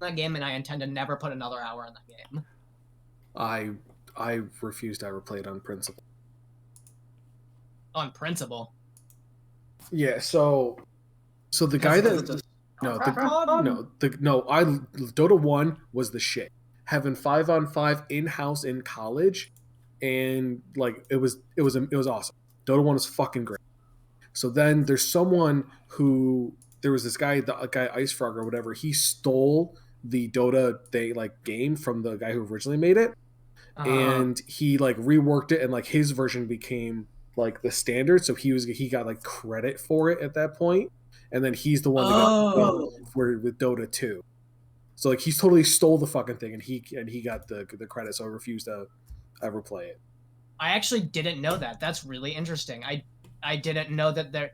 that game, and I intend to never put another hour in that game. I refuse to ever play it on principle. On principle. Yeah, so the guy that Dota 1 was the shit. Having 5-on-5 in-house in college, and like it was awesome. Dota 1 was fucking great. So then there's someone who there was this guy, the guy IceFrog or whatever, he stole the Dota game from the guy who originally made it. And he like reworked it, and like his version became like the standard, so he got like credit for it at that point, and then he's the one that got with Dota 2. So like he's totally stole the fucking thing, and he got the credit. So I refuse to ever play it. I actually didn't know that. That's really interesting. I didn't know that there.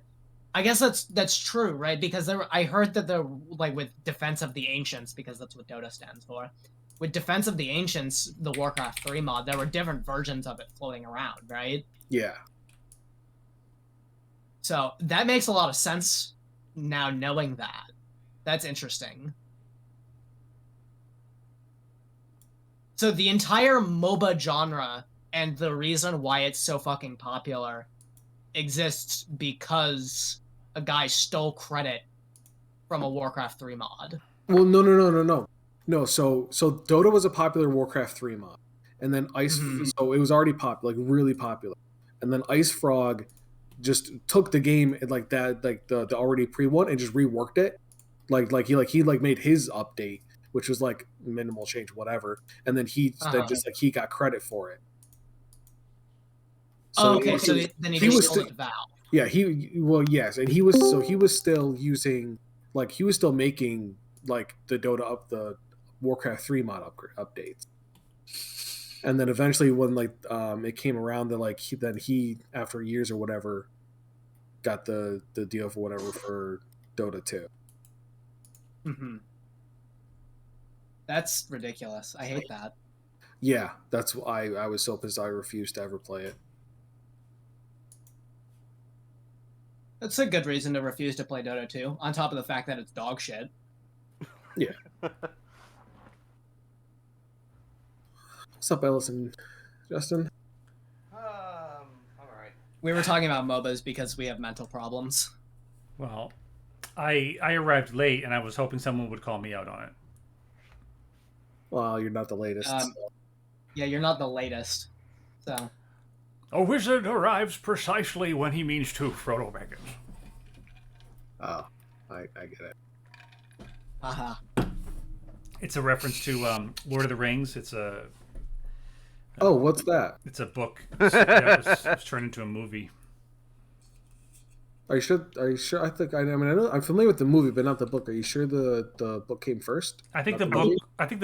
I guess that's true, right? Because I heard that they're like with Defense of the Ancients, because that's what Dota stands for. With Defense of the Ancients, the Warcraft 3 mod, there were different versions of it floating around, right? Yeah. So that makes a lot of sense now, knowing that. That's interesting. So the entire MOBA genre and the reason why it's so fucking popular exists because a guy stole credit from a Warcraft 3 mod. Well, no. So Dota was a popular Warcraft 3 mod, and then so it was already popular, like really popular, and then IceFrog just took the game and like that, like the already pre one, and just reworked it, like he made his update, which was like minimal change, whatever, and then he got credit for it. So then he just sold it to Valve. Yeah, and he was still using, like he was still making like the Dota up the Warcraft 3 mod updates. And then eventually when like it came around that like he after years or whatever got the deal for whatever for Dota 2. That's ridiculous. I hate that. Yeah, that's why I was so pissed. I refused to ever play it. That's a good reason to refuse to play Dota 2, on top of the fact that it's dog shit. Yeah. What's up, Ellison? Justin? Alright. We were talking about MOBAs because we have mental problems. Well, I arrived late, and I was hoping someone would call me out on it. Well, you're not the latest. Yeah, you're not the latest. So. A wizard arrives precisely when he means to, Frodo Baggins. Oh, I get it. Aha. It's a reference to Lord of the Rings. It's a... Oh, what's that? It's a book. It's turned into a movie. Are you sure? I think I know I'm familiar with the movie, but not the book. Are you sure the book came first? I think the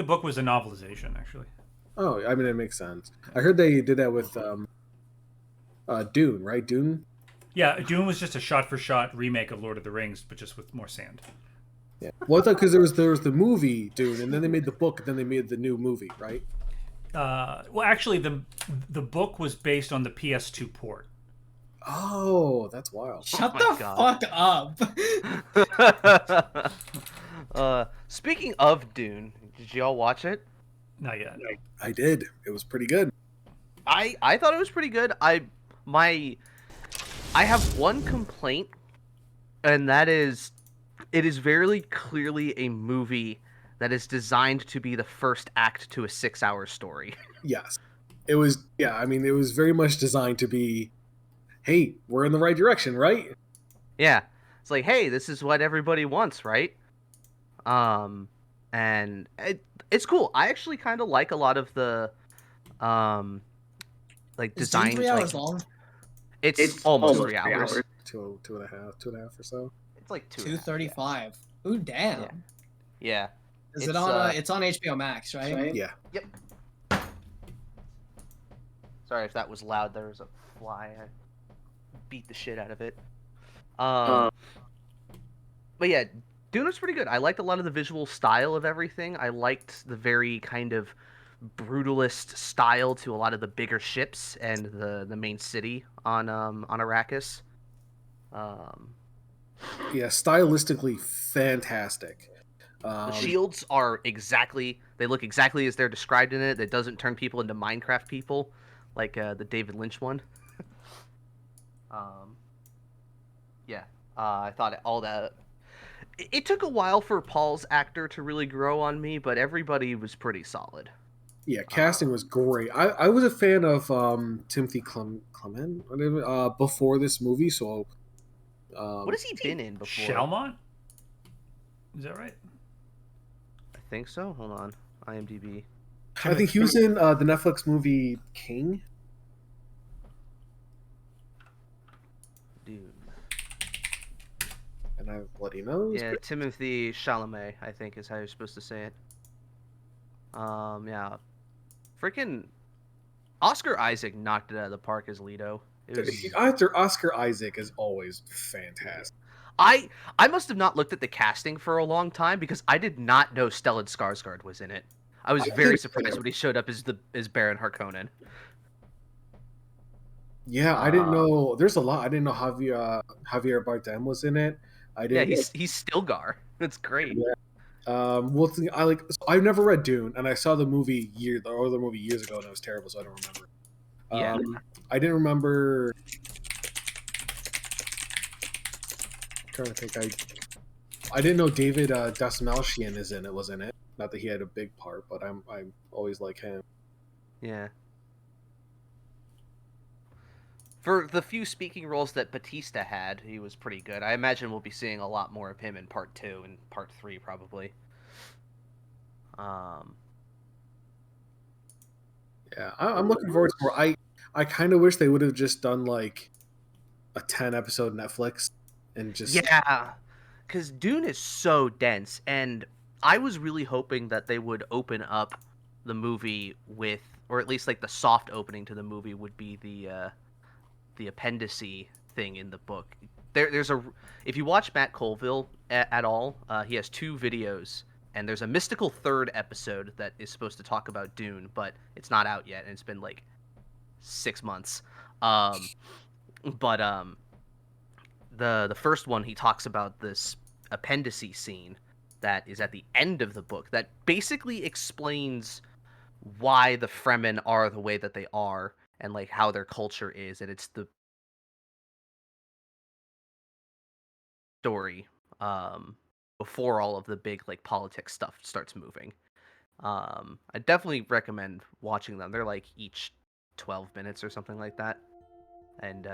book was a novelization, actually. Oh, I mean, it makes sense. I heard they did that with Dune, right? Dune. Yeah, Dune was just a shot-for-shot remake of Lord of the Rings, but just with more sand. Yeah. Well, I thought because there was the movie Dune, and then they made the book, and then they made the new movie, right? Well, actually, the book was based on the PS2 port. Oh, that's wild. Shut the fuck up. Speaking of Dune, did y'all watch it? Not yet. I did. It was pretty good. I thought it was pretty good. I have one complaint, and that is it is very clearly a movie that is designed to be the first act to a 6-hour story. Yes. It was, yeah, I mean, it was very much designed to be, hey, we're in the right direction, right? Yeah. It's like, hey, this is what everybody wants, right? And it's cool. I actually kind of like a lot of the, like, design. Is 3 hours long? It's almost 3 hours. Two and a half or so. It's like 2:35. Ooh, damn. Yeah. Is it on? It's on HBO Max, right? Yeah. Yep. Sorry if that was loud. There was a fly. I beat the shit out of it. But yeah, Dune was pretty good. I liked a lot of the visual style of everything. I liked the very kind of brutalist style to a lot of the bigger ships and the main city on Arrakis. Yeah, stylistically fantastic. The shields are they look exactly as they're described in it. That doesn't turn people into Minecraft people, like the David Lynch one. Yeah, I thought all that. It took a while for Paul's actor to really grow on me, but everybody was pretty solid. Yeah, casting was great. I was a fan of Timothy Clement before this movie. So, What has he been in before? Shalmont? Is that right? I think so. Hold on, IMDb. I think he was in the Netflix movie King. Dude. And I have bloody nose. Yeah, Timothy Chalamet, I think is how you're supposed to say it. Yeah. Freaking Oscar Isaac knocked it out of the park as Leto. It was... Oscar Isaac is always fantastic. I must have not looked at the casting for a long time because I did not know Stellan Skarsgård was in it. I was very surprised when he showed up as Baron Harkonnen. Yeah, I didn't know. There's a lot. I didn't know Javier Bardem was in it. I didn't. Yeah, he's Stilgar. That's great. Yeah. Well, I've never read Dune, and I saw the movie years ago, and it was terrible, so I don't remember. Yeah. I didn't remember. I'm trying to think. I didn't know David Dastmalchian was in it. Not that he had a big part, but I always like him. Yeah. For the few speaking roles that Batista had, he was pretty good. I imagine we'll be seeing a lot more of him in Part 2 and Part 3, probably. Yeah, I'm looking forward to more. I kind of wish they would have just done like a 10-episode Netflix and just... Yeah, because Dune is so dense, and I was really hoping that they would open up the movie with, or at least like the soft opening to the movie would be the appendice thing in the book. If you watch Matt Colville at all, he has 2 videos, and there's a mystical 3rd episode that is supposed to talk about Dune, but it's not out yet, and it's been like 6 months. The first one, he talks about this appendice scene that is at the end of the book that basically explains why the Fremen are the way that they are, and like how their culture is, and it's the story before all of the big like politics stuff starts moving. I definitely recommend watching them. They're like each 12 minutes or something like that. And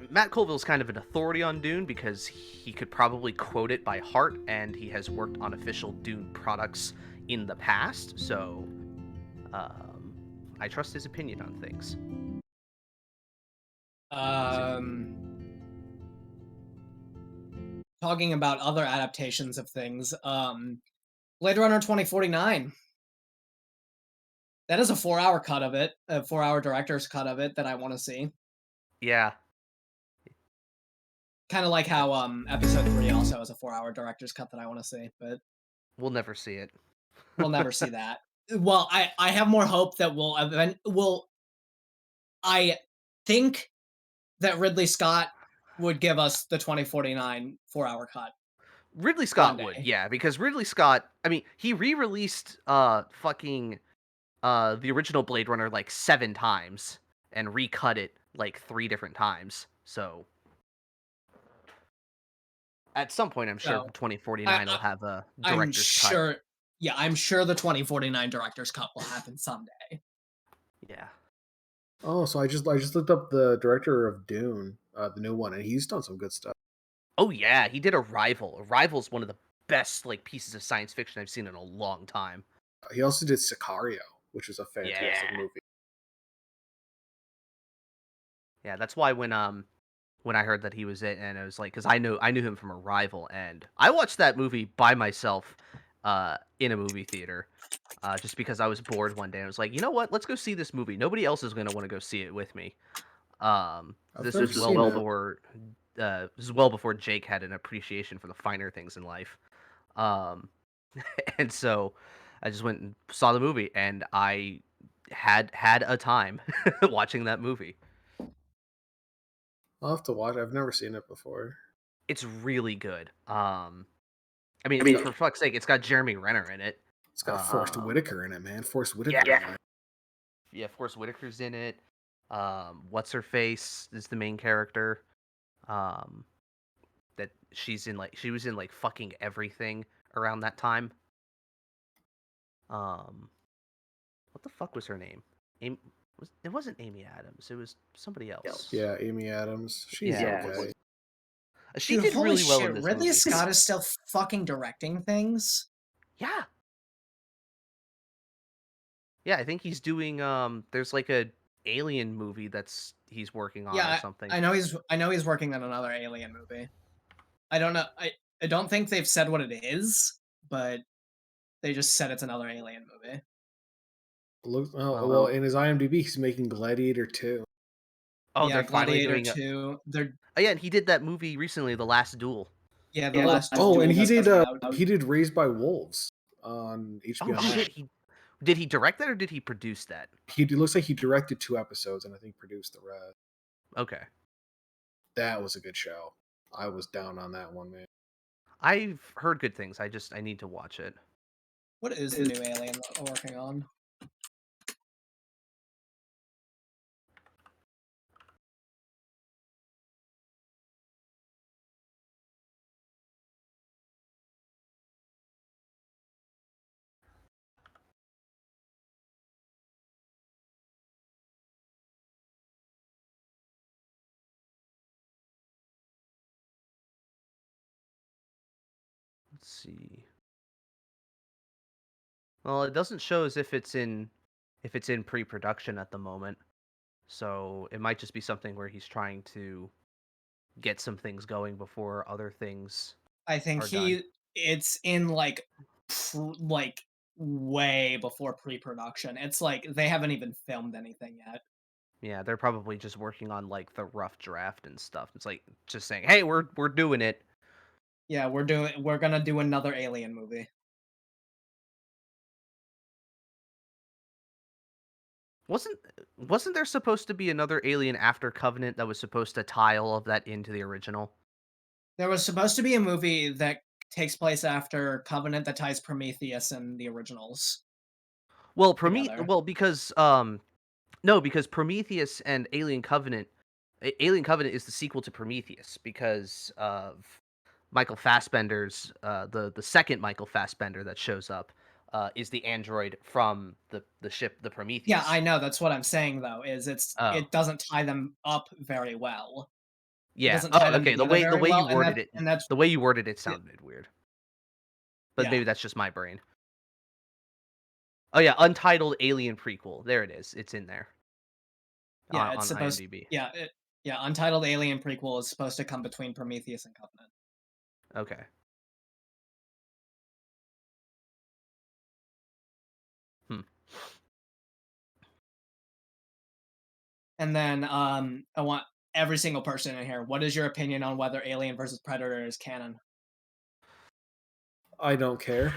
Matt Colville's kind of an authority on Dune because he could probably quote it by heart, and he has worked on official Dune products in the past, so I trust his opinion on things. Talking about other adaptations of things, Blade Runner 2049. That is a 4-hour cut of it, a 4-hour director's cut of it that I want to see. Yeah. Kind of like how episode 3 also has a 4-hour director's cut that I want to see, but we'll never see it. We'll never see that. Well, I have more hope that I think that Ridley Scott would give us the 2049 4-hour cut. Ridley Scott would, yeah, because Ridley Scott, I mean, he re-released the original Blade Runner like 7 times and recut it like 3 different times. So at some point, I'm sure 2049 will have a director's cut. Yeah, I'm sure the 2049 director's cut will happen someday. Yeah. Oh, so I just looked up the director of Dune, the new one, and he's done some good stuff. Oh yeah, he did Arrival. Arrival's one of the best like pieces of science fiction I've seen in a long time. He also did Sicario, which is a fantastic movie. Yeah, that's why when I heard that he was it, and it was like, because I knew him from Arrival, and I watched that movie by myself in a movie theater, just because I was bored one day, and I was like, you know what, let's go see this movie. Nobody else is going to want to go see it with me. This was well before Jake had an appreciation for the finer things in life. And so I just went and saw the movie, and I had a time watching that movie. I'll have to watch it. I've never seen it before. It's really good. I mean, for fuck's sake, it's got Jeremy Renner in it. It's got Forrest Whitaker in it, man. Forrest Whitaker. Yeah, Forrest Whitaker's in it. What's her face is the main character. That she was in like fucking everything around that time. What the fuck was her name? It wasn't Amy Adams. It was somebody else. Yeah, Amy Adams. She's Yeah. okay. She Dude, did holy really well shit, in this Ridley movie. Scott is still fucking directing things. Yeah. Yeah, I think he's doing there's like a Alien movie he's working on or something. I know he's working on another Alien movie. I don't know. I don't think they've said what it is, but they just said it's another Alien movie. Well, in his IMDb, he's making Gladiator 2. Oh, yeah, they're finally Gladiator doing 2. They're Oh yeah, and he did that movie recently, The Last Duel. yeah, the last. Oh, and he Duel did that's coming out. he did Raised by Wolves on HBO Oh Max. shit, did he direct that or did he produce that? It looks like he directed 2 episodes and I think produced the rest. Okay. That was a good show. I was down on that one, man. I've heard good things. I need to watch it. What is the new Alien we're working on? Let's see. Well, it doesn't show as if it's in pre-production at the moment. So it might just be something where he's trying to get some things going before other things. I think it's in like way before pre-production. It's like they haven't even filmed anything yet. Yeah, they're probably just working on like the rough draft and stuff. It's like just saying, "Hey, we're doing it." Yeah, we're gonna do another Alien movie. Wasn't there supposed to be another Alien after Covenant that was supposed to tie all of that into the original? There was supposed to be a movie that takes place after Covenant that ties Prometheus and the originals. Well, together. because because Prometheus and Alien Covenant is the sequel to Prometheus because of Michael Fassbender's the second Michael Fassbender that shows up is the android from the ship the Prometheus. Yeah, I know. That's what I'm saying though. Is Oh. it doesn't tie them up very well. Yeah. doesn't tie them Okay. The together way very well, you worded it, and that's the way you worded it sounded weird. But Yeah. maybe that's just my brain. Oh yeah, Untitled Alien prequel. There it is. It's in there. yeah, on it's supposed. IMDb. Yeah, Untitled Alien prequel is supposed to come between Prometheus and Covenant. Okay. And then I want every single person in here. What is your opinion on whether Alien versus Predator is canon? I don't care.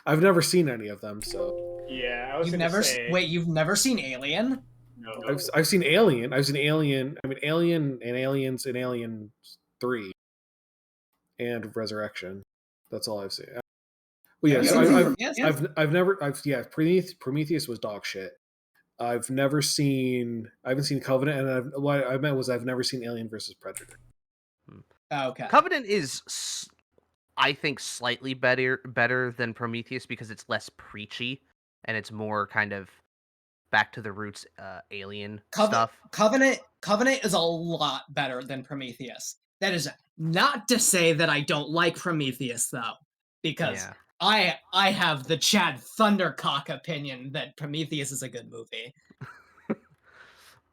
I've never seen any of them, so Yeah, I was You've gonna never say, wait. You've never seen Alien? No. I've seen Alien. I've seen Alien. I mean, Alien and Aliens and Alien 3 and Resurrection. That's all I've seen. Well, yeah, so I've never Prometheus was dog shit. I haven't seen Covenant, and what I meant was I've never seen Alien versus Predator. Okay. Covenant is, I think, slightly better than Prometheus because it's less preachy and it's more kind of back to the roots alien stuff. Covenant is a lot better than Prometheus. That is not to say that I don't like Prometheus though, because I have the Chad Thundercock opinion that Prometheus is a good movie.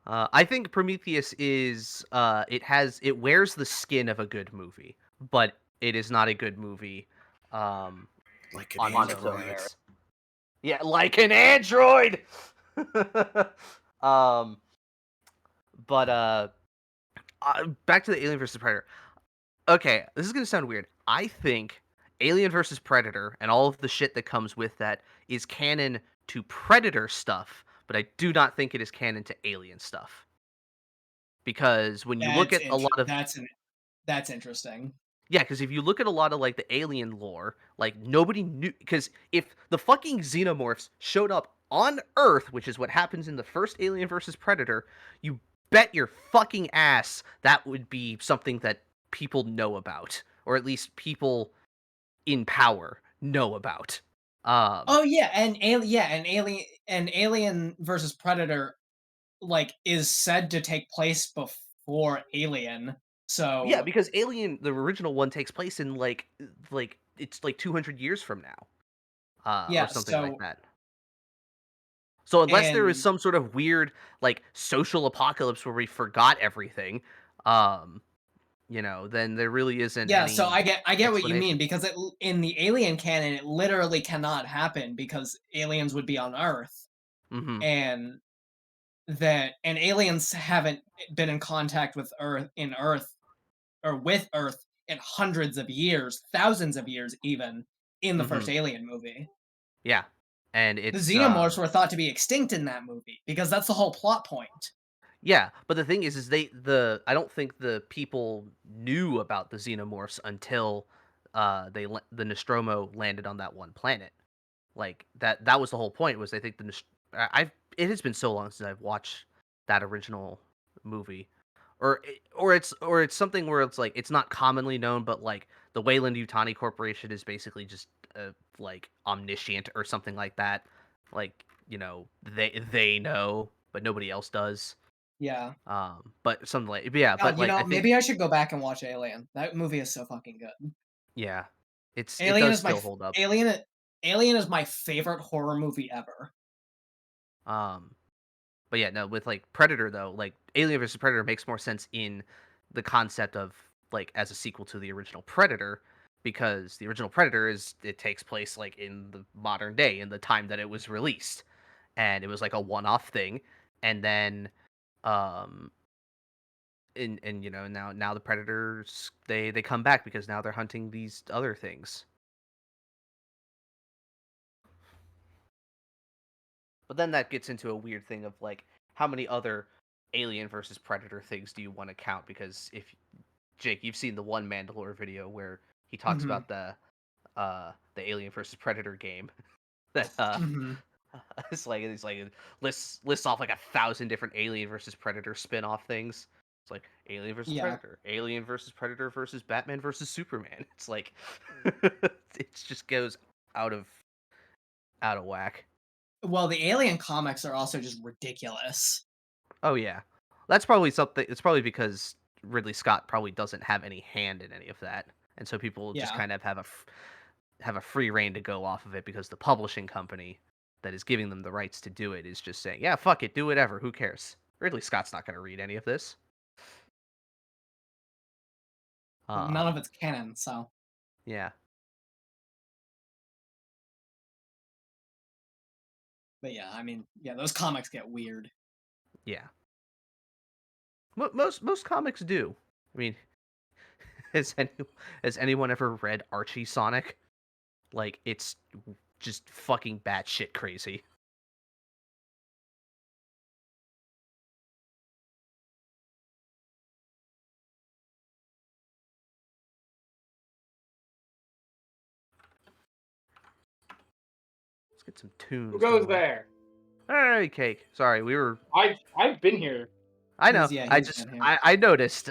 I think Prometheus is it wears the skin of a good movie, but it is not a good movie. Like an on android. Yeah, like an android. But back to the Alien versus Predator. Okay, this is gonna sound weird. I think Alien versus Predator and all of the shit that comes with that is canon to Predator stuff, but I do not think it is canon to Alien stuff. Because when you look at a lot of that's interesting. Yeah, because if you look at a lot of like the alien lore, like nobody knew. Because if the fucking xenomorphs showed up on Earth, which is what happens in the first Alien versus Predator, you bet your fucking ass that would be something that people know about, or at least people in power know about. Oh yeah, and Alien versus Predator like is said to take place before Alien. Yeah, So because Alien, the original one, takes place in like it's like 200 years from now, or yeah, something like so that. So unless there is and some sort of weird like social apocalypse where we forgot everything, um, then there really isn't yeah, so any I get what you mean explanation. because in the Alien canon it literally cannot happen because aliens would be on Earth Hmm. and and aliens haven't been in contact with Earth or with Earth in hundreds of years, thousands of years even in the Hmm. first Alien movie. Yeah, and The it's xenomorphs were thought to be extinct in that movie because that's the whole plot point. yeah, but the thing is I don't think the people knew about the xenomorphs until the Nostromo landed on that one planet. Like that was the whole point. Was I think I've it has been so long since I've watched that original movie, or it's something where it's like it's not commonly known, but like the Weyland Yutani Corporation is basically just like omniscient or something like that. Like they know, but nobody else does. Yeah. But something like yeah, but God, like I think maybe I should go back and watch Alien. That movie is so fucking good. yeah, it Alien does is my still f- hold up. Alien is my favorite horror movie ever. Um, But yeah, no, with like Predator though, like Alien versus Predator makes more sense in the concept of like as a sequel to the original Predator, because the original Predator it takes place like in the modern day, in the time that it was released, and it was like a one-off thing, and then um and now the Predators they come back because now they're hunting these other things. But then that gets into a weird thing of like how many other Alien versus Predator things do you want to count? Because if Jake, you've seen the one Mandalore video where he talks Hmm. about the Alien versus Predator game that Hmm. it's like lists off like 1,000 different Alien versus Predator spin-off things. It's like Yeah. Alien versus Predator versus Batman versus Superman. It's like it just goes out of whack. Well, the Alien comics are also just ridiculous. Oh yeah, that's probably something. It's probably because Ridley Scott probably doesn't have any hand in any of that, and so people just Yeah. kind of have a free reign to go off of it because the publishing company that is giving them the rights to do it is just saying, "Yeah, fuck it, do whatever. Who cares?" Ridley Scott's not going to read any of this. None of it's canon, so Yeah, but yeah, I mean, yeah, those comics get weird. yeah. Most comics do. I mean, has any, has anyone ever read Archie Sonic? Like, it's just fucking batshit crazy. Let's get some tunes Who goes going. there? Hey, Cake. Sorry, we were. I've been here. I know. He's been here. I noticed.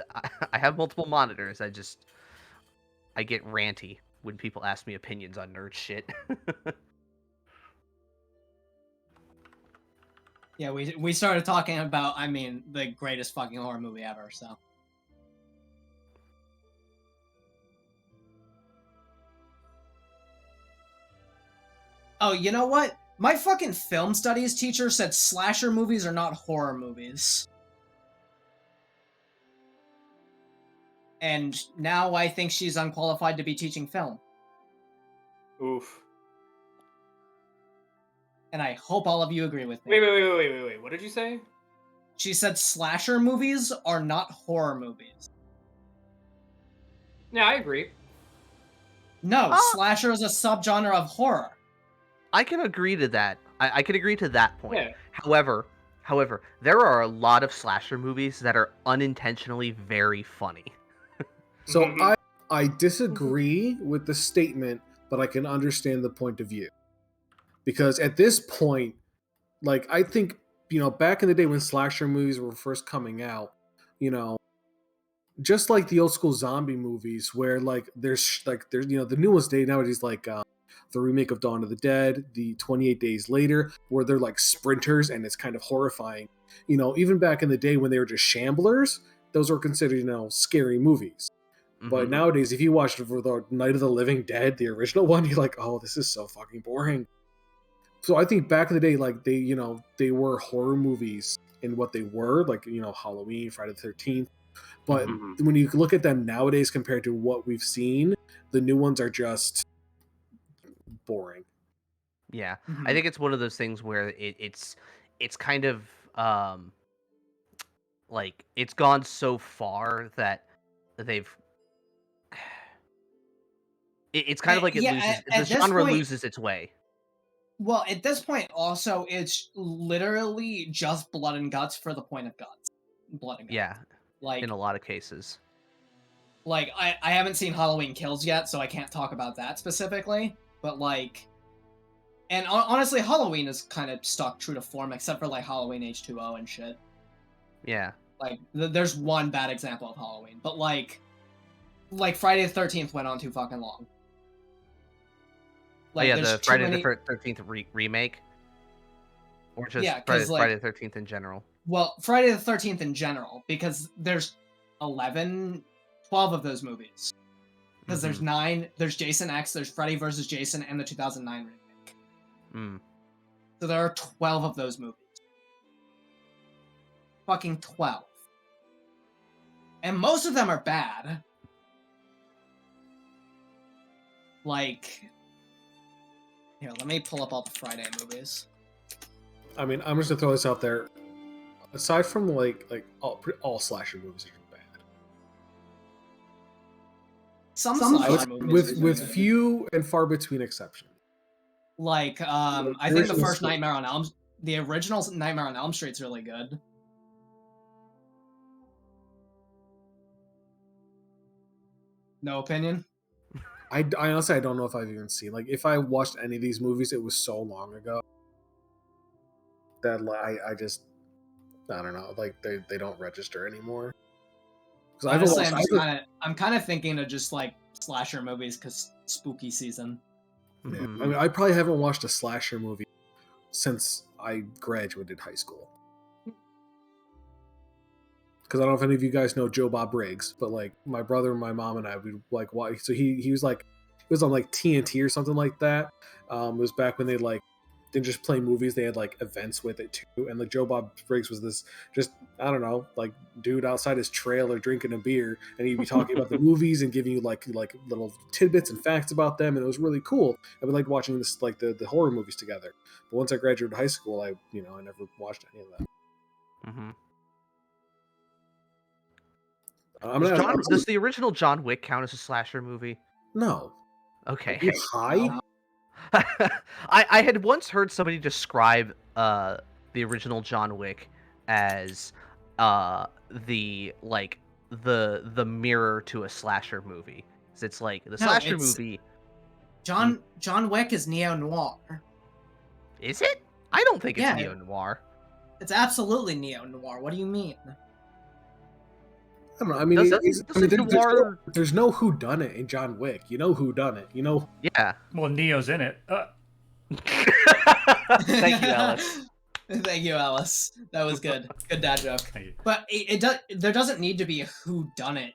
I have multiple monitors. I get ranty when people ask me opinions on nerd shit. Yeah, we started talking about, I mean, the greatest fucking horror movie ever, so. Oh, you know what? My fucking film studies teacher said slasher movies are not horror movies. And now I think she's unqualified to be teaching film. Oof. And I hope all of you agree with me. Wait. What did you say? She said slasher movies are not horror movies. Yeah, I agree. No, Ah! slasher is a subgenre of horror. I can agree to that. I can agree to that point. Yeah. However, there are a lot of slasher movies that are unintentionally very funny. So I disagree with the statement, but I can understand the point of view. Because at this point, like, I think, back in the day when slasher movies were first coming out, just like the old school zombie movies where there's the newest day nowadays, like the remake of Dawn of the Dead, the 28 Days Later, where they're like sprinters and it's kind of horrifying. Even back in the day when they were just shamblers, those were considered, scary movies. But Mhm. nowadays, if you watch the Night of the Living Dead, the original one, you're like, oh, this is so fucking boring. So I think back in the day, like they were horror movies in what they were, like Halloween, Friday the 13th. But Mhm. when you look at them nowadays compared to what we've seen, the new ones are just boring. Yeah, Mhm. I think it's one of those things where it's kind of like it's gone so far that they've it's kind of like it Yeah, loses the at this genre point, loses its way. well, at this point, also, it's literally just blood and guts for the point of guts. Blood and guts. Yeah, Like, in a lot of cases. I haven't seen Halloween Kills yet, so I can't talk about that specifically. But and honestly, Halloween is kind of stuck true to form, except for like Halloween H2O and shit. Yeah. Like, there's one bad example of Halloween, but like Friday the 13th went on too fucking long. Oh yeah, there's the too Friday many. the 13th remake, or just Yeah, Friday, 'cause, Friday the 13th in general. Well, Friday the 13th in general, because there's 12 of those movies. Because there's Mhm. 9, there's Jason X, there's Freddy vs. Jason, and the 2009 remake. Mm. So there are 12 of those movies. Fucking 12. And most of them are bad. Like, here, let me pull up all the Friday movies. I mean, I'm just gonna throw this out there. Aside from like all slasher movies are bad. Some I would slasher movies are with good. few and far between exceptions. Like, I think the Original first Story. the original Nightmare on Elm Street's really good. No opinion? I honestly I don't know if I've even seen, like, if I watched any of these movies, it was so long ago that I just I don't know, like they don't register anymore. Because I haven't Honestly, watched. I'm kind of thinking of just like slasher movies because spooky season. Yeah, Mhm. I mean, I probably haven't watched a slasher movie since I graduated high school. Because I don't know if any of you guys know Joe Bob Briggs, but like my brother and my mom and I would like watch. So he was like, it was on like TNT or something like that. It was back when they like didn't just play movies; they had like events with it too. And like Joe Bob Briggs was this just I don't know like dude outside his trailer drinking a beer, and he'd be talking about the movies and giving you like little tidbits and facts about them, and it was really cool. I would like watching this like the horror movies together. But once I graduated high school, I never watched any of that. Mhm. I'm not. Does the original John Wick count as a slasher movie? No. Okay. You high? I had once heard somebody describe the original John Wick as the the mirror to a slasher movie. 'Cause it's like the No, slasher it's- movie. John Wick is neo noir. Is it? I don't think it's Yeah. neo noir. It's absolutely neo noir. What do you mean? I don't know. I mean, there's no who done it in John Wick. You know who done it. You know. Yeah. Well, Neo's in it. Thank you, Alice. Thank you, Alice. That was good. Good dad joke. Thank you. But it does. There doesn't need to be a who done it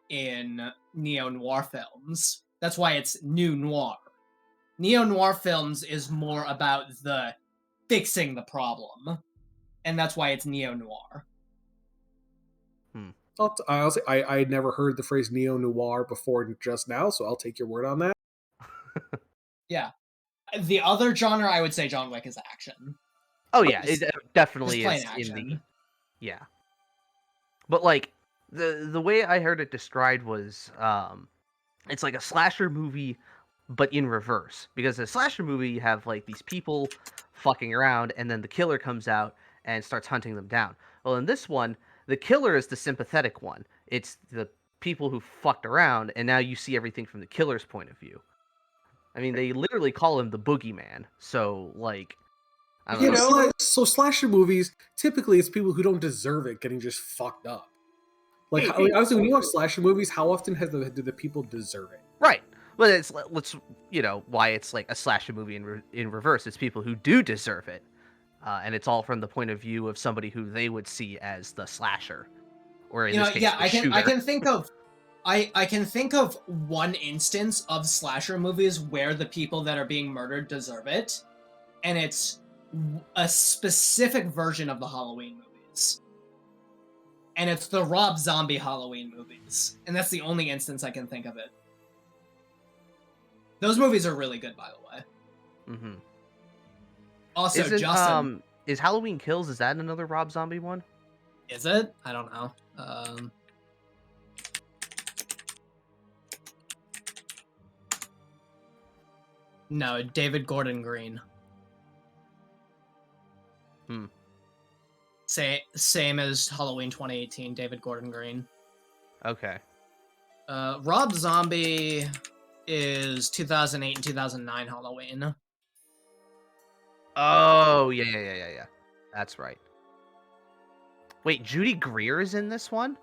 in neo noir films. That's why it's new noir. Neo noir films is more about the fixing the problem, and that's why it's neo noir. I had never heard the phrase neo noir before just now, so I'll take your word on that. Yeah. The other genre I would say John Wick is action. Oh yeah, Just- it definitely plain is in action. the yeah. But like the way I heard it described was it's like a slasher movie but in reverse, because a slasher movie you have like these people fucking around and then the killer comes out and starts hunting them down. Well, in this one, the killer is the sympathetic one. It's the people who fucked around, and now you see everything from the killer's point of view. I mean, they literally call him the boogeyman. So, like, I don't You know. know, so slasher movies typically it's people who don't deserve it getting just fucked up. Like, obviously, when you watch slasher movies, how often do the people deserve it? Right. But let's why it's like a slasher movie in reverse. It's people who do deserve it, and it's all from the point of view of somebody who they would see as the slasher, or in this case, the shooter. I can think of. I can think of one instance of slasher movies where the people that are being murdered deserve it, and it's a specific version of the Halloween movies. And it's the Rob Zombie Halloween movies. And that's the only instance I can think of it. Those movies are really good, by the way. Mm-hmm. Also, Isn't, Justin... is Halloween Kills, is that another Rob Zombie one? Is it? I don't know. No, David Gordon Green. Same as Halloween 2018, David Gordon Green. Okay. Rob Zombie is 2008 and 2009 Halloween. Oh, yeah. That's right. Wait, Judy Greer is in this one?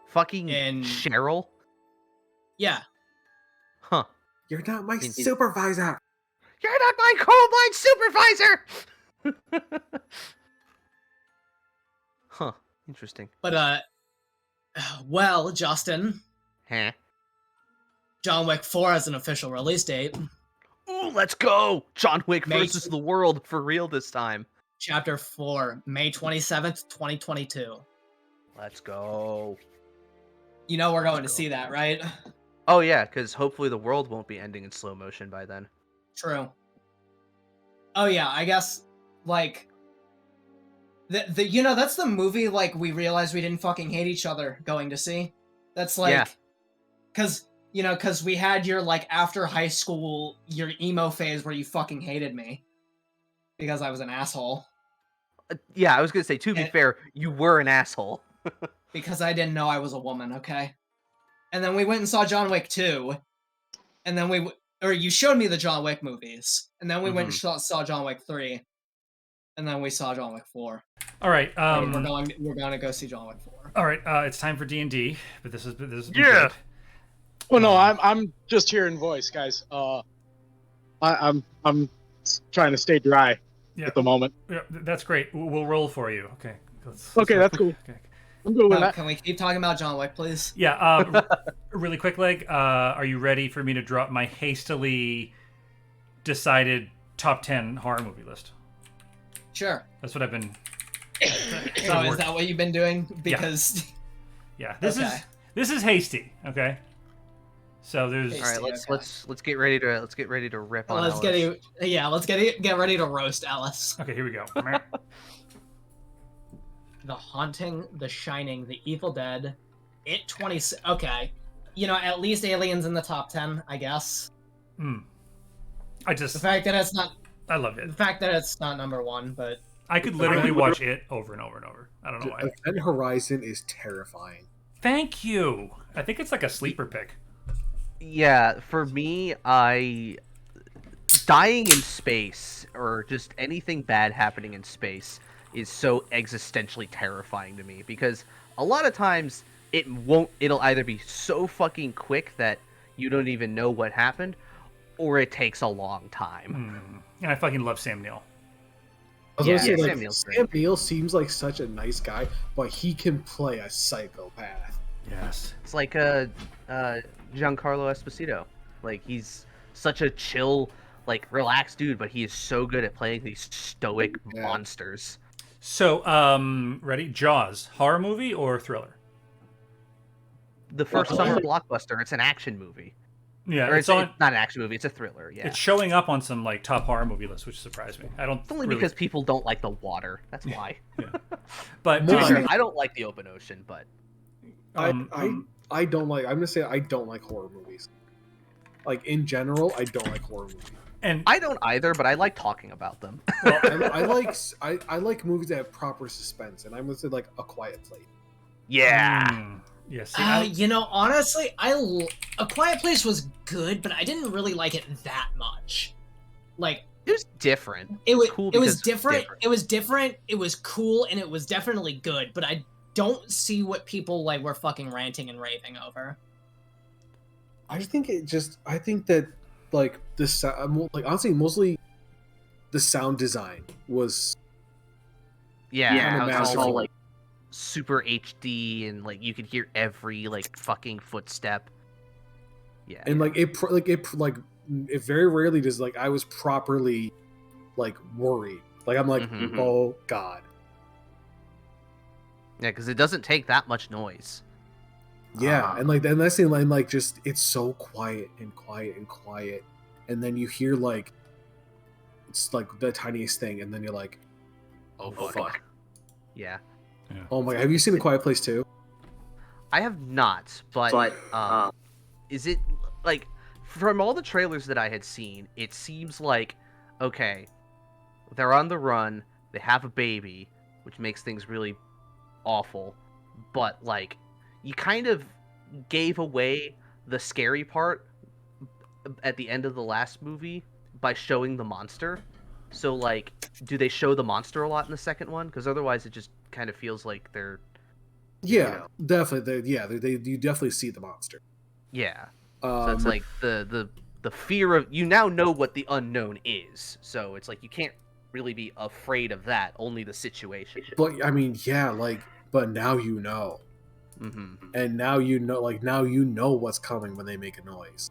Fucking Cheryl? Yeah. Huh. You're not my supervisor. You're not my coal mine supervisor! Huh. Interesting. But, well, Justin. Huh? John Wick 4 has an official release date. Ooh, let's go! John Wick May- versus the world for real this time. Chapter 4, May 27th, 2022. Let's go. You know we're going to see that, right? Oh yeah, because hopefully the world won't be ending in slow motion by then. True. Oh yeah, I guess, like... that's the movie, like, we realized we didn't fucking hate each other going to see. That's like... Yeah. Because we had your, like, after high school, your emo phase where you fucking hated me. Because I was an asshole. Yeah, I was gonna say, to be fair, you were an asshole. Because I didn't know I was a woman, okay? And then we went and saw John Wick 2. And then you showed me the John Wick movies. And then we went and saw John Wick 3. And then we saw John Wick 4. All right. We're going to go see John Wick 4. All right. It's time for D&D, but this is Yeah. good. Well, no, I'm just hearing voice, guys. I'm trying to stay dry at the moment. Yeah, that's great. We'll roll for you. Okay. Okay, that's cool. Okay. I'm good with that. Can we keep talking about John Wick, please? Yeah. Really quick, Leg. Are you ready for me to drop my hastily decided top 10 horror movie list? Sure. That's what I've been. So is that what you've been doing? Because yeah, this is hasty. Okay. So there's. All right, let's get ready to rip on. Let's Ellis. get ready to roast Ellis. Okay, here we go. The Haunting, The Shining, The Evil Dead, It 20. Okay, at least Aliens in the top 10, I guess. The fact that it's not. I love it. The fact that it's not number 1, but I could literally watch it over and over and over. I don't know why. Event Horizon is terrifying. Thank you. I think it's like a sleeper pick. Yeah, for me, dying in space or just anything bad happening in space is so existentially terrifying to me because a lot of times it'll either be so fucking quick that you don't even know what happened or it takes a long time. And I fucking love Sam Neill. I was gonna say, Sam Neill seems like such a nice guy, but he can play a psychopath. Yes. It's like Giancarlo Esposito. Like, he's such a chill, like, relaxed dude, but he is so good at playing these stoic monsters. So, ready? Jaws, horror movie or thriller? The first summer blockbuster. It's an action movie. Yeah, it's not an action movie. It's a thriller. Yeah, it's showing up on some like top horror movie lists, which surprised me. It's only because people don't like the water. That's why. Yeah. But I don't like the open ocean. But I don't like. I'm gonna say I don't like horror movies. Like in general, I don't like horror movies. And I don't either, but I like talking about them. Well, I like movies that have proper suspense, and I'm gonna say like A Quiet Place. Yeah. Yeah, see, You know, honestly, A Quiet Place was good, but I didn't really like it that much. Like, It was different. it was cool it was because different. It was different. It was cool, and it was definitely good. But I don't see what people like were fucking ranting and raving over. I think that like like honestly, mostly the sound design was Yeah, kinda how it's all masterful. like super HD and like you could hear every like fucking footstep. Yeah. and like it very rarely does like I was properly like worried. Like I'm like, Mhm. oh god. Yeah, because it doesn't take that much noise. Yeah, Ah. and like and that's the line, like just it's so quiet and quiet and quiet, and then you hear like it's like the tiniest thing, and then you're like, oh fuck. Yeah. Oh my god, have you seen A Quiet Place too? I have not, but is it like from all the trailers that I had seen, it seems like okay, they're on the run, they have a baby, which makes things really awful, but like you kind of gave away the scary part at the end of the last movie by showing the monster. So like, do they show the monster a lot in the second one? Because otherwise, it just kind of feels like they're Yeah, definitely. You definitely see the monster. yeah. So it's like the fear of you now know what the unknown is. So it's like you can't really be afraid of that. Only the situation. But I mean, yeah, like, but now you know, Mm-hmm. and now you know, like now you know what's coming when they make a noise,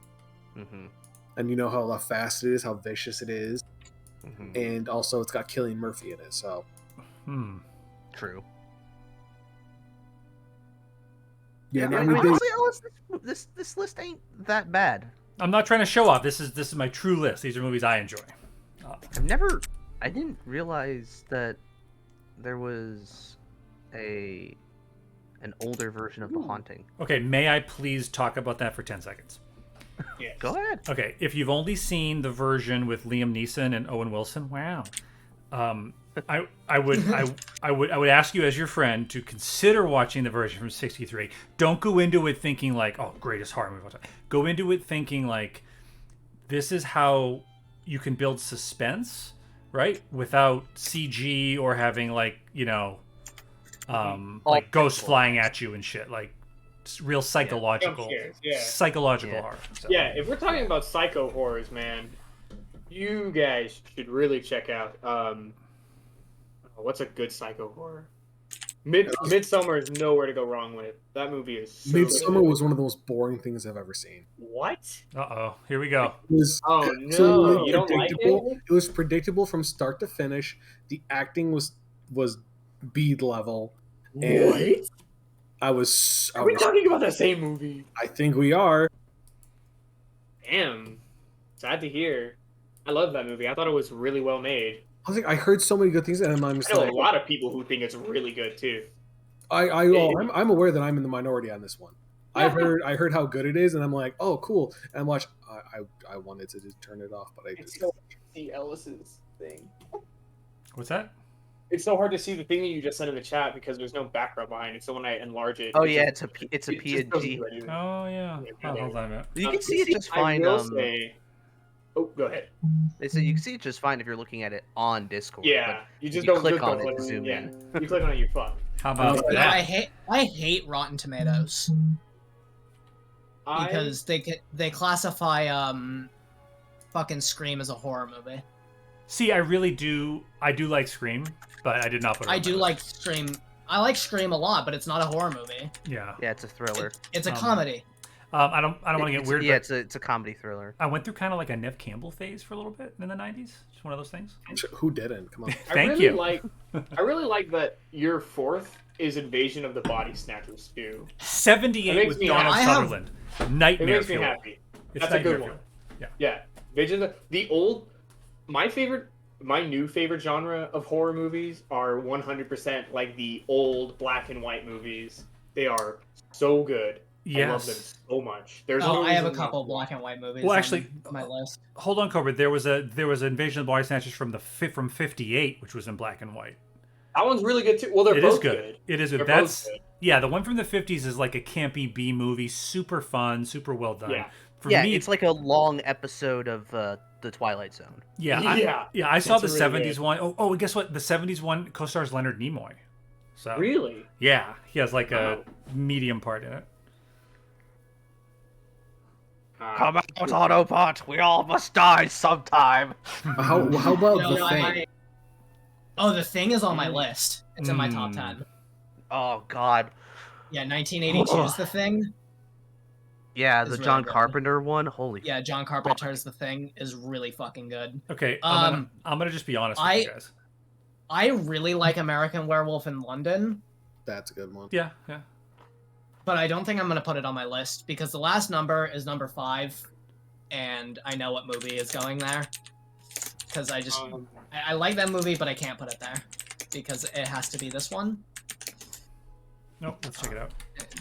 Mm-hmm. and you know how fast it is, how vicious it is, Mm-hmm. and also it's got Cillian Murphy in it. So True. yeah, I I mean, mean, honestly, Ellis, this list ain't that bad. I'm not trying to show off. This is my true list. These are movies I enjoy. I didn't realize that there was an older version of The Haunting. Okay, may I please talk about that for 10 seconds? Yes. Go ahead. Okay, if you've only seen the version with Liam Neeson and Owen Wilson, wow. I would ask you as your friend to consider watching the version from '63. Don't go into it thinking like, oh, greatest horror movie of all time. Go into it thinking like, this is how you can build suspense, right? Without CG or having like, like ghosts flying at you and shit. Like real psychological, Jump scares, yeah. psychological Yeah. horror. So. Yeah, if we're talking about psycho horrors, man, you guys should really check out what's a good psycho horror? Midsummer is nowhere to go wrong with. That movie is so Midsummer good. was one of the most boring things I've ever seen. What? Uh-oh, here we go. It was Oh absolutely no, you don't like predictable. it? It was predictable from start to finish. The acting was bead level. And What? I was Are we talking about the same movie? I think we are. Damn. Sad to hear. I love that movie. I thought it was really well made. I was like, I heard so many good things, and I'm just I know like, a lot of people who think it's really good too. I'm aware that I'm in the minority on this one. I heard how good it is, and I'm like, oh, cool. And I'm watching. I wanted to just turn it off, but I It's just so hard to see Ellis's thing. What's that? It's so hard to see the thing that you just sent in the chat because there's no background behind it. So when I enlarge it, Oh it yeah, just- it's a it just doesn't PNG. do anything. Oh yeah. Oh, hold on a minute. You can see it just I fine. will say. Oh, go ahead. They say you can see it just fine if you're looking at it on Discord. Yeah, you just you don't click just on don't it click to zoom yeah. in. You click on it, you're fucked. How about I that? hate Rotten Tomatoes because they classify fucking Scream as a horror movie. See, I do like Scream, but I did not put it I on do my like list. Scream. I like Scream a lot, but it's not a horror movie. Yeah. Yeah, it's a thriller. It's a Um, comedy. I don't want to get It's- weird, Yeah, but it's a comedy thriller. I went through kind of like a Nev Campbell phase for a little bit in the '90s. Just one of those things. who didn't? Come on. Thank I you. really like that your fourth is Invasion of the Body Snatchers too. It 78 makes with me Donald happy. Sutherland. It Nightmare makes me Fuel. happy. It's That's a good Nightmare one. Fuel. Yeah, my new favorite genre of horror movies are 100% like the old black and white movies. They are so good. I love them Yes. so much. There's Oh, no I have a reason not couple to. black and white movies. Well, on actually, my list. Hold on, Cobra. There was an Invasion of the Body Snatchers from '58, which was in black and white. That one's really good too. Well, they're It both is good. It is good. They're both That's good. Yeah, the one from the 50s is like a campy B movie, super fun, super well done. Yeah. For Yeah, me, it's like a long episode of the Twilight Zone. yeah, I saw It's the really 70s good. one. Oh, and guess what? The 70s one co-stars Leonard Nimoy. So Really? yeah, he has like a Wow. medium part in it. Come out, Autobot! We all must die sometime. How about No, the no, thing? Oh, The Thing is on my list. It's in my top 10. Oh God. Yeah, 1982 is The Thing. Yeah, It's the really John good. Carpenter one. Holy. Yeah, John Carpenter's The Thing is really fucking good. Okay, Um, I'm gonna just be honest with you guys. I really like American Werewolf in London, That's a good one. Yeah. but I don't think I'm gonna put it on my list because the last number is number 5, and I know what movie is going there. Because I like that movie, but I can't put it there because it has to be this one. Nope. Let's check it out.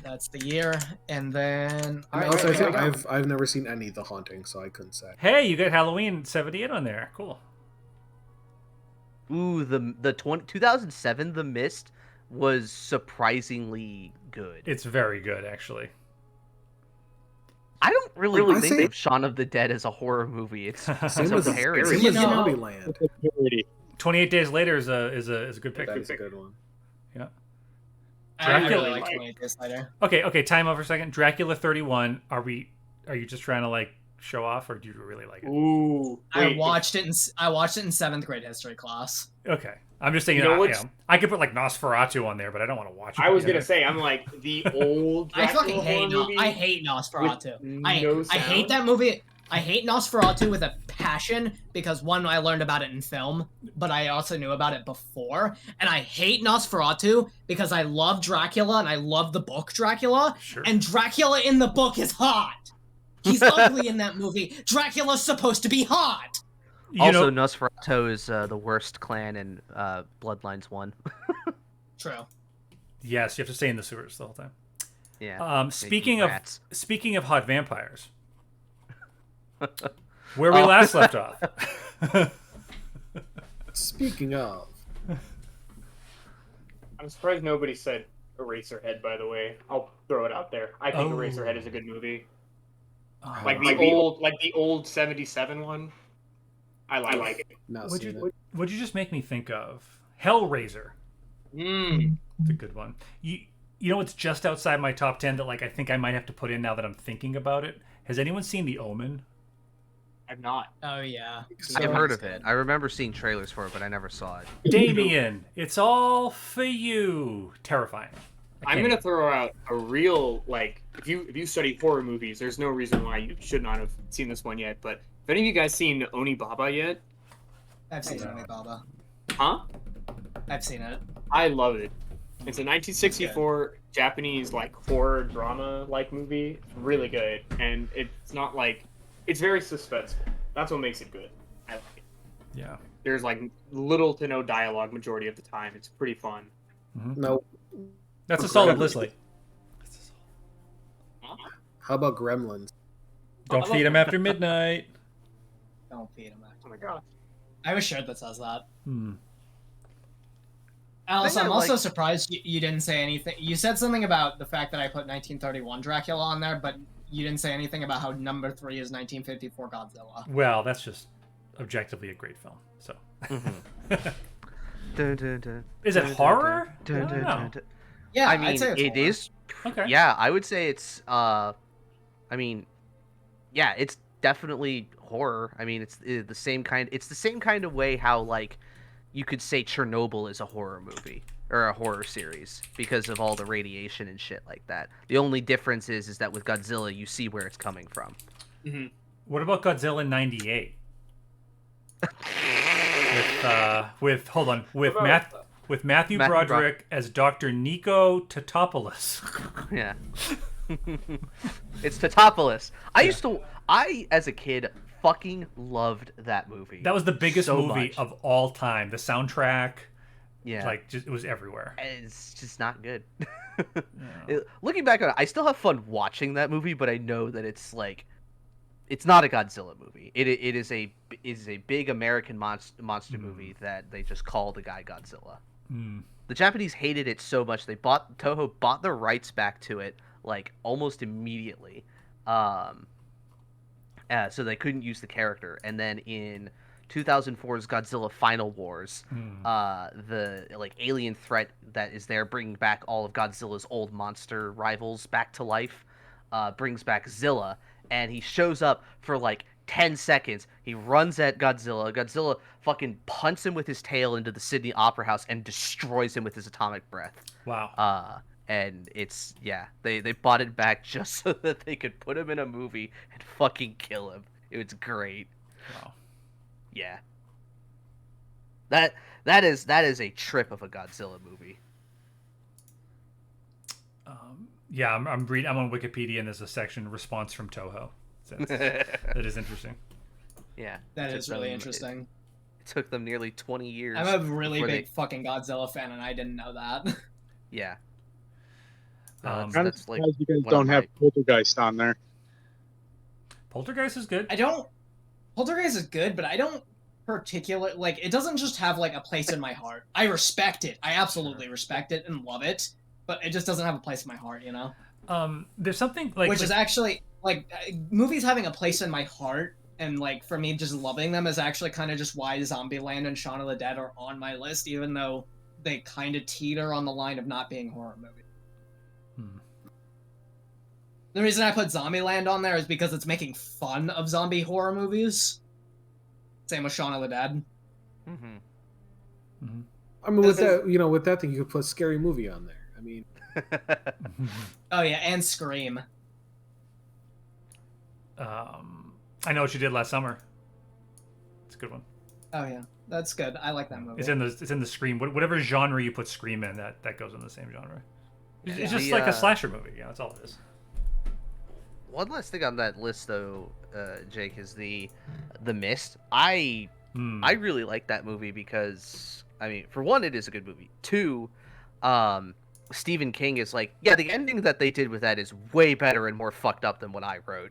That's the year, and then And also, I think I've never seen any of The Haunting, so I couldn't say. Hey, you got Halloween 78 on there. Cool. Ooh, the 2007 The Mist was surprisingly good. It's very good, actually. I don't really I think say- of Shaun of the Dead as a horror movie. It's Same so as scary. same You as know- Zombieland. 28 Days Later is a good pick. That is a good one. I Dracula. really like 28 Days Later. Okay. Time out for a second. Dracula 31. Are you just trying to like show off, or do you really like it? Ooh. I wait, watched it in 7th grade history class. Okay. I'm just saying. You know what's- I could put like Nosferatu on there, but I don't want to watch it. I was you know? gonna say, I'm like the old. I Dracula fucking hate horror movie I hate Nosferatu. with I no I hate sound. that movie. I hate Nosferatu with a passion because one, I learned about it in film, but I also knew about it before. And I hate Nosferatu because I love Dracula and I love the book Dracula. Sure. And Dracula in the book is hot. He's ugly in that movie. Dracula's supposed to be hot. You Also, know, Nosferatu is the worst clan in Bloodlines 1. True. yes, you have to stay in the sewers the whole time. Yeah. Speaking rats. of hot vampires, where we last left off. Speaking of, I'm surprised nobody said Eraserhead. By the way, I'll throw it out there. I think Oh. Eraserhead is a good movie. Oh, Like the old '77 one. I like it. not what'd seen you it. what'd you just make me think of? Hellraiser. Mm. It's a good one. You know what's just outside my top 10 that like I think I might have to put in now that I'm thinking about it? Has anyone seen The Omen? I've not. Oh yeah. I've heard of it. I remember seeing trailers for it, but I never saw it. Damien, it's all for you. Terrifying. I'm gonna throw out a real like if you study horror movies, there's no reason why you should not have seen this one yet. But have any of you guys seen Onibaba yet? I've seen Onibaba. Huh? I've seen it. I love it. It's a 1964 Japanese like horror drama like movie. It's really good, and it's not like it's very suspenseful. That's what makes it good. I like it. Yeah. There's like little to no dialogue majority of the time. It's pretty fun. No. That's a solid list. Like, How about Gremlins? don't feed him after midnight. Don't feed him. Oh my god. I have a shirt that says that. Hmm. Alice, I I'm also like- surprised you didn't say anything. You said something about the fact that I put 1931 Dracula on there, but you didn't say anything about how number 3 is 1954 Godzilla. Well, that's just objectively a great film. So, Dun, dun, dun, is it dun, horror? dun, I dun, don't dun, know. dun. Yeah, I mean, I'd say it's it horror. is. Okay. Yeah, I would say it's. I mean, yeah, it's definitely horror. I mean, it's the same kind. It's the same kind of way how like you could say Chernobyl is a horror movie or a horror series because of all the radiation and shit like that. The only difference is that with Godzilla, you see where it's coming from. What about Godzilla '98? with hold on with What about- with Matthew Matthew Broderick as Dr. Nico Tatopoulos. Yeah. It's Tatopoulos. I as a kid fucking loved that movie. That was the biggest So movie much. of all time. The soundtrack, Yeah. like, just, it was everywhere. It's just not good. Looking back on it, I still have fun watching that movie, but I know that it's like, it's not a Godzilla movie. It is a big American monster movie that they just call the guy Godzilla. Hmm. The Japanese hated it so much Toho bought the rights back to it like almost immediately, so they couldn't use the character. And then in 2004's Godzilla Final Wars, the like alien threat that is there, bringing back all of Godzilla's old monster rivals back to life, brings back Zilla, and he shows up for like 10 seconds. He runs at Godzilla. Godzilla fucking punts him with his tail into the Sydney Opera House and destroys him with his atomic breath. Wow. And it's, yeah, they bought it back just so that they could put him in a movie and fucking kill him. It was great. Wow. Yeah. That is a trip of a Godzilla movie. Yeah, I'm on Wikipedia, and there's a section response from Toho. That is interesting. Yeah. That Took is really them- interesting. It took them nearly 20 years. I'm a really before big fucking Godzilla fan, and I didn't know that. Yeah. Um, I'm That's like surprised you guys one of don't have my- Poltergeist on there. Poltergeist is good. I don't. Poltergeist is good, but I don't like. It doesn't just have like a place in my heart. I respect it. I absolutely respect it and love it, but it just doesn't have a place in my heart. You know. There's something like Which is actually like movies having a place in my heart, and like for me just loving them is actually kind of just why Zombieland and Shaun of the Dead are on my list, even though they kind of teeter on the line of not being horror movies. The reason I put Zombieland on there is because it's making fun of zombie horror movies. Same with Shaun of the Dead. Mm-hmm. I mean, with that, with that thing, you could put Scary Movie on there. I mean, Oh yeah, and Scream. I Know What You Did Last Summer. It's a good one. Oh yeah, that's good. I like that movie. It's in the Scream. Whatever genre you put Scream in, that goes in the same genre. It's Yeah. just like a slasher movie. Yeah, that's all it is. One last thing on that list, though, Jake, is the Mist. I really like that movie because, I mean, for one, it is a good movie. Two, Stephen King is like, yeah, the ending that they did with that is way better and more fucked up than what I wrote.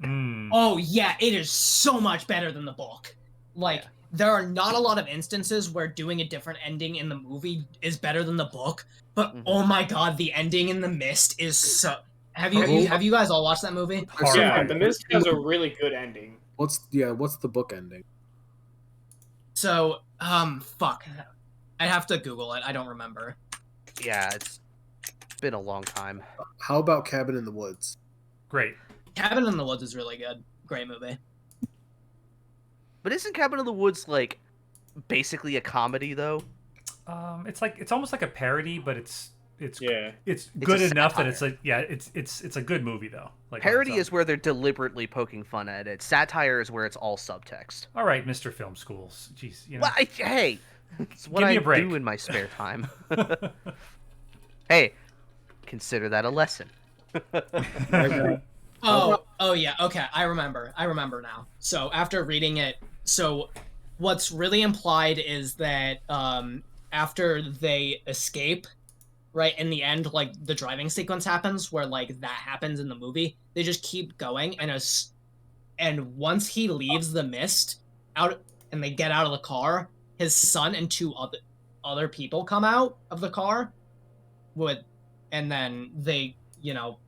Oh yeah, it is so much better than the book. Like, there are not a lot of instances where doing a different ending in the movie is better than the book, but oh my god, the ending in The Mist is so... Have you guys all watched that movie? Yeah, Horrifying. The Mist has a really good ending. what's the book ending? So, fuck. I'd have to Google it. I don't remember. Yeah, it's been a long time. How about Cabin in the Woods? Great. Cabin in the Woods is really good. Great movie. But isn't Cabin in the Woods, like, basically a comedy, though? It's almost like a parody, but it's Yeah. it's It's good a enough that satire. it's a good movie though. Like Parody is where they're deliberately poking fun at it. Satire is where it's all subtext. all right, Mr. Film Schools. Jeez, you know. Well, hey, it's what Give me I a break. do in my spare time. Hey, consider that a lesson. Oh yeah, okay, I remember now. So after reading it, so what's really implied is that after they escape, right, in the end, like the driving sequence happens where like that happens in the movie, they just keep going, and once he leaves the mist out and they get out of the car, his son and two other people come out of the car and then they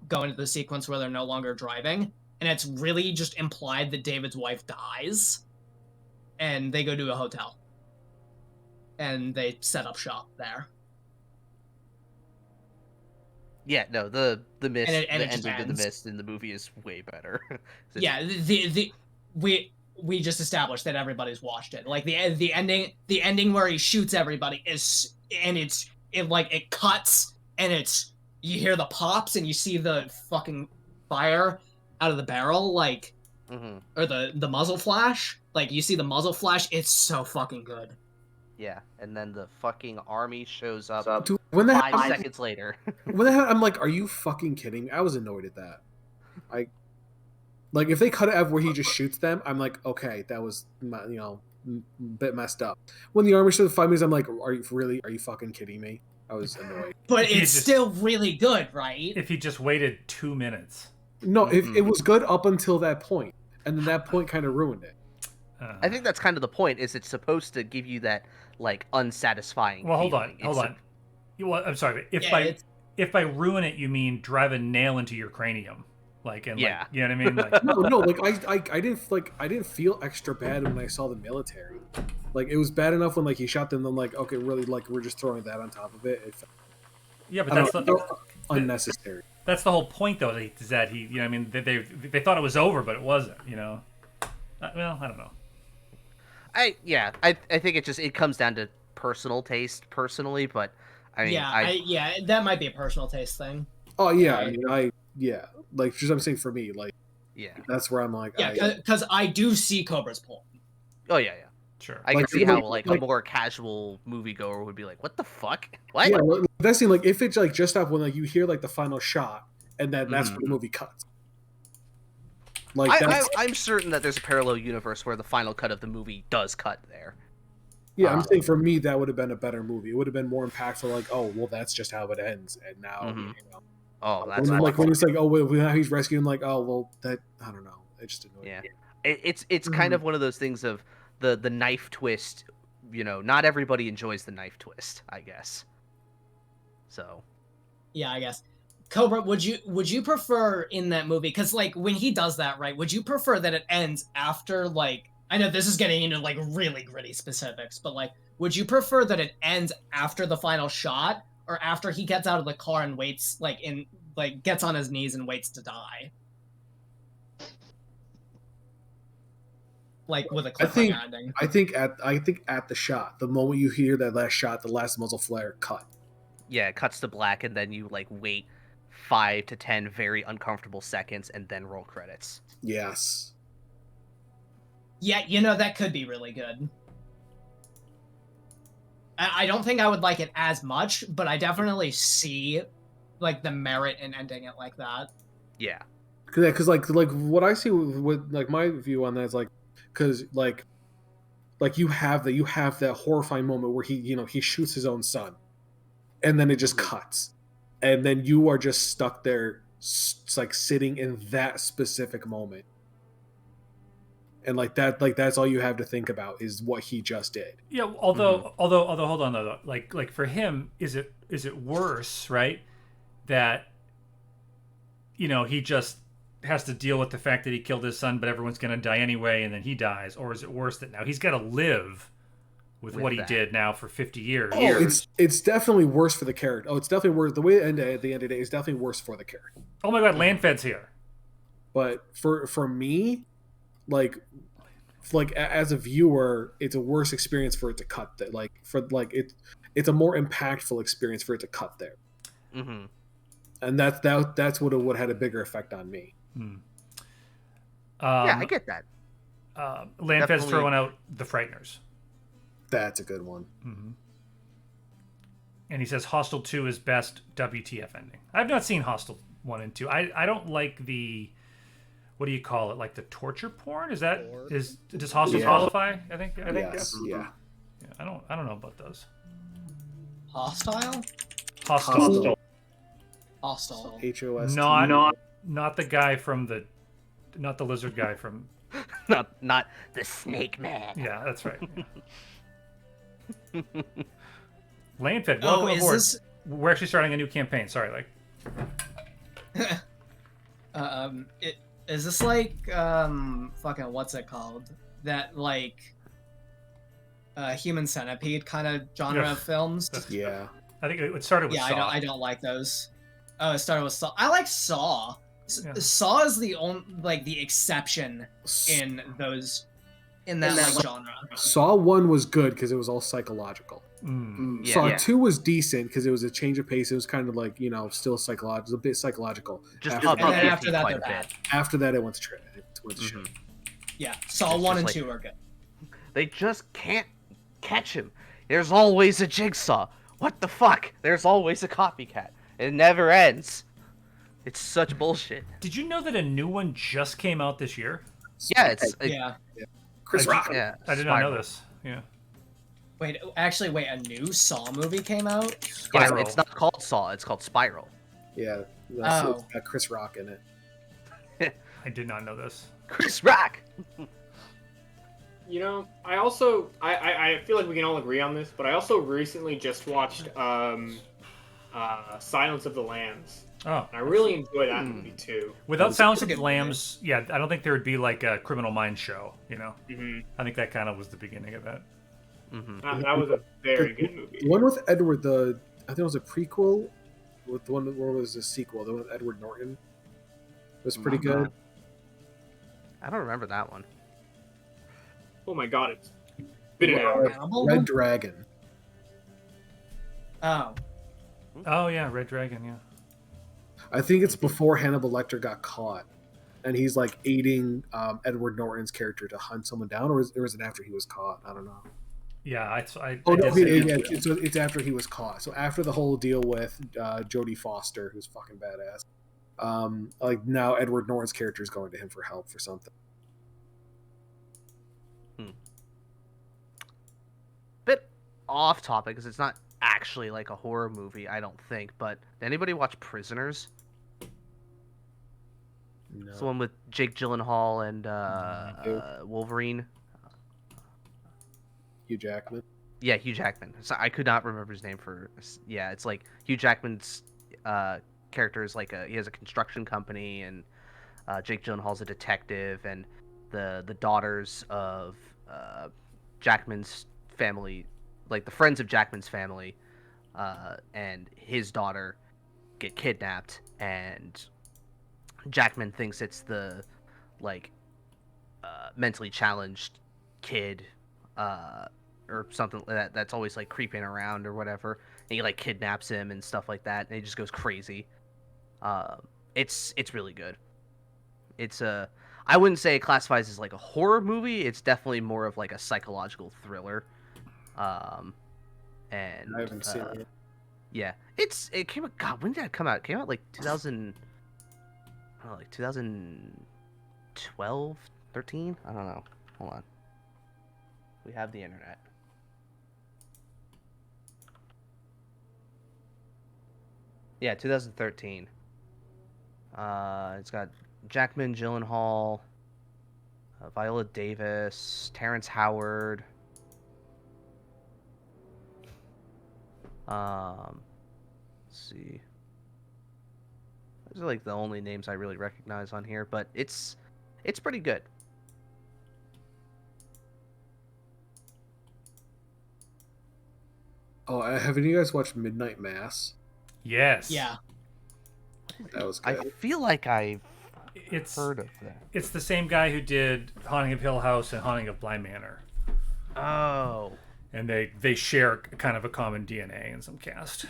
go into the sequence where they're no longer driving, and it's really just implied that David's wife dies, and they go to a hotel, and they set up shop there. Yeah, no, the mist, And it the just ending to the ends. mist in the movie is way better. Yeah, we just established that everybody's watched it. Like the ending where he shoots everybody it cuts, and you hear the pops and you see the fucking fire out of the barrel, like, or the muzzle flash. Like, you see the muzzle flash. It's so fucking good. Yeah, and then the fucking army shows up Dude, when that 5 seconds later. when that I'm like, are you fucking kidding me? I was annoyed at that. Like if they cut it out where he just shoots them, I'm like, okay, that was a bit messed up. When the army shows 5 minutes, I'm like, are you fucking kidding me? I was annoyed. But You it's just- still really good, right? If he just waited 2 minutes. No, it was good up until that point, and then that point kind of ruined it. I think that's kind of the point. Is it's supposed to give you that like unsatisfying. Well, hold on, feeling. hold It's on. Well, I'm sorry. But Yeah, if by ruin it you mean drive a nail into your cranium, like and Yeah. like, you know what I mean? Like, No, like I didn't feel extra bad when I saw the military. Like it was bad enough when like he shot them. Then like okay, really like we're just throwing that on top of it. yeah, but I that's don't know, the it felt unnecessary. that's the whole point, though. Is that he, you know, what I mean, they thought it was over, but it wasn't. You know. Well, I don't know. I think it comes down to personal taste, personally, but I mean, yeah, that might be a personal taste thing. Oh yeah, I Right. mean like just I'm saying for me like yeah. that's where I'm like Yeah, because I do see Cobra's point. Oh yeah, yeah. Sure. I can Like, see how like- like a more casual moviegoer would be like, "What the fuck? What?" yeah, like, that scene like if it's like just up when like you hear like the final shot and then that's Mhm. when the movie cuts. Like that's I'm certain that there's a parallel universe where the final cut of the movie does cut there. yeah, I'm saying for me that would have been a better movie. It would have been more impactful. Like oh well, that's just how it ends, and now Mhm. you know. Oh, that's When, like awful. when it's like oh well, now he's rescuing like oh well that I don't know. It just annoyed Yeah. me. It's kind Mhm. of one of those things of the knife twist. You know, not everybody enjoys the knife twist, I guess. So Yeah, I guess. Cobra, would you prefer in that movie? Because like when he does that, right? Would you prefer that it ends after like? I know this is getting into like really gritty specifics, but like, would you prefer that it ends after the final shot, or after he gets out of the car and waits, gets on his knees and waits to die? Like with a I think- cliffhanger ending. I think at the shot, the moment you hear that last shot, the last muzzle flare cut. yeah, it cuts to black, and then you like wait 5 to 10 very uncomfortable seconds, and then roll credits. Yes. Yeah, you know, that could be really good. I don't think I would like it as much, but I definitely see like the merit in ending it like that. Yeah. Because like what I see with like my view on that is like because like you have that horrifying moment where he shoots his own son, and then it just cuts, and then you are just stuck there, like sitting in that specific moment, and like that's all you have to think about is what he just did. Yeah. Although hold on though. Like for him, is it worse, right? That he just has to deal with the fact that he killed his son, but everyone's going to die anyway, and then he dies, or is it worse that now he's got to live with what he that. did now for 50 years? Oh, it's definitely worse for the character. Oh, it's definitely worse. The way it ended at the end of the day is definitely worse for the character. Oh my God, Landfed's here. But for me, like as a viewer, it's a worse experience for it to cut that. Like it's a more impactful experience for it to cut there, Mm-hmm. and that's what it would have had a bigger effect on me. Yeah, I get that. Landfed's Definitely. throwing out The Frighteners. That's a good one. And he says Hostel 2 is best WTF ending. I've not seen Hostel 1 and 2. I don't like the, what do you call it? Like the torture porn? Does Hostel Yeah. qualify? I think Yes, yeah. yeah. I don't know about those. Hostile? Hostel. Hostile. HOS. Not the guy from not the lizard guy from. Not the Snake Man. Yeah, that's right. Landfed, welcome is aboard. this? We're actually starting a new campaign. Sorry, Is this like fucking what's it called? That like Human Centipede kind of genre Yeah. of films? Yeah. I think it started with Yeah, Saw. I don't like those. Oh, it started with Saw. I like Saw. Yeah. Saw is the only the exception in that like, genre. Saw 1 was good because it was all psychological. Yeah. Saw Yeah. 2 was decent because it was a change of pace. It was kind of like still psychological, a bit psychological. Just After up And that- then after that, quite they're a bad. bit. After that, it went to shit. Mhm. Yeah, Saw It's 1 just and like- 2 are good. They just can't catch him. There's always a jigsaw. What the fuck? There's always a copycat. It never ends. It's such bullshit. Did you know that a new one just came out this year? Yeah, it's Yeah. Chris Rock. yeah. I did not know Spiral. this. Yeah. Wait, a new Saw movie came out? Yeah, Spiral. it's not called Saw. It's called Spiral. Yeah, Oh. it's got Chris Rock in it. I did not know this. Chris Rock. You know, I feel like we can all agree on this, but I also recently just watched Silence of the Lambs. Oh, And I really enjoy that movie too. without That's Silence a of the good movie. Lambs, yeah, I don't think there would be like a Criminal Minds show. You know, Hmm I think that kind of was the beginning of that. Hmm That was a very good movie. The one with Edward, I think it was a prequel. With the one where it was a sequel, the one with Edward Norton was pretty good. I don't remember that one. Oh my god, it's been an hour. Hannibal? Red Dragon. Oh. Oh yeah, Red Dragon. Yeah. I think it's before Hannibal Lecter got caught, and he's like aiding Edward Norton's character to hunt someone down, or was it after he was caught? I don't know. Yeah, Oh I no, did say yeah, that. so it's after he was caught. So after the whole deal with Jodie Foster, who's fucking badass. Like now Edward Norton's character is going to him for help for something. Bit off topic because it's not actually like a horror movie, I don't think. But did anybody watch Prisoners? No. It's the one with Jake Gyllenhaal and No. Wolverine. Hugh Jackman. Yeah, Hugh Jackman. So I could not remember his name for. Yeah, it's like Hugh Jackman's character is like he has a construction company, and Jake Gyllenhaal's a detective, and the daughters of Jackman's family, like the friends of Jackman's family, and his daughter get kidnapped, and Jackman thinks it's the like mentally challenged kid or something like that that's always like creeping around or whatever, and he like kidnaps him and stuff like that, and he just goes crazy. It's really good. It's I wouldn't say it classifies as like a horror movie. It's definitely more of like a psychological thriller. And I haven't seen it. yeah, it came out. God, when did that come out? It came out like 2000. I don't know, like 2012, 13. I don't know. Hold on. We have the internet. Yeah, 2013. It's got Jackman, Gyllenhaal, Viola Davis, Terrence Howard. Let's see. Those are like the only names I really recognize on here, but it's pretty good. Oh, haven't you guys watched Midnight Mass? Yes. Yeah. That was I good. feel like I've It's heard of that. it's the same guy who did Haunting of Hill House and Haunting of Bly Manor, Oh, and they share kind of a common DNA in some cast.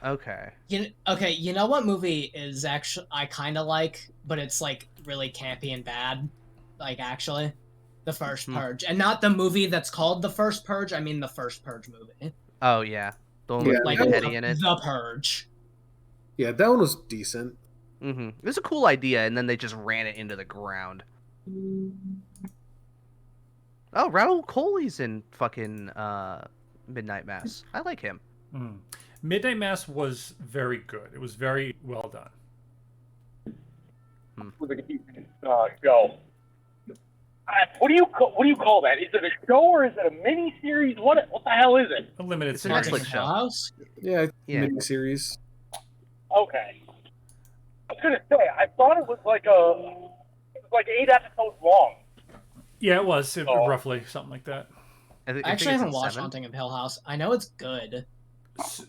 okay. You know what movie is actually I kind of like, but it's like really campy and bad. Like actually, The First Purge, and not the movie that's called The First Purge. I mean the First Purge movie, Oh yeah, the one Yeah, with like Lynn Petty in it. The Purge. Yeah, that one was decent. Mm-hmm. It was a cool idea, and then they just ran it into the ground. Oh, Raoul Coley's in fucking Midnight Mass. I like him. Mm. Midnight Mass was very good. It was very well done. Go. What do you call that? Is it a show or is it a mini series? What the hell is it? A limited It's a series. Netflix Haunting of show. Hill House? Yeah, Yeah. miniseries. Okay. I was gonna say I thought it was like 8 episodes long. Yeah, it was Oh. roughly something like that. I I actually think haven't it's watched 7. Haunting of Hill House. I know it's good.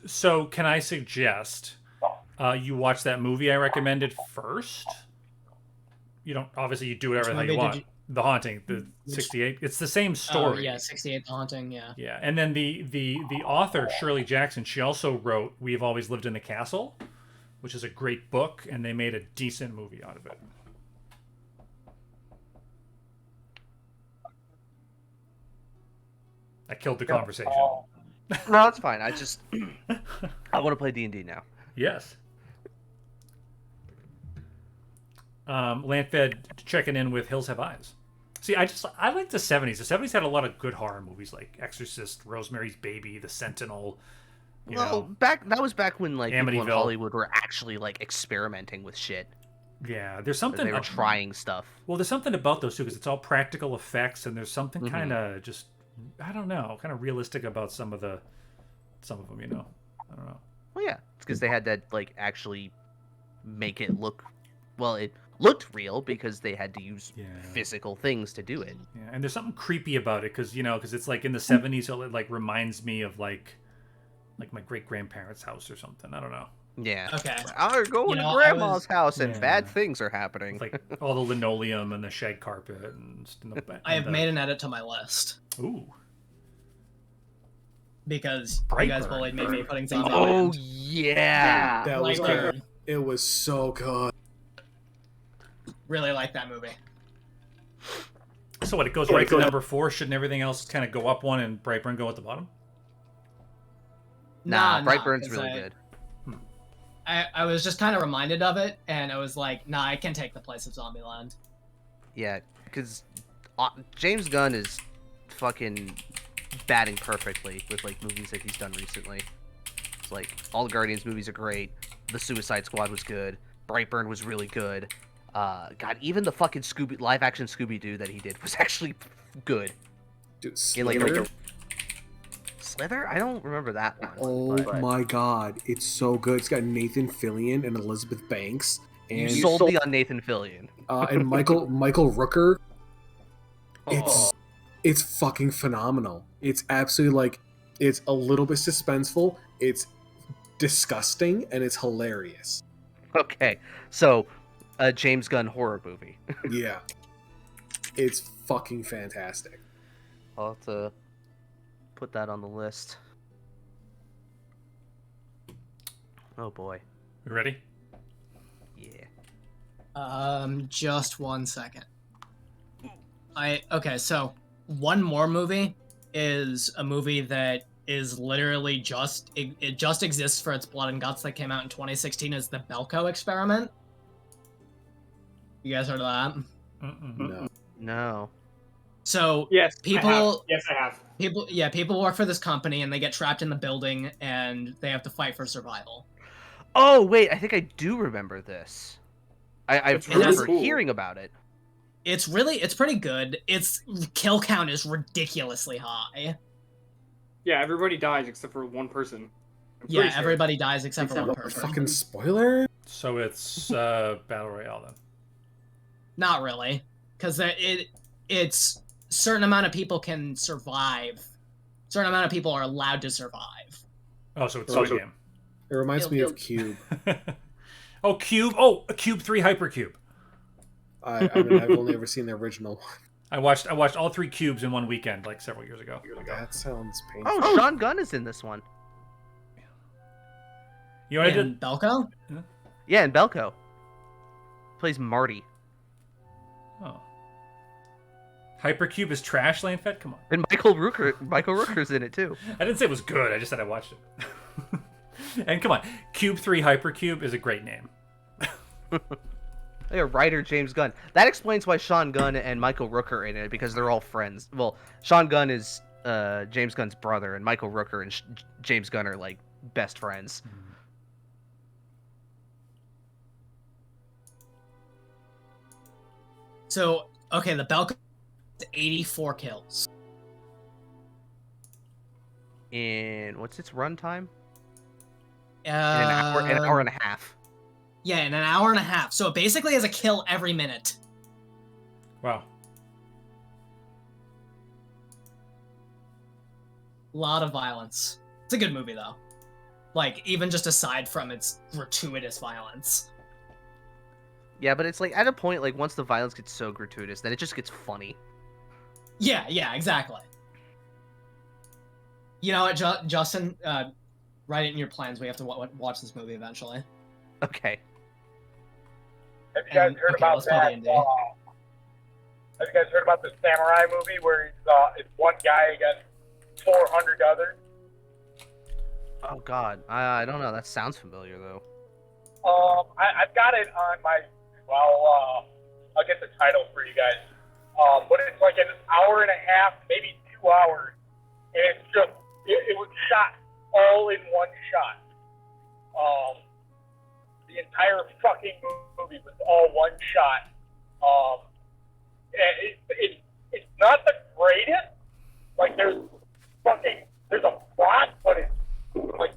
So, can I suggest you watch that movie I recommended first? You don't obviously you do whatever the hell movie you did want. you- The Haunting, the 68. It's the same story. Oh, yeah, 68 The Haunting, yeah. Yeah, and then the author Shirley Jackson, she also wrote "We've Always Lived in the Castle," which is a great book, and they made a decent movie out of it. I killed the conversation. No, it's fine. I just I want to play D&D now. Yes. Lantfed checking in with Hills Have Eyes. See, I like the 70s. The 70s had a lot of good horror movies like Exorcist, Rosemary's Baby, The Sentinel. You know. That was back when like people in Amityville. Hollywood were actually like experimenting with shit. Yeah, there's something. They were trying stuff. Well, there's something about those too because it's all practical effects, and there's something Mhm. kind of just I don't know, kind of realistic about some of them. You know, I don't know. Well, yeah, it's because they had to like actually make it look. Well, it looked real because they had to use Yeah. physical things to do it. Yeah, and there's something creepy about it because it's like in the '70s, so it like reminds me of like my great grandparents' house or something. I don't know. Yeah. Okay. I'm going You to know, I grandma's was- house and Yeah. bad things are happening. It's like all the linoleum and the shag carpet and I have made an edit to my list Ooh. because you guys Brightburn. bullied me for putting Zombie Oh Land. yeah. That was Brightburn. good. It was so good. Really like that movie. So what? It goes right to number 4. Shouldn't everything else kind of go up one and Brightburn go at the bottom? Nah, nah, Brightburn's 'cause really good. I was just kind of reminded of it, and I was like, nah, I can take the place of Zombieland. Yeah, because James Gunn is fucking batting perfectly with like movies that he's done recently. It's like all the Guardians movies are great. The Suicide Squad was good. Brightburn was really good. God, even the fucking live action Scooby Doo that he did was actually good. Dude, In, like, Slither? Slither? I don't remember that one. Oh but my god, it's so good. It's got Nathan Fillion and Elizabeth Banks you and sold me on Nathan Fillion. and Michael Rooker. Oh. It's fucking phenomenal. It's absolutely like it's a little bit suspenseful. It's disgusting and it's hilarious. Okay, so a James Gunn horror movie. Yeah, it's fucking fantastic. I'll have to put that on the list. Oh boy. You ready? Yeah. Just 1 second. Okay, so one more movie is a movie that is literally it just exists for its blood and guts that came out in 2016 is the Belko Experiment. You guys heard of that? Mm-mm. No. No. So Yes, People- Yes, I have. people work for this company and they get trapped in the building and they have to fight for survival. Oh wait, I think I do remember this. I It's really remember cool. hearing about it. It's pretty good. Its kill count is ridiculously high. Yeah, everybody dies except for one person. I'm Yeah, pretty sure. everybody dies except for one What, person. fucking spoiler? So it's Battle Royale then. Not really, because it's certain amount of people can survive. Certain amount of people are allowed to survive. Oh, so it's Oh, Squid so- Game. It reminds me of It'll- Cube. Oh, Cube. Oh, Cube 3 Hypercube. I mean, I've only ever seen the original one. I watched all 3 Cubes in one weekend, like several years ago. That sounds painful. Oh, Sean Gunn is in this one. You know what I And did? Belko? Yeah, and Belko plays Marty. Oh. Hypercube is trash, Lane Fett? Come on. And Michael Rooker's in it too. I didn't say it was good. I just said I watched it. And come on, Cube 3 Hypercube is a great name. Yeah, writer James Gunn. That explains why Sean Gunn and Michael Rooker are in it, because they're all friends. Well, Sean Gunn is James Gunn's brother, and Michael Rooker and James Gunn are like best friends. So, okay, the Belko 84 kills. And what's its runtime? Uh, In an hour and a half. Yeah, in an hour and a half. So it basically has a kill every minute. Wow. A lot of violence. It's a good movie, though. Like, even just aside from its gratuitous violence. Yeah, but it's like at a point, like once the violence gets so gratuitous, then it just gets funny. Yeah, exactly. You know what, Justin? Write it in your plans. We have to watch this movie eventually. Okay. Have you guys And- heard okay, about let's play that? D&D. Have you guys heard about the samurai movie where it's one guy against 400 others? Oh God, I don't know. That sounds familiar though. I've got it on my. Well, I'll get the title for you guys. But it's like an hour and a half, maybe 2 hours, and it's just it was shot all in one shot. The entire fucking movie was all one shot. And it's not the greatest. Like there's a plot, but it's like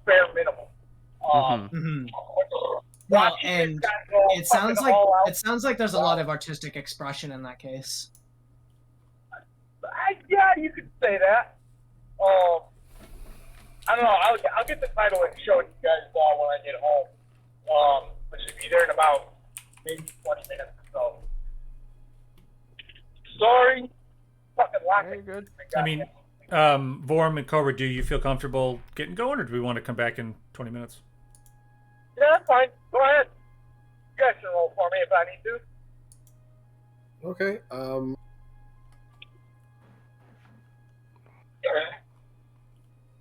bare minimum. Mhm. Well, and it sounds like there's a lot of artistic expression in that case. Yeah, you could say that. I don't know. I'll get the title and show it to you guys when I get home. Which should be there in about maybe 20 minutes or so. Sorry. Fucking laughing. Very good. I mean, Vorm and Cobra, do you feel comfortable getting going, or do we want to come back in 20 minutes? Yeah, that's fine. Go ahead. You guys can roll for me if I need to. Okay.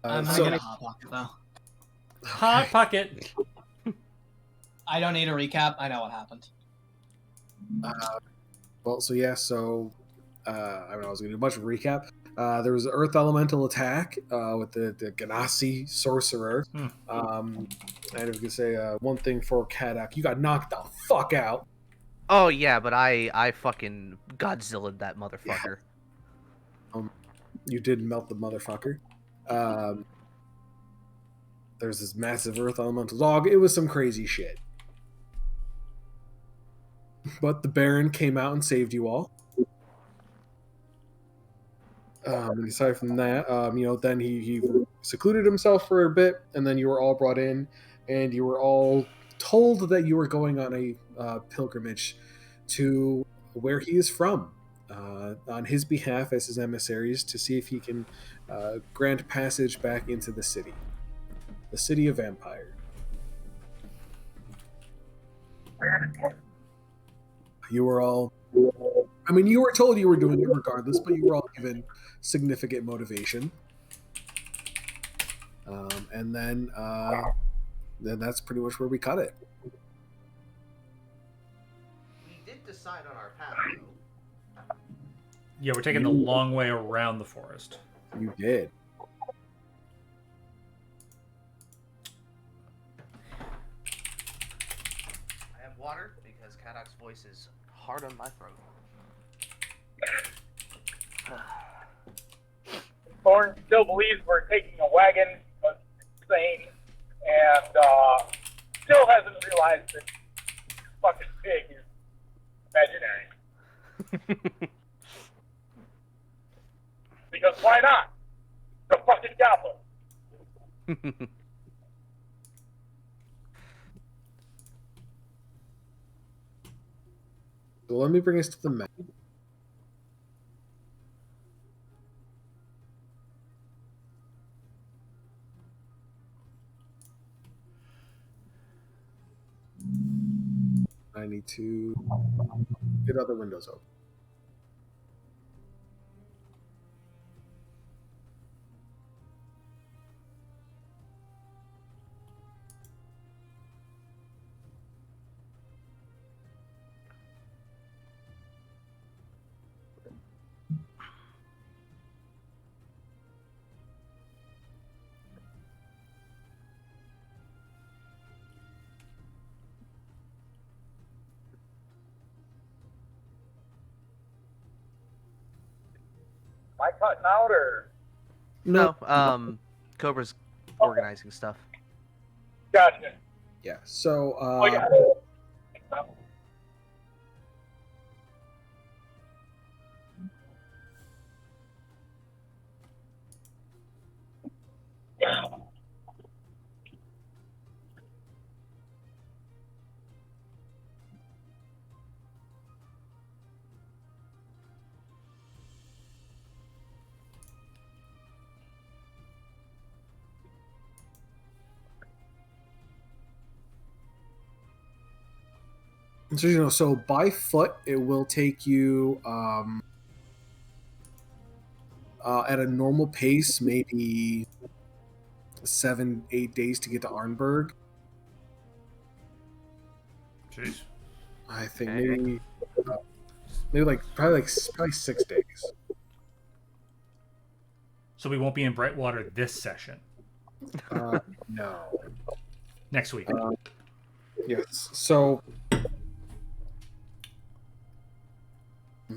I'm so- gonna hot pocket though. Hot pocket. I don't need a recap. I know what happened. Well, so yeah, so I mean, I was going to do a bunch of recap. There was an Earth Elemental attack with the Ganassi Sorcerer. And if you could say one thing for Kadak, you got knocked the fuck out. Oh yeah, but I fucking Godzilla'd that motherfucker. You did melt the motherfucker. There's this massive Earth Elemental dog. It was some crazy shit. But the Baron came out and saved you all. And aside from that, then he secluded himself for a bit, and then you were all brought in, and you were all told that you were going on a pilgrimage to where he is from, on his behalf as his emissaries, to see if he can grant passage back into the city of Vampire. You were all, I mean, you were told you were doing it regardless, but you were all given significant motivation. And then that's pretty much where we cut it. We did decide on our path, though. Yeah, we're taking the long way around the forest. You did. I have water because Kadok's voice is hard on my throat. Thorn still believes we're taking a wagon, but it's insane, and still hasn't realized that fucking pig is imaginary. Because why not? The fucking goblin. So let me bring us to the map. I need to get other windows open. Am I cutting out or? No, Cobra's organizing stuff. Gotcha. Yeah. So Oh yeah. so so by foot it will take you at a normal pace maybe 7-8 days to get to Arnberg. Jeez. I think Okay. maybe probably 6 days. So we won't be in Brightwater this session. No. Next week. Yes. So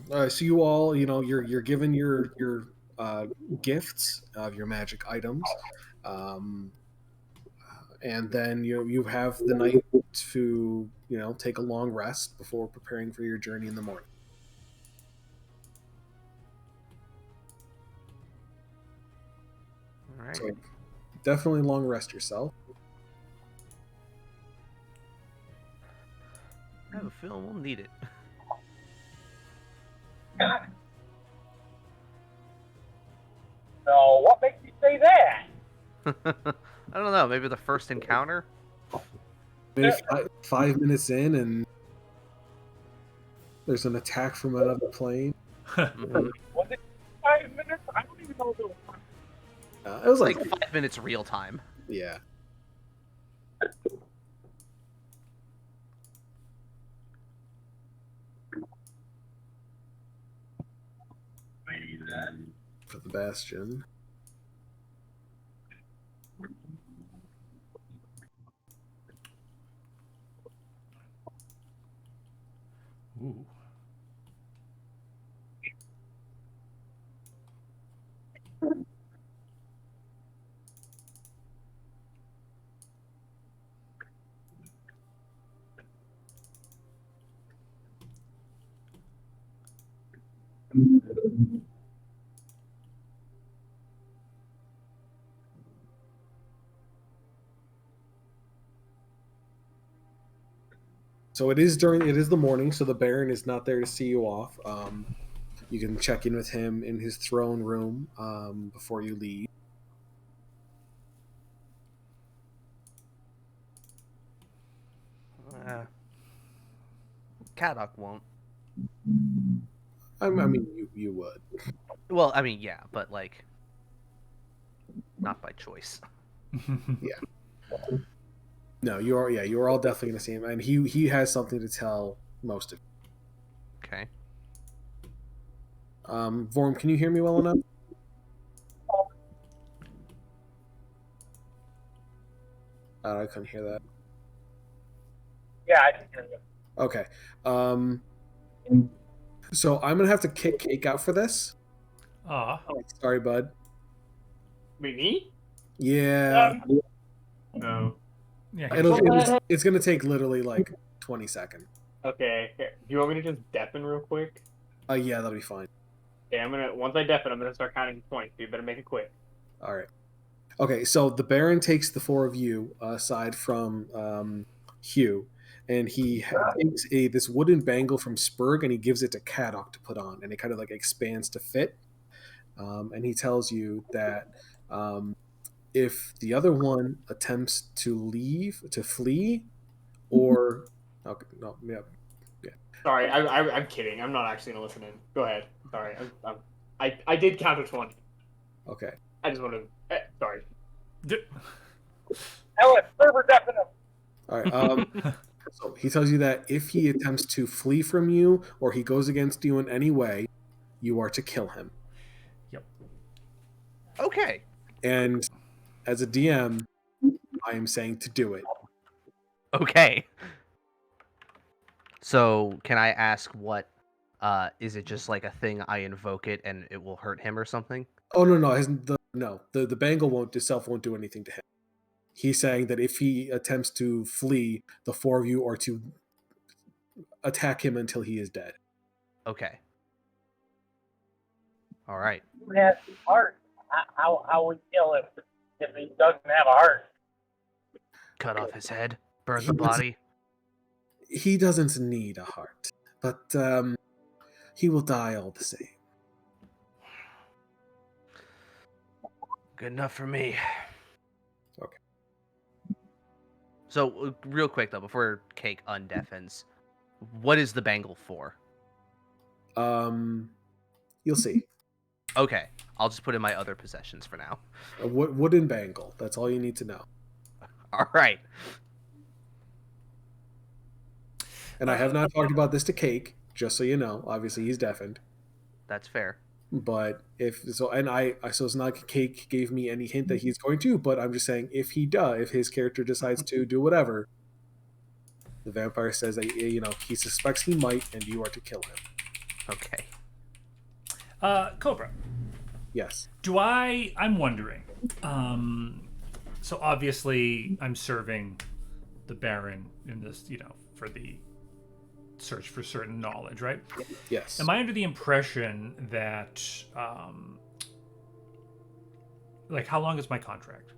so you all, you're given your gifts of your magic items, and then you have the night to take a long rest before preparing for your journey in the morning. All right. So definitely long rest yourself. I have a feeling we'll need it. So what makes you say that? I don't know. Maybe the first encounter. Maybe 5 minutes in, and there's an attack from another plane. Mhm. Was it 5 minutes? I don't even know if it was. It was Like like 5 minutes real time. yeah. For the Bastion. Ooh. So it is the morning, so the Baron is not there to see you off. You can check in with him in his throne room before you leave. Kadok won't. I mean, you would. Well, I mean, yeah, but like, not by choice. No, you are. Yeah, you are all definitely going to see him, and he has something to tell most of you. Okay. Vorm, can you hear me well enough? I couldn't hear that. Yeah, I can hear you. Okay. So I'm gonna have to kick Cake out for this. Aw. Sorry, bud. Me? Yeah, No. Yeah. it's gonna take literally like 20 seconds. Okay. Here. Do you want me to just deafen real quick? Yeah, that'll be fine. Okay, once I deafen, I'm gonna start counting points. So you better make it quick. All right. Okay, so the Baron takes the four of you aside from Hugh, and he takes this wooden bangle from Spurg, and he gives it to Kadok to put on, and it kind of like expands to fit. And he tells you that if the other one attempts to flee, or okay, no, yeah. Sorry, I'm kidding. I'm not actually gonna listen in. Go ahead. Sorry, I did count to 20. Okay. I just want to. Sorry. Ellis, server definite. All right. So he tells you that if he attempts to flee from you or he goes against you in any way, you are to kill him. Okay. And as a DM, I am saying to do it. Okay. So, can I ask what? Is it just like a thing I invoke it and it will hurt him or something? Oh no, the bangle won't do anything to him. He's saying that if he attempts to flee, the four of you are to attack him until he is dead. Okay. All right. Who has heart? How we kill him if he doesn't have a heart? Cut off his head. Burn the body. He doesn't need a heart, but he will die all the same. Good enough for me. Okay. So, real quick though, before Cake undeafens, what is the bangle for? You'll see. Okay, I'll just put in my other possessions for now. A wooden bangle. That's all you need to know. All right. And I have not talked about this to Cake, just so you know. Obviously, he's deafened. That's fair. But so it's not like Cake gave me any hint that he's going to, but I'm just saying if his character decides to do whatever, the vampire says that he suspects he might, and you are to kill him. Okay. Cobra. Yes. I'm wondering, So obviously, I'm serving the Baron in this, for the search for certain knowledge, right? Yes. Am I under the impression that, how long is my contract?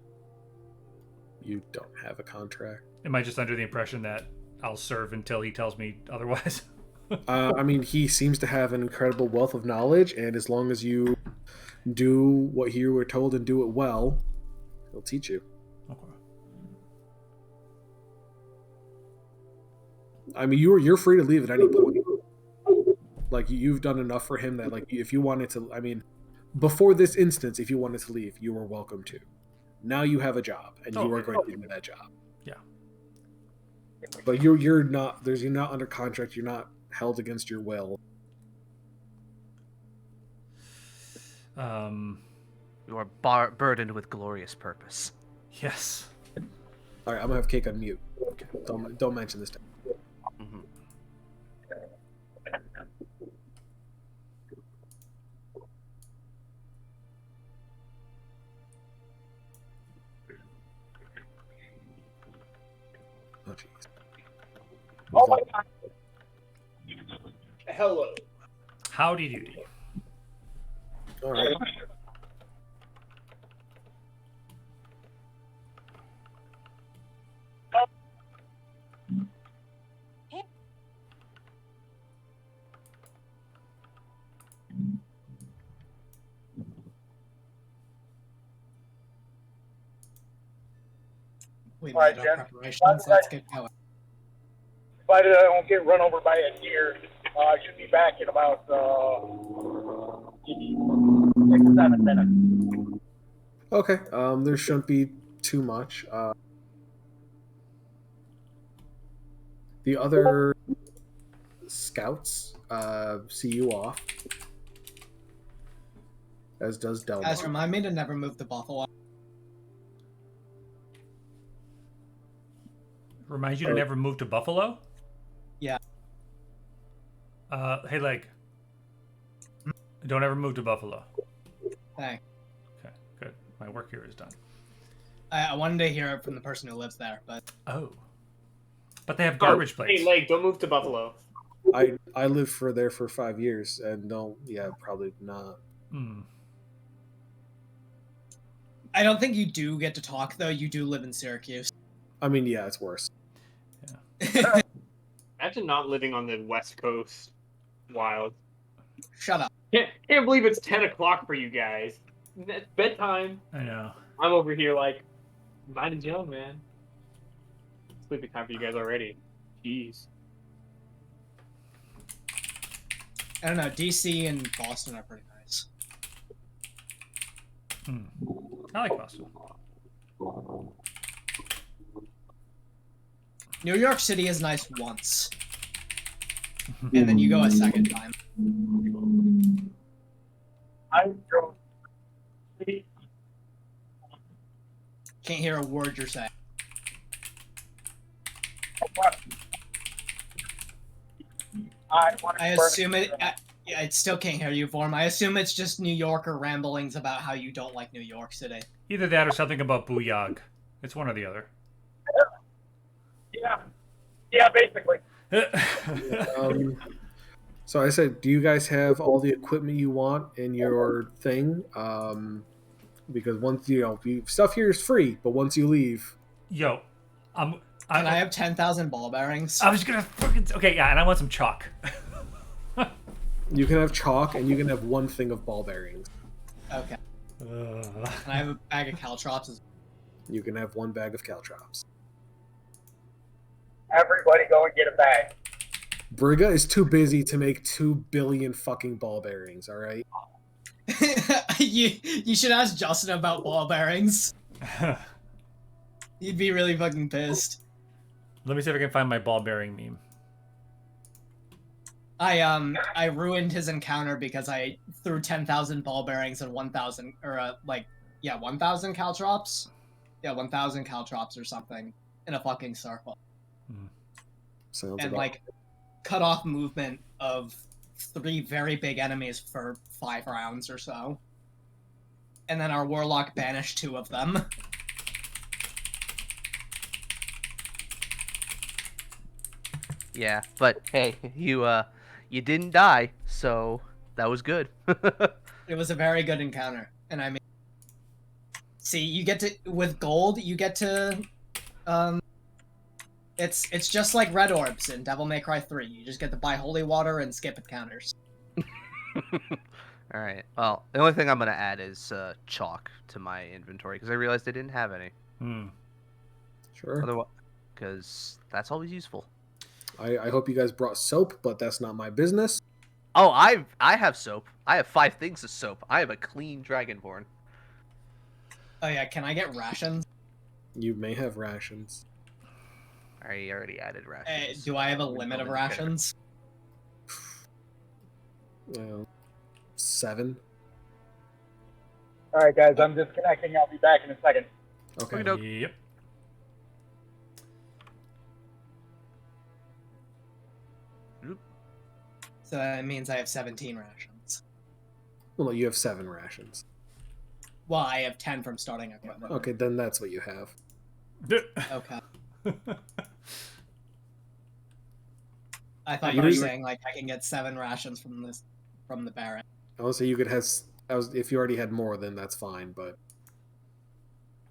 You don't have a contract. Am I just under the impression that I'll serve until he tells me otherwise? I mean, he seems to have an incredible wealth of knowledge, and as long as you do what you were told and do it well, he'll teach you. Okay. I mean, you're free to leave at any point. Like, you've done enough for him that, like, if you wanted to, I mean, before this instance, if you wanted to leave, you were welcome to. Now you have a job, and you are going to do that job. Yeah. But you're not under contract. You're not held against your will. You are burdened with glorious purpose. Yes. All right, I'm gonna have Cake on mute. Don't mention this. Mm-hmm. Oh jeez. Oh my god. Hello. Howdy doody. All right. We Alright, made our Jen. preparations. Let's get going. Provided I don't get run over by a deer, I should be back in about 6-7 minutes. Okay. There shouldn't be too much. The other scouts see you off, as does Delmar. Guys, remind me to never move the buffalo. Remind you to never move to Buffalo? Yeah. Hey, Leg. Don't ever move to Buffalo. Thanks. Okay, good. My work here is done. I wanted to hear it from the person who lives there, but Oh. But they have garbage plates. Hey, Leg, don't move to Buffalo. I lived there for 5 years, and probably not. Hmm. I don't think you do get to talk, though. You do live in Syracuse. I mean, yeah, it's worse. Imagine not living on the West Coast. Wild. Shut up. Can't believe it's 10 o'clock for you guys. It's bedtime. I know. I'm over here like, mine and Joe, man. Sleeping time for you guys already. Jeez. I don't know. DC and Boston are pretty nice. Hmm. I like Boston. New York City is nice once. And then you go a second time. I drove. Can't hear a word you're saying. I assume it... I still can't hear you, Vorm. I assume it's just New Yorker ramblings about how you don't like New York City. Either that or something about Booyag. It's one or the other. Yeah, basically. So I said, do you guys have all the equipment you want in your thing? Because once stuff here is free, but once you leave, Yo, Can I have 10,000 ball bearings? I was gonna fucking... Okay, yeah, and I want some chalk. you can have chalk and you can have one thing of ball bearings. Okay. And I have a bag of caltrops as You can have one bag of caltrops. Everybody go and get a bag. Briga is too busy to make 2 billion fucking ball bearings, alright? you should ask Justin about ball bearings. He'd be really fucking pissed. Let me see if I can find my ball bearing meme. I ruined his encounter because I threw 10,000 ball bearings and 1,000 1,000 caltrops. Yeah, 1,000 caltrops or something in a fucking circle. Sounds And about cut off movement of 3 very big enemies for 5 rounds or so. And then our warlock banished 2 of them. Yeah, but hey, you didn't die, so that was good. It was a very good encounter, and I mean, see, you get to with gold, you get to, it's just like red orbs in Devil May Cry 3. You just get to buy holy water and skip encounters. All right. Well, the only thing I'm gonna add is chalk to my inventory because I realized I didn't have any. Hmm. Sure. Otherwise, because that's always useful. I hope you guys brought soap, but that's not my business. Oh, I have soap. I have 5 things of soap. I have a clean Dragonborn. Oh yeah, can I get rations? You may have rations. I already added rations. Do I have a We limit don't of indicate it. rations? 7. All right, guys, I'm disconnecting. I'll be back in a second. Okay. Okey-doke. Yep. So that means I have 17 rations. Well, no, you have 7 rations. Well, I have 10 from starting equipment. Okay, then that's what you have. Okay. I thought You you were were- saying like I can get 7 rations from the Baron. I would say you could have. If you already had more, then that's fine. But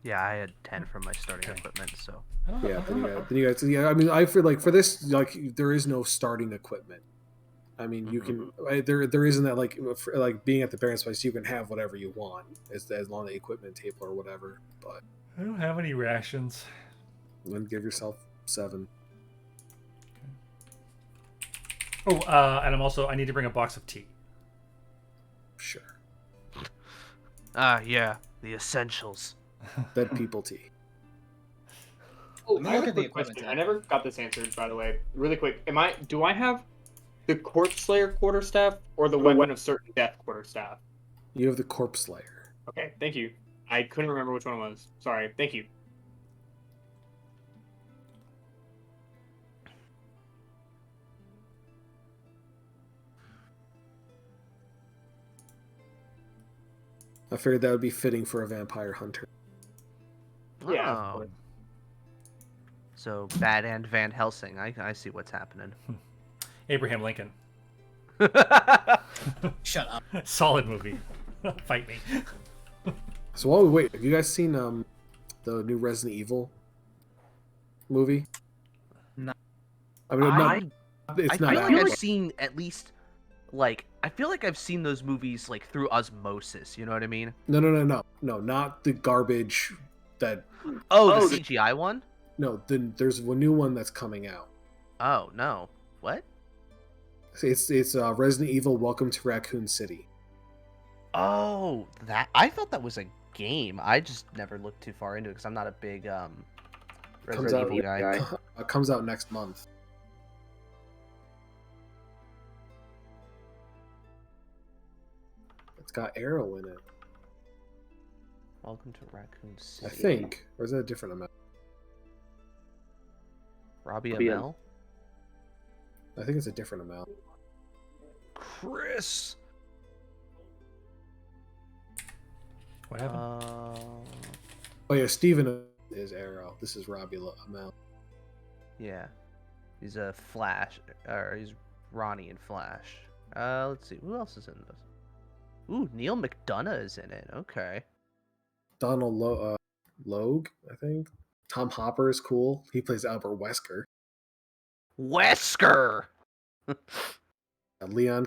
Yeah, I had 10 from my starting Okay. equipment, so. yeah, then you guys. Yeah, I mean, I feel like for this, like there is no starting equipment. I mean, you can. There isn't that like being at the parents' place. You can have whatever you want as long as the equipment table or whatever. But I don't have any rations. then give yourself 7. Oh, and I need to bring a box of tea. Sure. Yeah, the essentials. Dead people tea. Oh, Let me I have look a at the quick question. equipment I never got this answered, by the way. Really quick, do I have the Corpse Slayer quarterstaff or the Weapon of Certain Death quarterstaff? You have the corpse layer. Okay, thank you. I couldn't remember which one it was. Sorry. Thank you. I figured that would be fitting for a vampire hunter. Yeah. of Oh. course. So, Bad and Van Helsing. I see what's happening. Abraham Lincoln. Shut up. Solid movie. Fight me. So while we wait, have you guys seen the new Resident Evil movie? No. I mean, it's I not. feel out, like I've but- seen at least, like, I feel like I've seen those movies, like, through osmosis, you know what I mean? No, not the garbage that. Oh, the CGI one? No, there's a new one that's coming out. Oh, no. What? It's Resident Evil: Welcome to Raccoon City. Oh, I thought that was a game. I just never looked too far into it because I'm not a big Comes Resident out, Evil guy. comes out next month. It's got Arrow in it, Welcome to Raccoon City. I think, or is that a different amount? Robbie Amell? I think it's a different amount. Chris. What happened? Oh yeah, Steven is Arrow. This is Robbie Amell. Yeah. He's a Flash, or he's Ronnie in Flash. Let's see, who else is in this? Ooh, Neil McDonough is in it. Okay. Donald Logue, I think. Tom Hopper is cool. He plays Albert Wesker. Wesker. Leon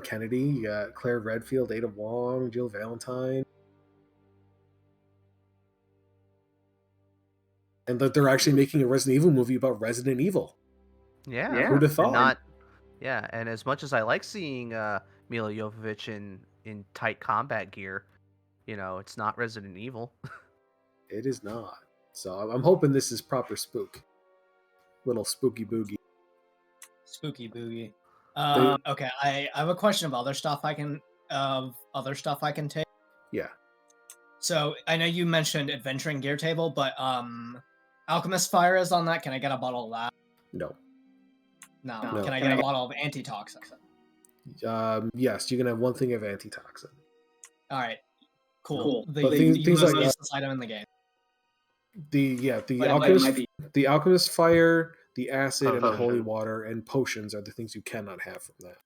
Kennedy. You got Claire Redfield, Ada Wong, Jill Valentine. And that they're actually making a Resident Evil movie about Resident Evil. Yeah. Who'd have thought? Not. Yeah, and as much as I like seeing Mila Jovovich in tight combat gear, you know, it's not Resident Evil. It is not. So I'm hoping this is proper spook. Little spooky boogie. Spooky boogie. Okay, I have a question of other stuff I can take. Yeah. So I know you mentioned adventuring gear table, but Alchemist Fire is on that. Can I get a bottle of that? No. No. No. Can I get a bottle of antitoxin? Yes, you can have one thing of antitoxin. All right. Cool. But The things most like useless item in the game. the But it Alchemist, might be- the Alchemist Fire, The acid and the Potion. holy water and potions are the things you cannot have from that.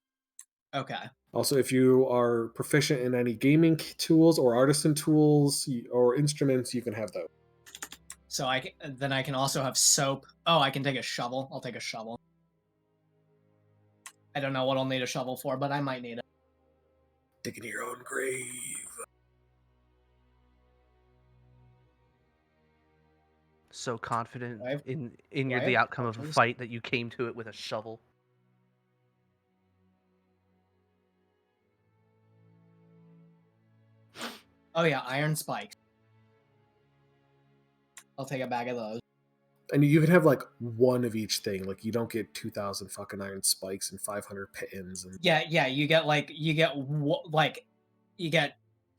Okay. Also, if you are proficient in any gaming tools or artisan tools or instruments, you can have those. So then I can also have soap. Oh, I can take a shovel. I'll take a shovel. I don't know what I'll need a shovel for, but I might need it. Digging your own grave. So confident I've- in I the have outcome of a potions. fight that you came to it with a shovel. Oh yeah, iron spikes. I'll take a bag of those. And you can have like one of each thing. Like you don't get 2,000 fucking iron spikes and 500 pitons. And Yeah, you get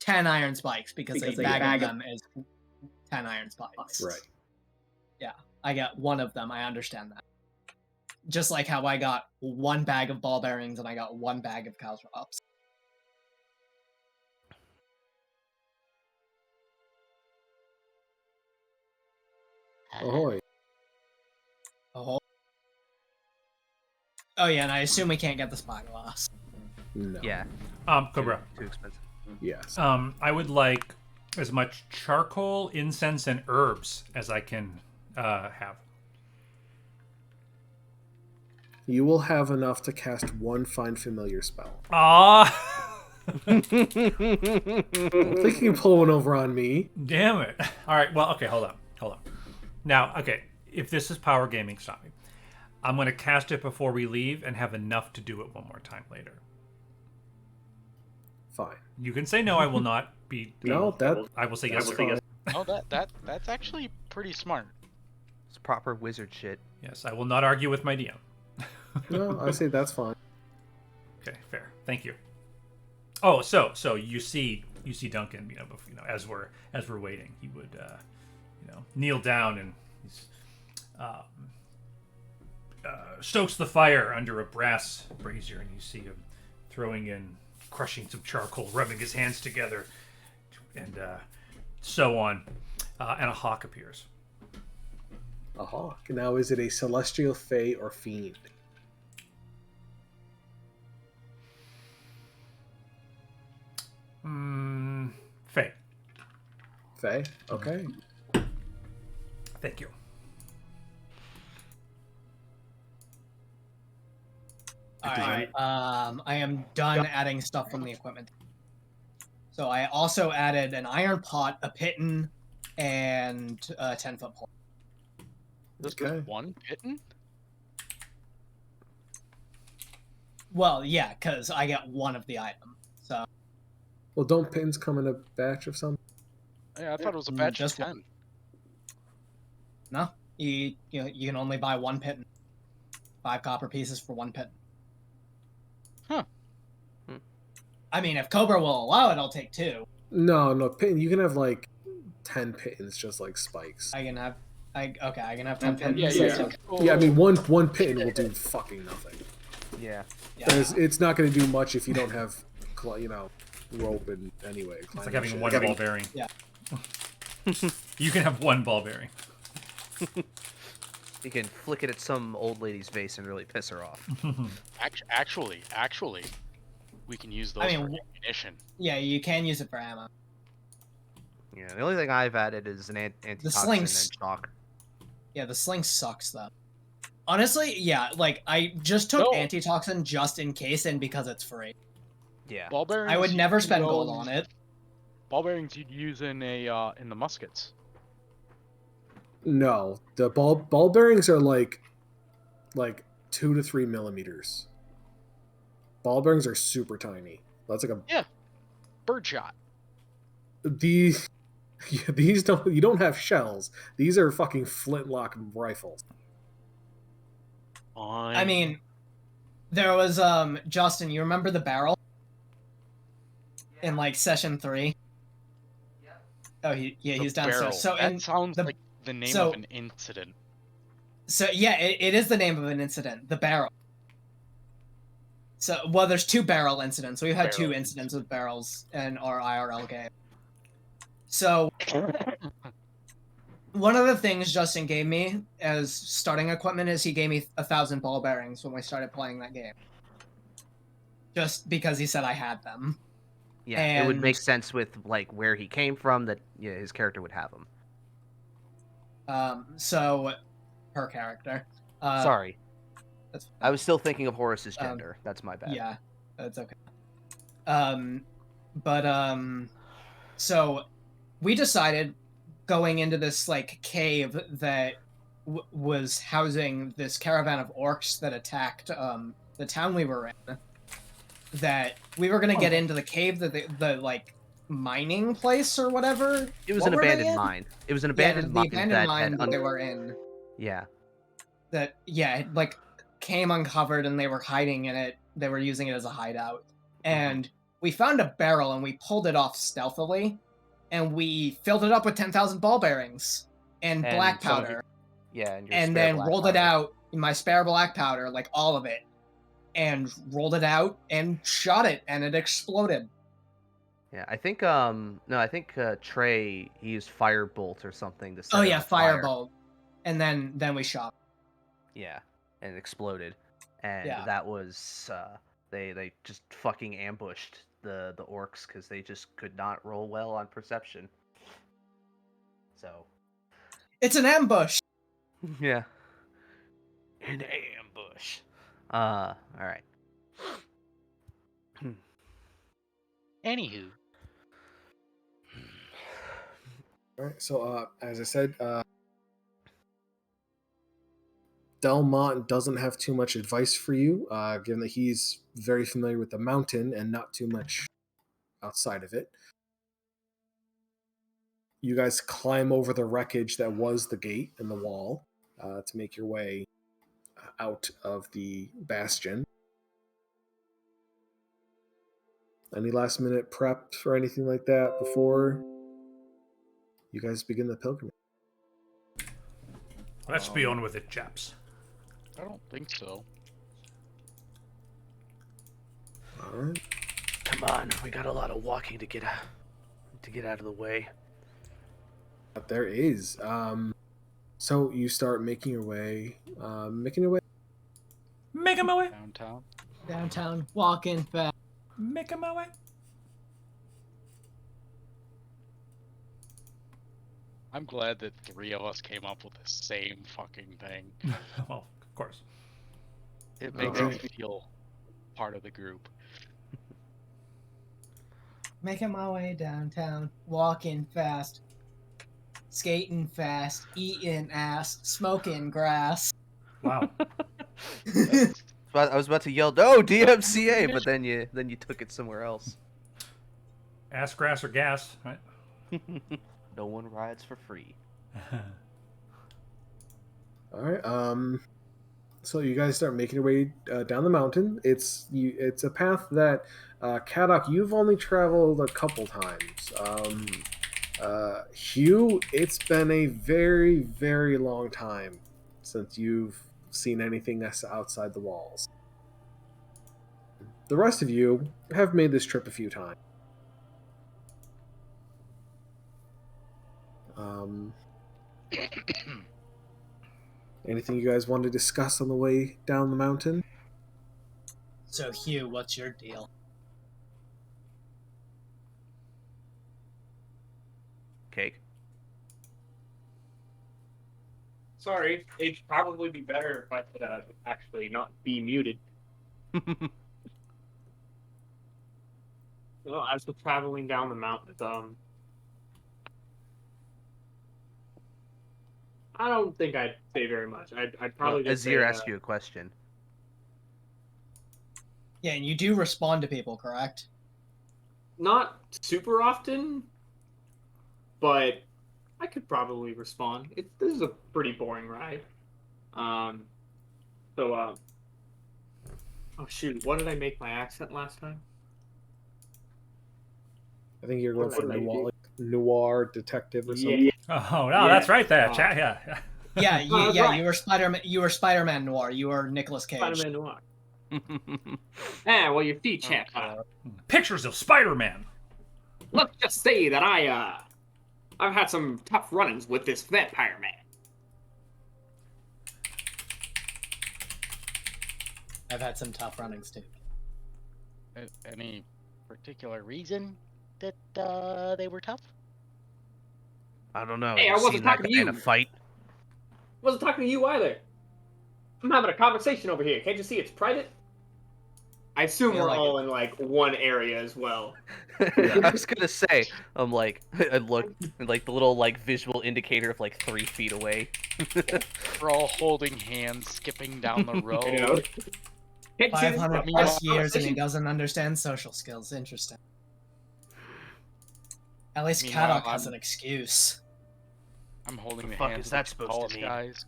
10 iron spikes because a bag of them is 10 iron spikes. right. I get one of them. I understand that. Just like how I got one bag of ball bearings and I got one bag of caltrops. Ahoy. Oh. Oh yeah, and I assume we can't get the spyglass. No. Yeah, Cobra. too expensive. Yes. I would like as much charcoal, incense, and herbs as I can have. You will have enough to cast one Find Familiar spell. Ah, I think you can pull one over on me. damn it! All right, well, okay, hold on. Now, okay, if this is power gaming, stop me. I'm going to cast it before we leave and have enough to do it one more time later. Fine. You can say no. I will not be. No, that I will say yes. that's Sir. fine. Oh, that's actually pretty smart. It's proper wizard shit. Yes, I will not argue with my DM. No, I say that's fine. Okay, fair. Thank you. Oh, so you see Duncan, as we're waiting, he would kneel down and he's, stokes the fire under a brass brazier, and you see him crushing some charcoal, rubbing his hands together, and so on, and a hawk appears. A hawk. Now, is it a celestial, fae, or fiend? Faye. Fae? Okay. Thank you. Alright, I am done adding stuff from the equipment. So I also added an iron pot, a piton, and a 10-foot pole. This Okay. was one pitton? Well, yeah, because I get one of the item. So Well, don't pins come in a batch of some? Yeah, I thought it was a batch of Just 10. no, you can only buy one piton. 5 copper pieces for one piton. Huh. I mean, if Cobra will allow it, I'll take 2. No, pin. You can have like 10 pitons, just like spikes. I can have 10 pitons. Yeah, yeah. Yeah, I mean one piton will do fucking nothing. Yeah. Yeah. It's not going to do much if you don't have, rope and anyway. It's like having shit. one ball bearing. Yeah. You can have one ball bearing. You can flick it at some old lady's face and really piss her off. Actually, we can use those I mean, for ammunition. Yeah, you can use it for ammo. Yeah, the only thing I've added is an antitoxin slings. and chalk. Yeah, the sling sucks though. Honestly, yeah, like I just took No. antitoxin just in case and because it's free. Yeah. Ball bearings. I would never you'd spend go gold use- on it. Ball bearings you'd use in the muskets. No, the ball bearings are like 2 to 3 millimeters. Ball bearings are super tiny. That's like a Birdshot. these don't you don't have shells. These are fucking flintlock rifles. I mean, there was Justin, you remember the barrel? In like session 3? Oh, he's downstairs. Barrel. So that in sounds the- like the name so- of an incident. So yeah, it is the name of an incident, the barrel. So well, there's 2 barrel incidents. We've had 2 Barrel. incidents with barrels in our IRL game. So one of the things Justin gave me as starting equipment is he gave me 1,000 ball bearings when we started playing that game. Just because he said I had them. Yeah, it would make And- sense with like where he came from that his character would have them. So her character. Sorry, That's I was still thinking of Horace's Um, gender. That's my bad. Yeah, that's okay. So we decided going into this like cave that was housing this caravan of orcs that attacked the town we were in, that we were gonna get into the cave that the like mining place or whatever. It was What an were they abandoned in? mine. It was an Yeah, abandoned the mine abandoned that mine had that they were in. Yeah. That it, like came uncovered and they were hiding in it. They were using it as a hideout, and we found a barrel and we pulled it off stealthily, and we filled it up with 10,000 ball bearings and black some of powder, Yeah, and, your and spare then black rolled it powder. out in my spare black powder, like all of it, and rolled it out and shot it, and it exploded. Yeah, I think I think Trey he used firebolt or something to set Oh it yeah, on fire. firebolt, and then we shot. Yeah, and it exploded, and Yeah. that was they just fucking ambushed the orcs because they just could not roll well on perception. So It's an ambush. yeah, an ambush. All right. Anywho, All right. So, as I said, Delmont doesn't have too much advice for you, given that he's very familiar with the mountain and not too much outside of it. You guys climb over the wreckage that was the gate and the wall to make your way out of the bastion. Any last minute prep or anything like that before you guys begin the pilgrimage? Let's be on with it, chaps. I don't think so. All right. Come on, we got a lot of walking to get out of the way. But there is. So you start making your way. Making my way. Downtown, walking fast. Making my way. I'm glad that 3 of us came up with the same fucking thing. Well, of course. It makes Alright. me feel part of the group. Making my way downtown, walking fast, skating fast, eating ass, smoking grass. Wow. I was about to yell, "No, DMCA!" but then you took it somewhere else. Ass, grass, or gas, right? No one rides for free. All right. So you guys start making your way down the mountain. It's a path that Kadok, you've only traveled a couple times. Hugh, it's been a very, very long time since you've seen anything that's outside the walls. The rest of you have made this trip a few times. Anything you guys want to discuss on the way down the mountain? So Hugh, what's your deal? Cake. Sorry, it'd probably be better if I could actually not be muted. Well, as we're traveling down the mountain, I don't think I'd say very much. I'd probably just Azir say, asked you a question. Yeah, and you do respond to people, correct? not super often, but I could probably respond. This is a pretty boring ride. Oh shoot, what did I make my accent last time? I think you're going What for did I noir, do? like noir detective or something. Yeah, Oh, no, Yeah. that's right there. Oh. Chat, yeah. Yeah, that's right. you were Spider-Man. You were Spider-Man Noir. You were Nicolas Cage. Spider-Man Noir. Well, your feet, champ. Pictures of Spider-Man. Let's just say that I I've had some tough run-ins with this vampire man. I've had some tough runnings too. Any particular reason that they were tough? I don't know. Hey, I You wasn't seen that talking to guy in a you. fight? Wasn't talking to you either. I'm having a conversation over here. Can't you see it's private? I assume Feel we're like all in like one area as well. I was gonna say, I'm like, I look, and, like the little like visual indicator of like 3 feet away. We're all holding hands, skipping down the road. You know? Can't you see this is 500 a plus private years and he conversation? doesn't understand social skills. Interesting. At least Meanwhile, Kadok has I'm- an excuse. I'm holding the fuck hands is that of the supposed to tallest mean? guys.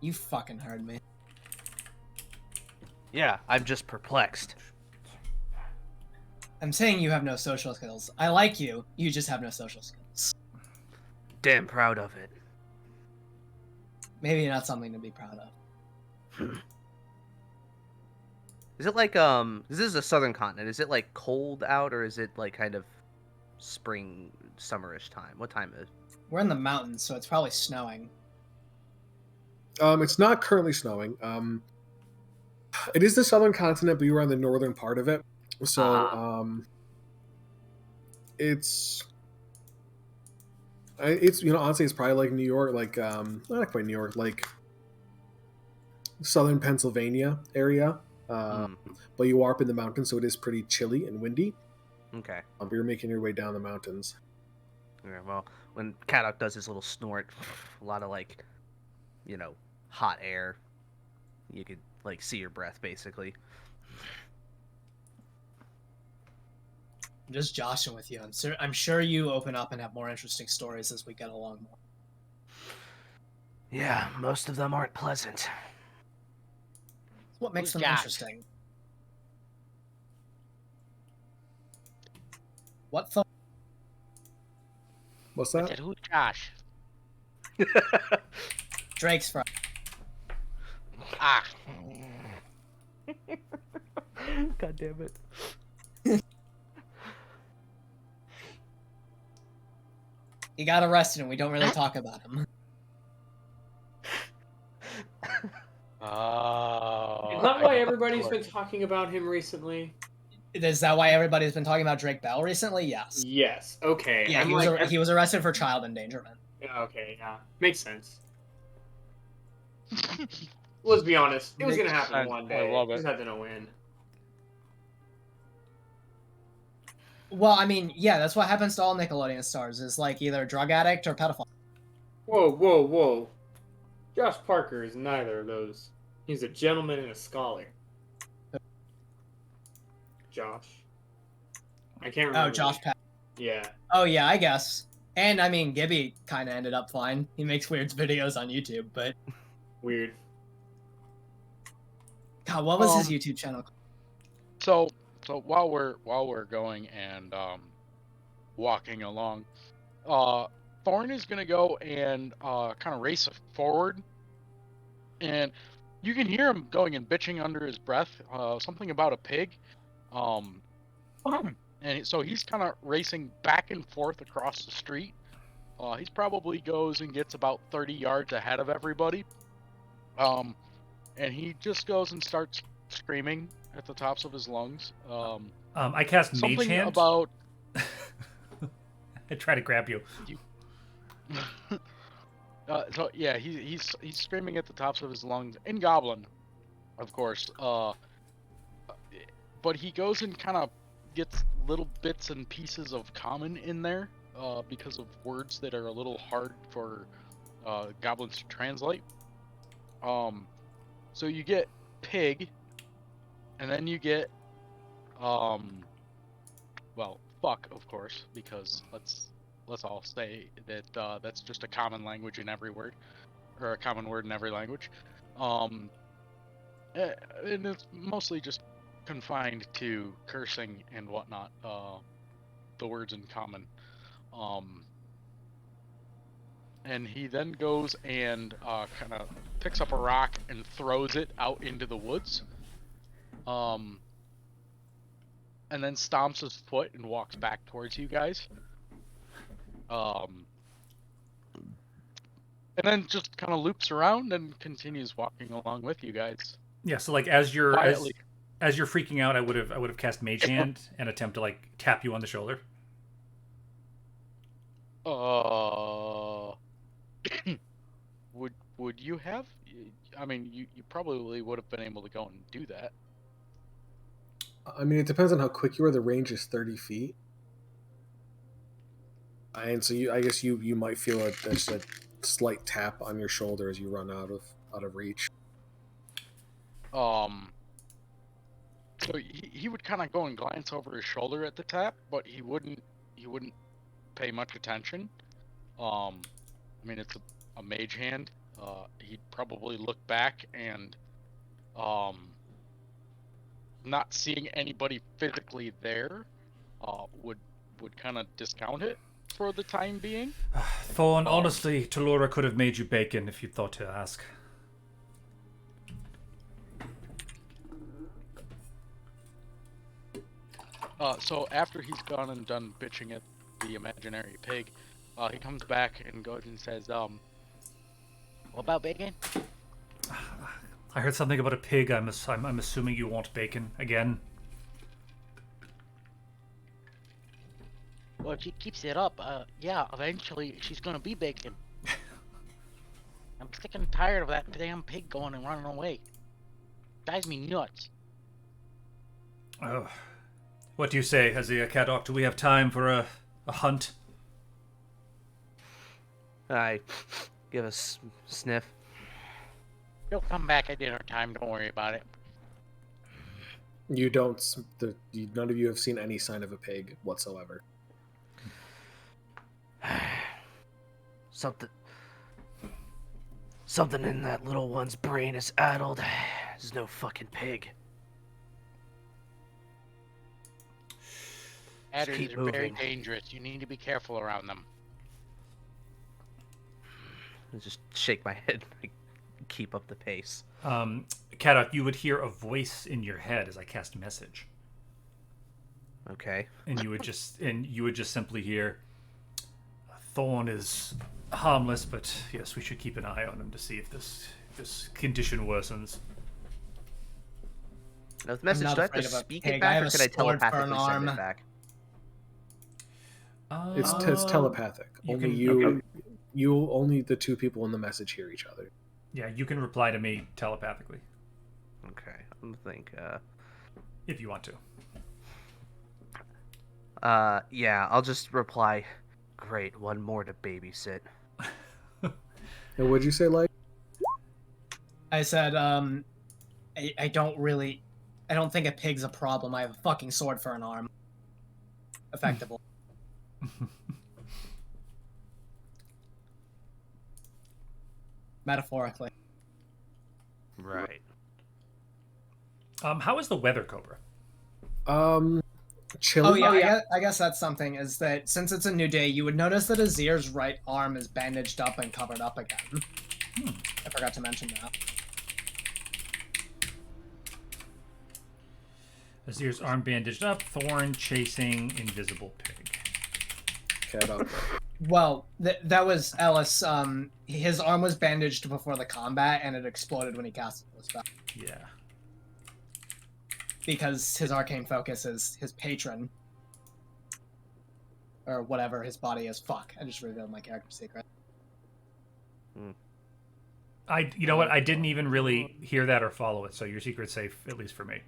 You fucking heard me. Yeah, I'm just perplexed. I'm saying you have no social skills. I like you. You just have no social skills. Damn proud of it. Maybe not something to be proud of. Is it like this is a southern continent? Is it like cold out or is it like kind of spring, summerish time? What time is it? We're in the mountains, so it's probably snowing. It's not currently snowing. It is the southern continent, but you are on the northern part of it. So it's honestly it's probably like New York, like not quite New York, like southern Pennsylvania area. But you are up in the mountains, so it is pretty chilly and windy. Okay. But you're making your way down the mountains. Yeah, well, when Kadok does his little snort, a lot of like, hot air. You could like see your breath basically. I'm just joshing with you. I'm sure you open up and have more interesting stories as we get along more. Yeah, most of them aren't pleasant. What makes Who's them Josh? interesting? What the? What's I that? said, who's Josh? Drake's friend. Ah, God damn it. He got arrested and we don't really talk about him. oh. Is that why everybody's been talking about him recently? Is that why everybody's been talking about Drake Bell recently? Yes. Yes. Okay. Yeah, I'm he like, was arrested for child endangerment. okay. Yeah. Makes sense. Let's be honest. It was Makes gonna happen sense. one I day. love it. Just had to know when. Well, I mean, yeah, that's what happens to all Nickelodeon stars. Is like either drug addict or pedophile. Whoa, whoa, whoa. Josh Parker is neither of those. He's a gentleman and a scholar. Josh. I can't remember. Oh, Josh Peck. Yeah. Oh yeah, I guess. And I mean, Gibby kind of ended up fine. He makes weird videos on YouTube, but Weird. God, what was his YouTube channel? So while we're going and walking along, Thorn is gonna go and kind of race forward, and you can hear him going and bitching under his breath, something about a pig, and so he's kind of racing back and forth across the street. He's probably goes and gets about 30 yards ahead of everybody, and he just goes and starts screaming at the tops of his lungs. I cast Mage Something Hand. about I try to grab you. so yeah, he's screaming at the tops of his lungs in Goblin, of course. But he goes and kind of gets little bits and pieces of Common in there, because of words that are a little hard for Goblins to translate. So you get pig, and then you get well, fuck, of course, because let's all say that that's just a common language in every word, or a common word in every language. And it's mostly just confined to cursing and whatnot, the words in common. And he then goes and kind of picks up a rock and throws it out into the woods. And then stomps his foot and walks back towards you guys. and then just kind of loops around and continues walking along with you guys. Yeah, so like as you're Quietly. as you're freaking out, I would have cast Mage Hand and attempt to like tap you on the shoulder. Would you have? I mean, you probably would have been able to go and do that. I mean, it depends on how quick you are. The range is 30 feet. And so I guess you might feel there's a slight tap on your shoulder as you run out of reach. So he would kind of go and glance over his shoulder at the tap, but he wouldn't pay much attention. I mean, it's a mage hand. He'd probably look back and not seeing anybody physically there would kind of discount it for the time being. Thorn, honestly, Talora could have made you bacon if you'd thought to ask. So after he's gone and done bitching at the imaginary pig, he comes back and goes and says, "What about bacon?" I heard something about a pig. I'm assuming you want bacon again. Well, if she keeps it up, yeah, eventually she's gonna be bacon. I'm sick and tired of that damn pig going and running away. Drives me nuts. Oh. What do you say, Hazia Kadok? Do we have time for a hunt? I give a sniff. She'll come back at dinner time. Don't worry about it. You don't. None of you have seen any sign of a pig whatsoever. Something in that little one's brain is addled. There's no fucking pig. Adders keep are very moving. dangerous. You need to be careful around them. I just shake my head. Keep up the pace. Kadok, you would hear a voice in your head as I cast message. Okay. And you would just simply hear, Thorn is harmless, but yes, we should keep an eye on him to see if this condition worsens. Now, the message, not do I have to afraid of a speak pig. it I back, have or a can I sword for an telepathically send arm. it back? It's telepathic. Only the two people in the message hear each other. Yeah, you can reply to me telepathically Okay, I'm gonna think. if you want to. Yeah, I'll just reply. Great, one more to babysit. And what'd you say, like? I said, I don't think a pig's a problem. I have a fucking sword for an arm. Effectively. Metaphorically. Right. How is the weather, Cobra? Chilly. Oh yeah, I guess that's something, is that since it's a new day, you would notice that Azir's right arm is bandaged up and covered up again. I forgot to mention that. Azir's arm bandaged up, Thorn chasing invisible pig. Kadok. Well, that was Ellis. His arm was bandaged before the combat, and it exploded when he casted the spell. Yeah. Because his arcane focus is his patron. Or whatever his body is. Fuck, I just revealed my character secret. You know what? I didn't even really hear that or follow it, so your secret's safe, at least for me.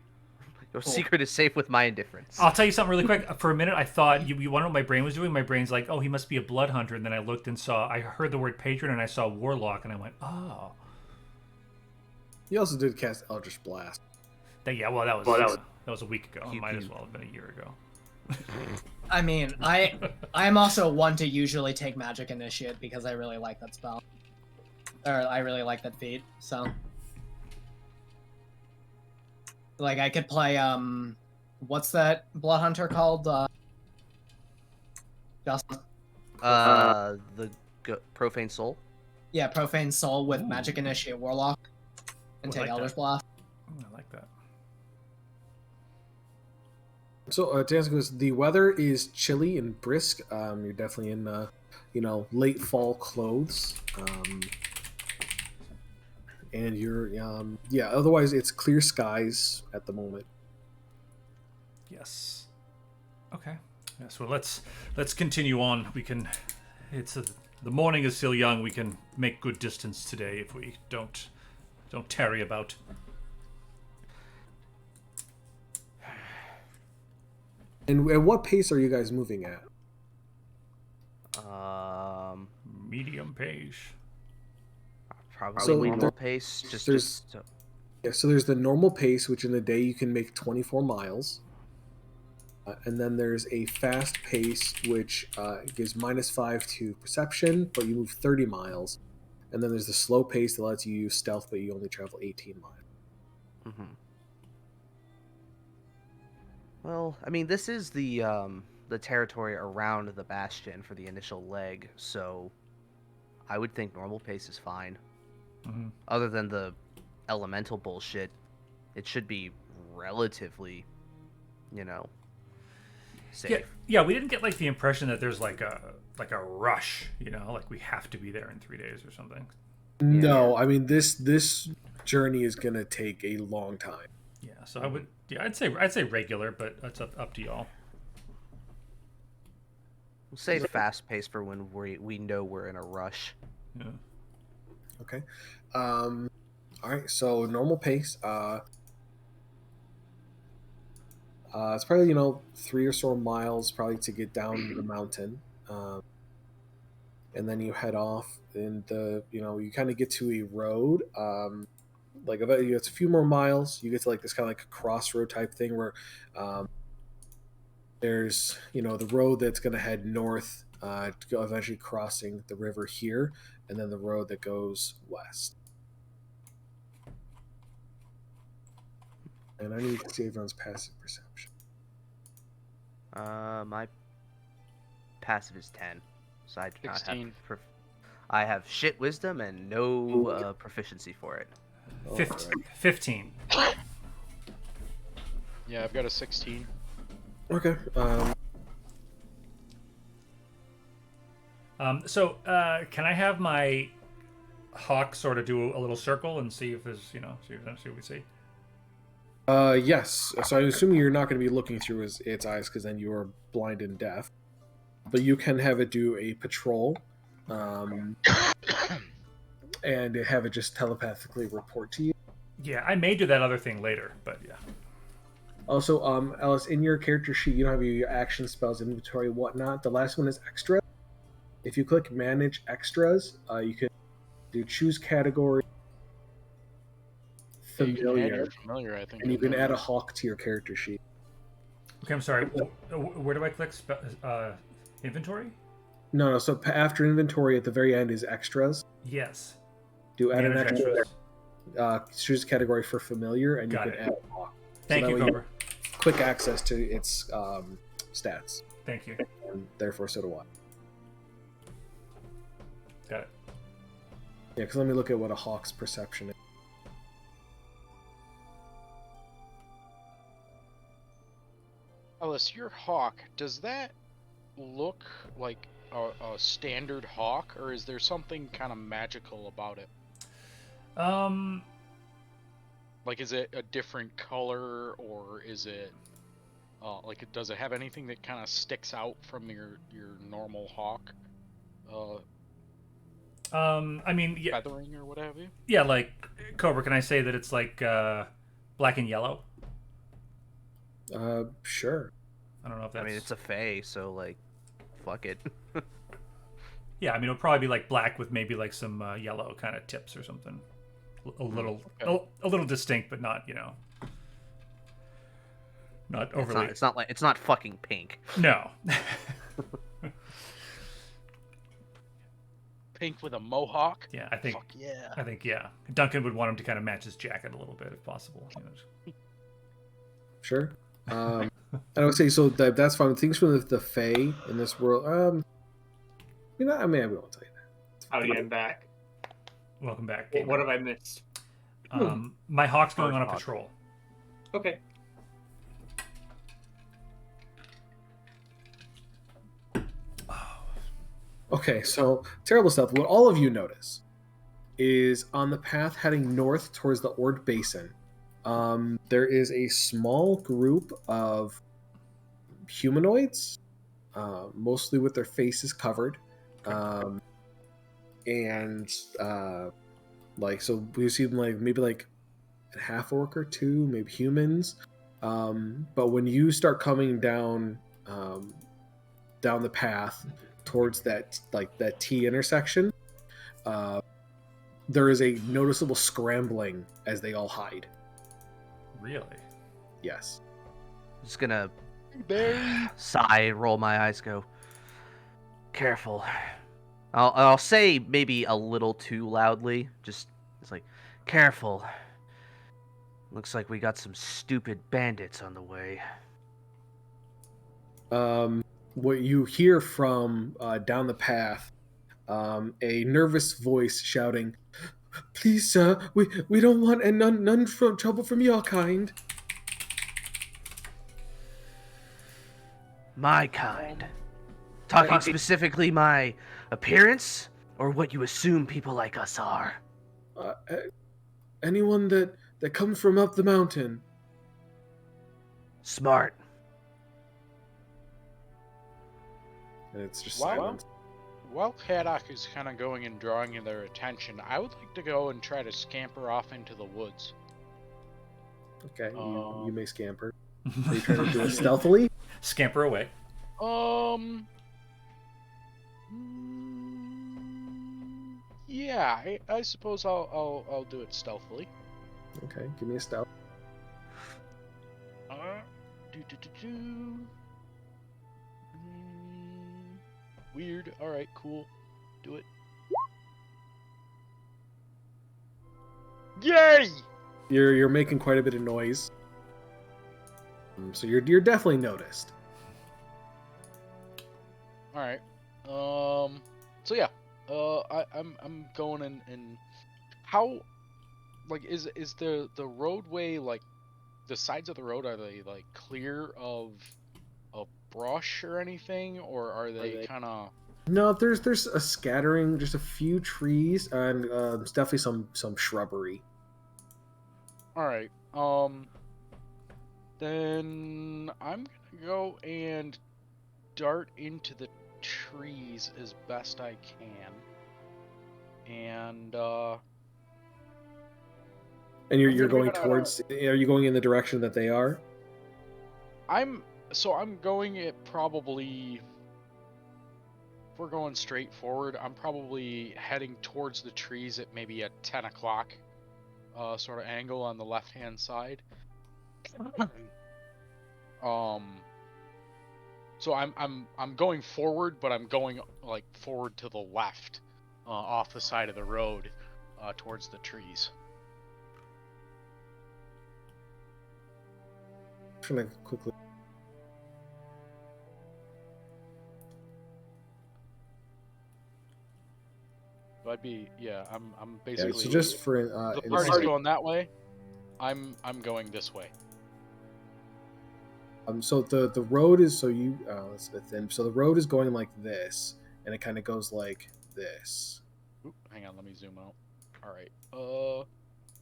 Your Cool. secret is safe with my indifference. I'll tell you something really quick. For a minute, I thought, you wonder what my brain was doing? My brain's like, oh, he must be a blood hunter. And then I looked and I heard the word patron, and I saw warlock, and I went, oh. You also did cast Eldritch Blast. That was a week ago. It might as well have been a year ago. I mean, I'm also one to usually take Magic Initiate because I really like that spell. Or I really like that feat, so. Like, I could play, what's that Blood Hunter called? Justin? Profane Soul. Yeah, Profane Soul with Magic Initiate Warlock. And Would take like Eldritch that. Blast. I like that. So, to answer this, the weather is chilly and brisk. You're definitely in, late fall clothes. and you're yeah. Otherwise, it's clear skies at the moment. Yes. Okay. Yeah, so let's continue on. We can. The morning is still young. We can make good distance today if we don't tarry about. And at what pace are you guys moving at? Medium pace. Probably So normal there- pace. Just there's- Yeah, so there's the normal pace, which in a day you can make 24 miles. And then there's a fast pace, which gives -5 to perception, but you move 30 miles. And then there's the slow pace that lets you use stealth, but you only travel 18 miles. Well, I mean, this is the territory around the bastion for the initial leg, so I would think normal pace is fine. Other than the elemental bullshit, it should be relatively, safe. Yeah. We didn't get like the impression that there's like a rush. Like we have to be there in 3 days or something. No, I mean this journey is gonna take a long time. Yeah. So I would. Yeah, I'd say regular, but that's up to y'all. We'll say fast pace for when we know we're in a rush. Yeah. Okay. All right. So normal pace. It's probably 3 or so miles probably to get down the mountain, and then you head off, and you kind of get to a road. Like it's a few more miles. You get to like this kind of like a crossroad type thing where there's the road that's going to head north, to go eventually crossing the river here, and then the road that goes west. And I need to see everyone's passive perception. My passive is 10, so I do not 16. have. I have shit wisdom and no proficiency for it. 15. Yeah, I've got a 16. Okay. So can I have my hawk sort of do a little circle and see if there's see what we see? Yes. So I'm assuming you're not going to be looking through its eyes because then you are blind and deaf. But you can have it do a patrol, and have it just telepathically report to you. Yeah, I may do that other thing later, but yeah. Also, Ellis, in your character sheet, you don't have your action spells, inventory, whatnot. The last one is extra. If you click Manage Extras, you can do Choose Category, Familiar, Familiar, I think. and you can add a hawk to your character sheet. Okay, I'm sorry. Where do I click inventory? No. So after inventory, at the very end is extras. Yes. Do add an Manage extra. extras. Choose category for familiar, and Got you can it. add a hawk. Thank that you, way Cobra. Quick access to its stats, Thank you. and therefore so do I. Got it. Yeah, because let me look at what a hawk's perception is. Ellis, your hawk, does that look like a standard hawk, or is there something kind of magical about it? Like, is it a different color, or is it does it have anything that kind of sticks out from your normal hawk? I mean, yeah, Feathering or what have you? yeah, like Cobra. Can I say that it's like black and yellow? Sure. I don't know if that's. I mean, it's a fae, so like, fuck it. Yeah, I mean, it'll probably be like black with maybe like some yellow kind of tips or something. A little, Okay. a little distinct, but not not overly. It's not fucking pink. No. Pink with a mohawk? Yeah, I think. Fuck yeah. I think yeah. Duncan would want him to kind of match his jacket a little bit if possible. Sure. I would say so. That's fine. Things from the Fae in this world. I won't tell you that. Howdy, I'm back. Welcome back. What have I missed? My hawk's going on a Hawk. patrol. Okay. Okay, so terrible stuff. What all of you notice is on the path heading north towards the Ord Basin. There is a small group of humanoids, mostly with their faces covered, and like, so we see them like maybe like a half orc or two, maybe humans. But when you start coming down down the path towards that T intersection, there is a noticeable scrambling as they all hide. Really? Yes. Just gonna sigh, roll my eyes, go. Careful. I'll say maybe a little too loudly. Just it's like, careful. Looks like we got some stupid bandits on the way. What you hear from down the path, a nervous voice shouting, "Please, sir, we don't want none from trouble from your kind." My kind. Talking specifically my appearance, or what you assume people like us are? Anyone that comes from up the mountain. Smart. And it's just Wow. silence. While Haddock is kind of going and drawing their attention, I would like to go and try to scamper off into the woods. Okay, you may scamper. Are you trying to do it stealthily? Scamper away. Yeah, I suppose I'll do it stealthily. Okay, give me a stealth. Weird. All right, cool. Do it. Yay! You're making quite a bit of noise. So you're definitely noticed. All right. So yeah. I'm going and how, like, is the roadway, like, the sides of the road, are they like clear of brush or anything, or are they kind of? No, there's a scattering, just a few trees, and definitely some shrubbery. All right. Then I'm gonna go and dart into the trees as best I can, and you're going towards. Are you going in the direction that they are? I'm going it probably. If we're going straight forward, I'm probably heading towards the trees at maybe a 10 o'clock sort of angle on the left-hand side. So I'm going forward, but I'm going like forward to the left, off the side of the road, towards the trees. I'm trying to quickly. I'd be I'm basically. Yeah, so just for the party's going that way. I'm going this way. So the road is so you let's thin. So the road is going like this, and it kind of goes like this. Oop, hang on, let me zoom out. All right.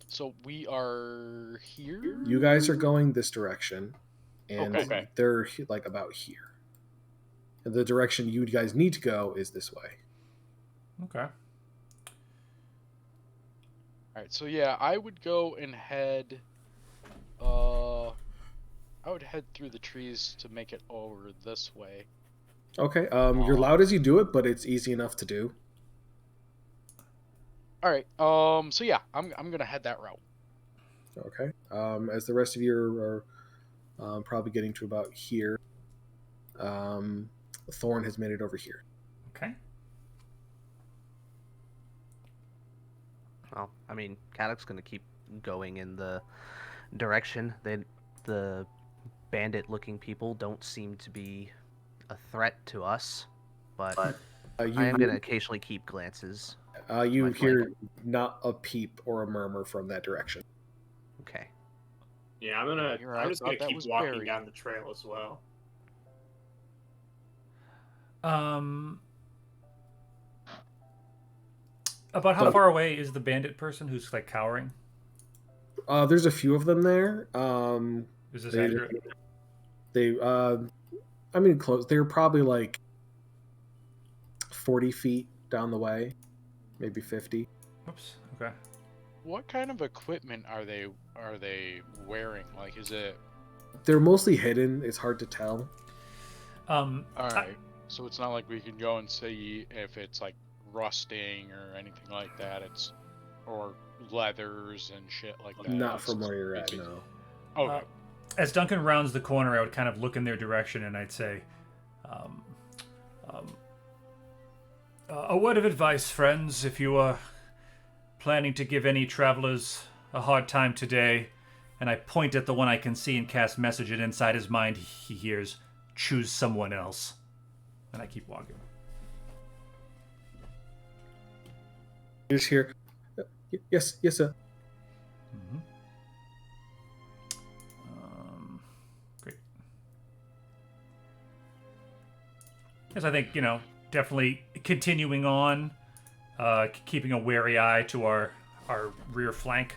So we are here. You guys are going this direction, and Okay. they're like about here. And the direction you guys need to go is this way. Okay. All right. So yeah, I would go and head. I would head through the trees to make it over this way. Okay. You're loud as you do it, but it's easy enough to do. All right. So yeah, I'm gonna head that route. Okay. As the rest of you are probably getting to about here, Thorn has made it over here. Okay. Well, I mean, Caddock's gonna keep going in the direction. The bandit-looking people don't seem to be a threat to us, but I am gonna occasionally keep glances. You my hear flank. not a peep or a murmur from that direction. Okay. Yeah, I'm just gonna keep walking down the trail as well. About how So- far away is the bandit person who's like cowering? There's a few of them there. Is this They- accurate? They, I mean, close. They were probably like 40 feet down the way, maybe 50. Oops. Okay. What kind of equipment are they wearing? Like, is it They're mostly hidden. It's hard to tell. all right? So it's not like we can go and see if it's like rusting or anything like that. It's or leathers and shit like that. Not It's from just- where you're at, it's- no. Okay. As Duncan rounds the corner, I would kind of look in their direction and I'd say, a word of advice, friends, if you are planning to give any travelers a hard time today, and I point at the one I can see and cast message, and inside his mind he hears, choose someone else. And I keep walking. You just hear, yes, yes, sir. Mm-hmm. Great. Yes, I think, definitely continuing on, keeping a wary eye to our rear flank.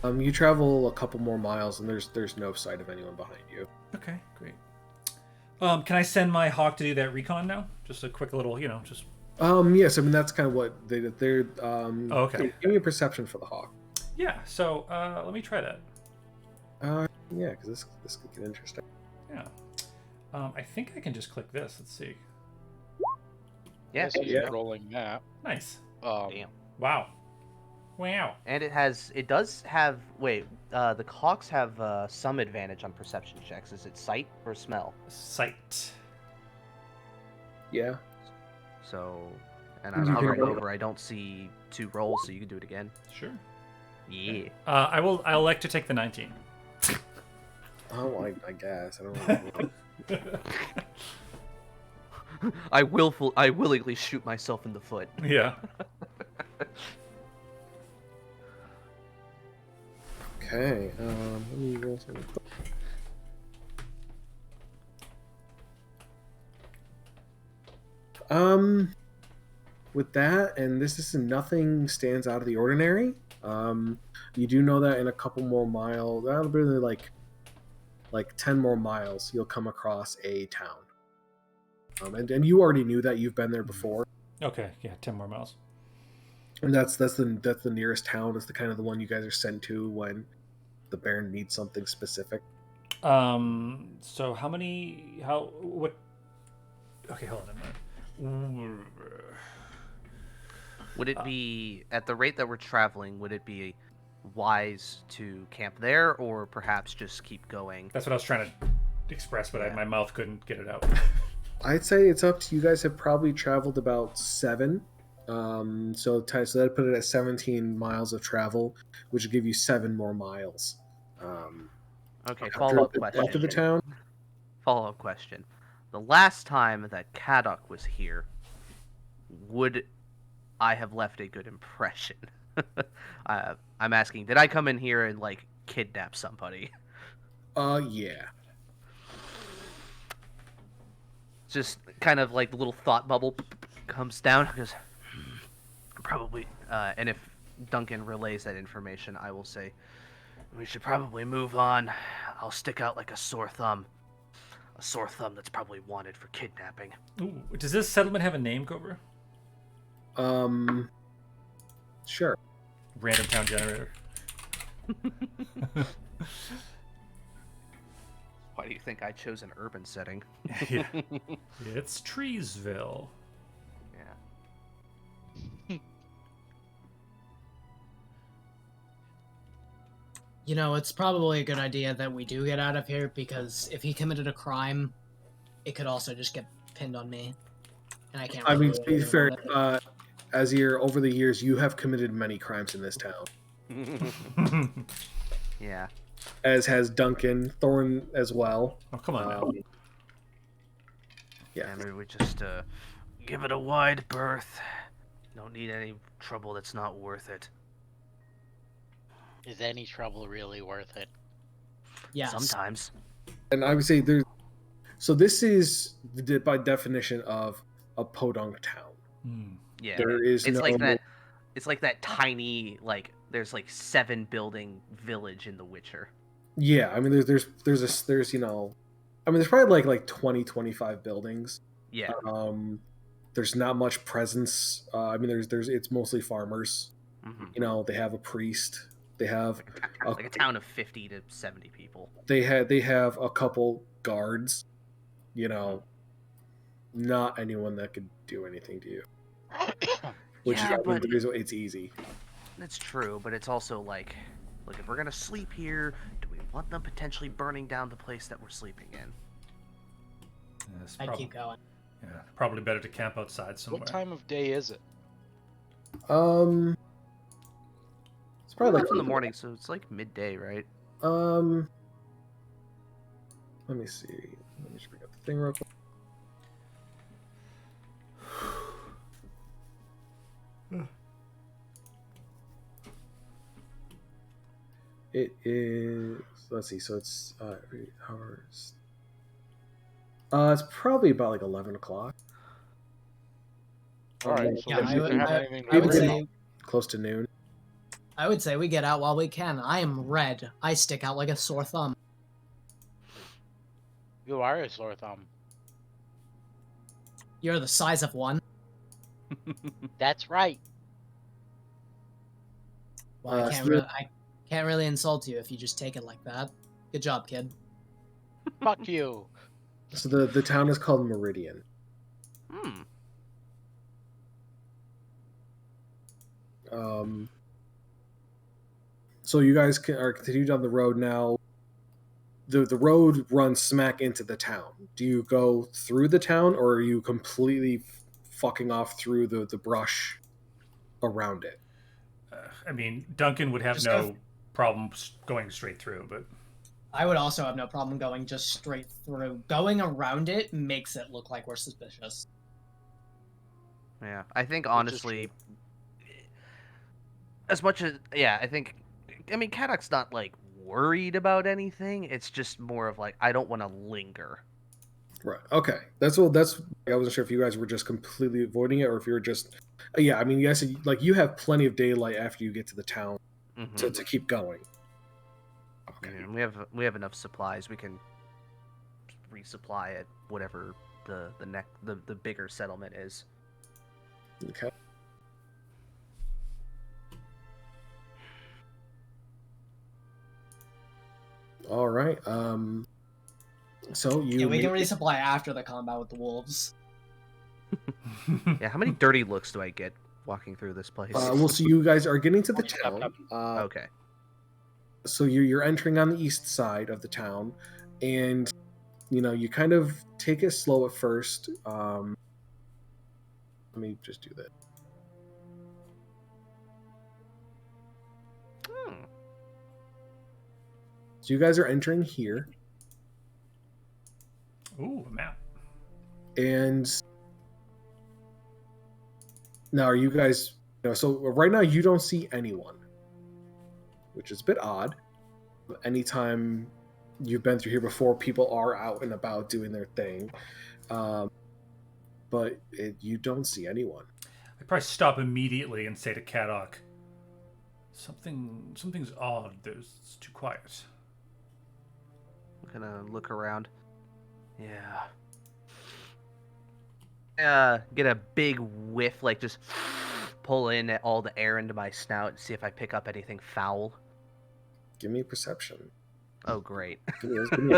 You travel a couple more miles, and there's no sight of anyone behind you. Okay, great. Can I send my hawk to do that recon now? Just a quick little, just... Yes, I mean that's kind of what they're. Okay. Give me a perception for the hawk. Yeah, so let me try that. Yeah, because this could get interesting. Yeah. I think I can just click this. Let's see. Yeah. So he's yeah. rolling that. Nice. Damn. Wow. Wow. And it does have. Wait, the Hawks have some advantage on perception checks. Is it sight or smell? Sight. Yeah. So, and You I'm can hovering roll. over. I don't see 2 rolls, so you can do it again. Sure. Yeah. I'll elect to take the 19. Oh, I guess I don't know. I willingly shoot myself in the foot. Yeah. Okay. Let me roll something. With that, and this is nothing stands out of the ordinary. You do know that in a couple more miles, really like 10 more miles, you'll come across a town. And you already knew that. You've been there before. Okay, yeah, 10 more miles. And that's the nearest town. It's the kind of the one you guys are sent to when the Baron needs something specific. So what? Okay, hold on a minute. Would it be at the rate that we're traveling? Would it be wise to camp there, or perhaps just keep going? That's what I was trying to express, but Yeah. my mouth couldn't get it out. I'd say it's up to you guys. Have probably traveled about 7. So that put it at 17 miles of travel, which would give you 7 more miles. Okay. Follow-up question. After the town. Follow-up question. The last time that Kadok was here, would I have left a good impression? I'm asking, did I come in here and like kidnap somebody? Yeah. Just kind of like the little thought bubble comes down because probably, and if Duncan relays that information, I will say we should probably move on. I'll stick out like a sore thumb that's probably wanted for kidnapping. Ooh, does this settlement have a name, Cobra? Sure. Random town generator. Why do you think I chose an urban setting? Yeah. It's Treesville. Yeah. It's probably a good idea that we do get out of here, because if he committed a crime, it could also just get pinned on me. And I can't I really mean, do to be anything fair, about it. as over the years, you have committed many crimes in this town, Yeah. as has Duncan Thorne as well. Oh, come on now. Yeah. Yeah, maybe we just give it a wide berth. Don't need any trouble that's not worth it. Is any trouble really worth it? Yes. Sometimes. And I would say there's. So this is by definition of a podunk town. Yeah. There is It's no. like that. It's like that tiny, like there's like 7 building village in The Witcher. Yeah, I mean, there's I mean, there's probably like 20, 25 buildings. Yeah. There's not much presence. I mean, there's it's mostly farmers. Hmm. They have a priest. They have Like a town of 50 to 70 people. they have a couple guards. Not anyone that could do anything to you. Which Yeah, is but- the reason it's easy. That's true, but it's also like, look, if we're gonna sleep here, do we want them potentially burning down the place that we're sleeping in? Yeah, it's I'd keep going. yeah, probably better to camp outside somewhere. What time of day is it? It's probably like It's in the morning, so it's like midday, right? Let me see. Let me just bring up the thing real quick. It is. Let's see. So it's 8 hours. It's probably about like 11 o'clock. All right. So Yeah, we I shouldn't would- have I- anything to I would do. say Close to noon. I would say we get out while we can. I am red. I stick out like a sore thumb. You are a sore thumb. You're the size of one. That's right. Well, so- I can't really insult you if you just take it like that. Good job, kid. Fuck you. So the town is called Meridian. Hmm. So you guys are continuing down the road now. The road runs smack into the town. Do you go through the town, or are you completely fucking off through the brush around it? I mean, Duncan would have Just no go- problem going straight through, but I would also have no problem going just straight through. Going around it makes it look like we're suspicious. Yeah, I think Which is honestly, as much as I mean, Kadok's not like worried about anything. It's just more of like I don't want to linger. Right. Okay. That's I wasn't sure if you guys were just completely avoiding it, or if you were just. Yeah. I mean, yes. Like you have plenty of daylight after you get to the town Mhm. to keep going. Okay. And we have enough supplies. We can resupply at whatever the bigger settlement is. Okay. All right. So you. Yeah, we can resupply after the combat with the wolves. Yeah, how many dirty looks do I get walking through this place? Well, so you guys are getting to the Stop, town. stop. Okay. So you're entering on the east side of the town, and you kind of take it slow at first. Let me just do that. Hmm. So you guys are entering here, ooh, a map. and now are you guys? So right now you don't see anyone, which is a bit odd. Anytime you've been through here before, people are out and about doing their thing, but you don't see anyone. I'd probably stop immediately and say to Kadok, something's odd. It's too quiet. I'm gonna look around. Yeah. Get a big whiff, like just pull in all the air into my snout and see if I pick up anything foul. Give me a perception. Oh, great. Give me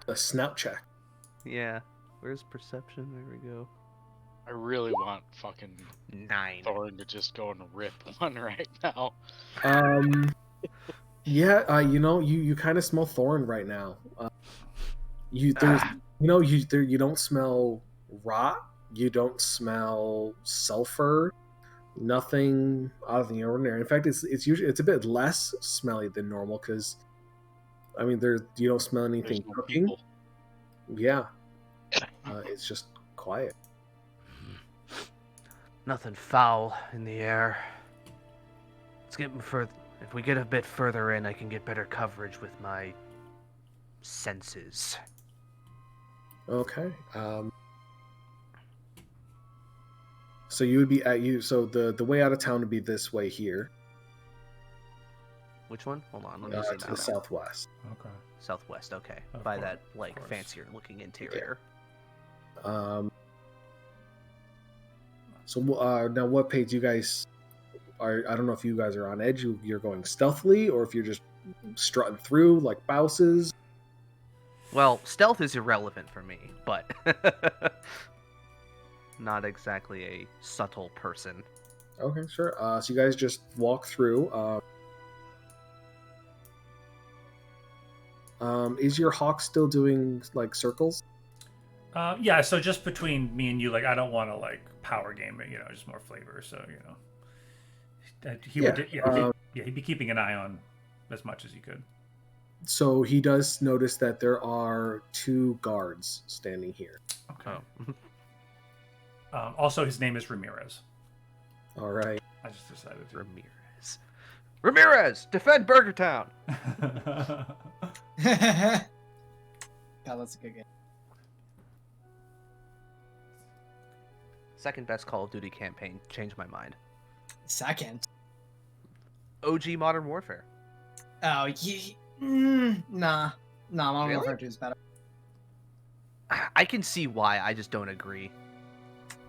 a snout check. Yeah. Where's perception? There we go. I really want fucking 9. Thorin to just go and rip one right now. Yeah, you kind of smell Thorin right now. You don't smell rot. You don't smell sulfur. Nothing out of the ordinary. In fact, it's a bit less smelly than normal because, I mean, you don't smell anything There's no cooking. people. Yeah, it's just quiet. Nothing foul in the air. Let's get further. If we get a bit further in, I can get better coverage with my senses. So you would be at you. So the way out of town would be this way here, Which one? Hold on, let me see to now. the southwest. Okay. Southwest, okay. Of By course, that like course. fancier looking interior. So now, what page you guys are? I don't know if you guys are on edge. You're going stealthily, or if you're just strutting through like bouses. Well, stealth is irrelevant for me, but not exactly a subtle person. Okay, sure. So you guys just walk through. Is your hawk still doing like circles? Yeah, so just between me and you, like, I don't want to like power game it, just more flavor. So he'd be keeping an eye on as much as he could. So he does notice that there are 2 guards standing here. Okay. Oh. Also, his name is Ramirez. All right. I just decided to. Ramirez, defend Burger Town. God, that's a good game. Second best Call of Duty campaign. Changed my mind. Second. OG Modern Warfare. Oh, nah. Modern Really? Warfare 2 is better. I can see why. I just don't agree.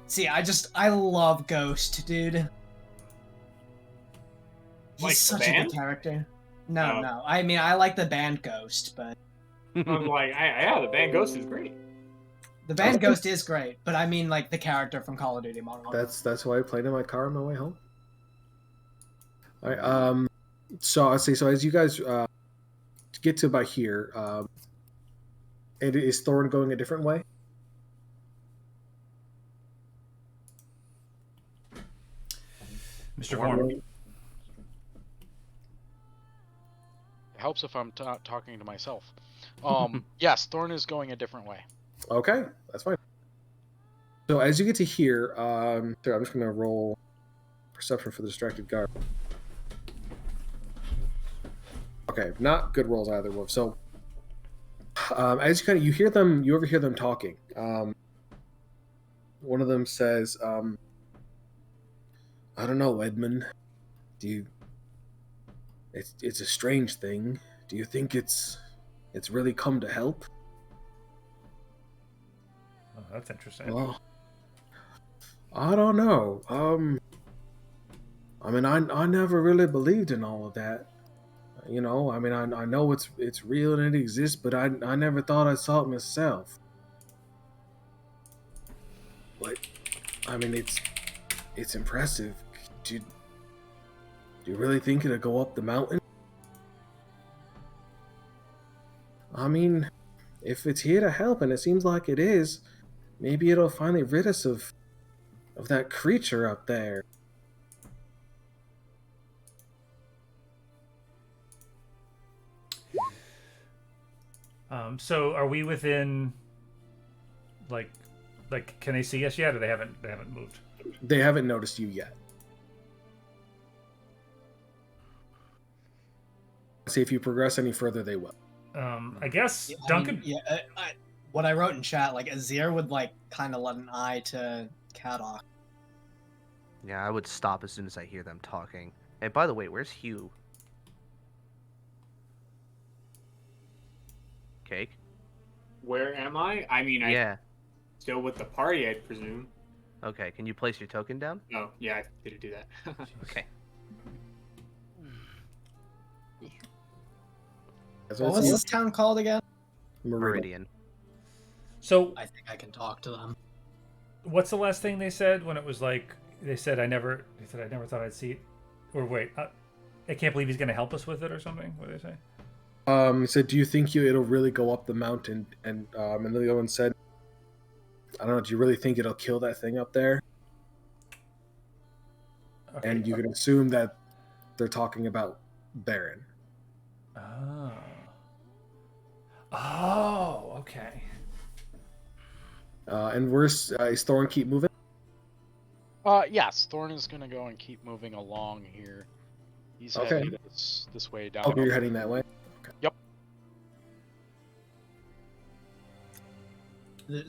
See, I love Ghost, dude. He's Like the such a band? good character. No, Oh. no. I mean, I like the band Ghost, but I'm like, yeah, the band Ghost is great. the band Ghost is great. But I mean, like the character from Call of Duty Modern Warfare. That's why I played in my car on my way home. All right. So I say, so as you guys get to about here, and is Thorn going a different way? Mr. Vorn. It helps if I'm talking to myself. Yes, Thorn is going a different way. Okay, that's fine. So as you get to here, sorry, I'm just going to roll perception for the distracted guard. Okay, not good rolls either, Wolf. So as you hear them, you overhear them talking. One of them says, I don't know, Edmund. It's a strange thing. Do you think it's really come to help? Oh, that's interesting. Well, I don't know. I mean, I never really believed in all of that. I mean, I know it's real and it exists, but I never thought I saw it myself. But I mean, it's impressive. Do you really think it'll go up the mountain? I mean, if it's here to help, and it seems like it is, maybe it'll finally rid us of that creature up there. So are we within, like, can they see us yet, or they haven't moved? They haven't noticed you yet. See, if you progress any further, they will. I guess Yeah, Duncan. What I wrote in chat, like Azir would like kind of let an eye to Kadok. Yeah, I would stop as soon as I hear them talking. And by the way, where's Hugh? Cake? Where am I? I mean, I'm Yeah. still with the party, I presume. Okay, can you place your token down? Oh, yeah, I didn't do that. Okay. What was this town called again? Meridian. So I think I can talk to them. what's the last thing they said when it was like they said I never thought I'd see it, or wait, I can't believe he's going to help us with it or something? What did they say? He said, "Do you think it'll really go up the mountain?" And the other one said, "I don't know. Do you really think it'll kill that thing up there?" Okay. And you can assume that they're talking about Baron. Oh, okay. And where's is Thorn keep moving? Yes, Thorn is gonna go and keep moving along here. He's Okay. heading this way down. Okay, you're heading that way.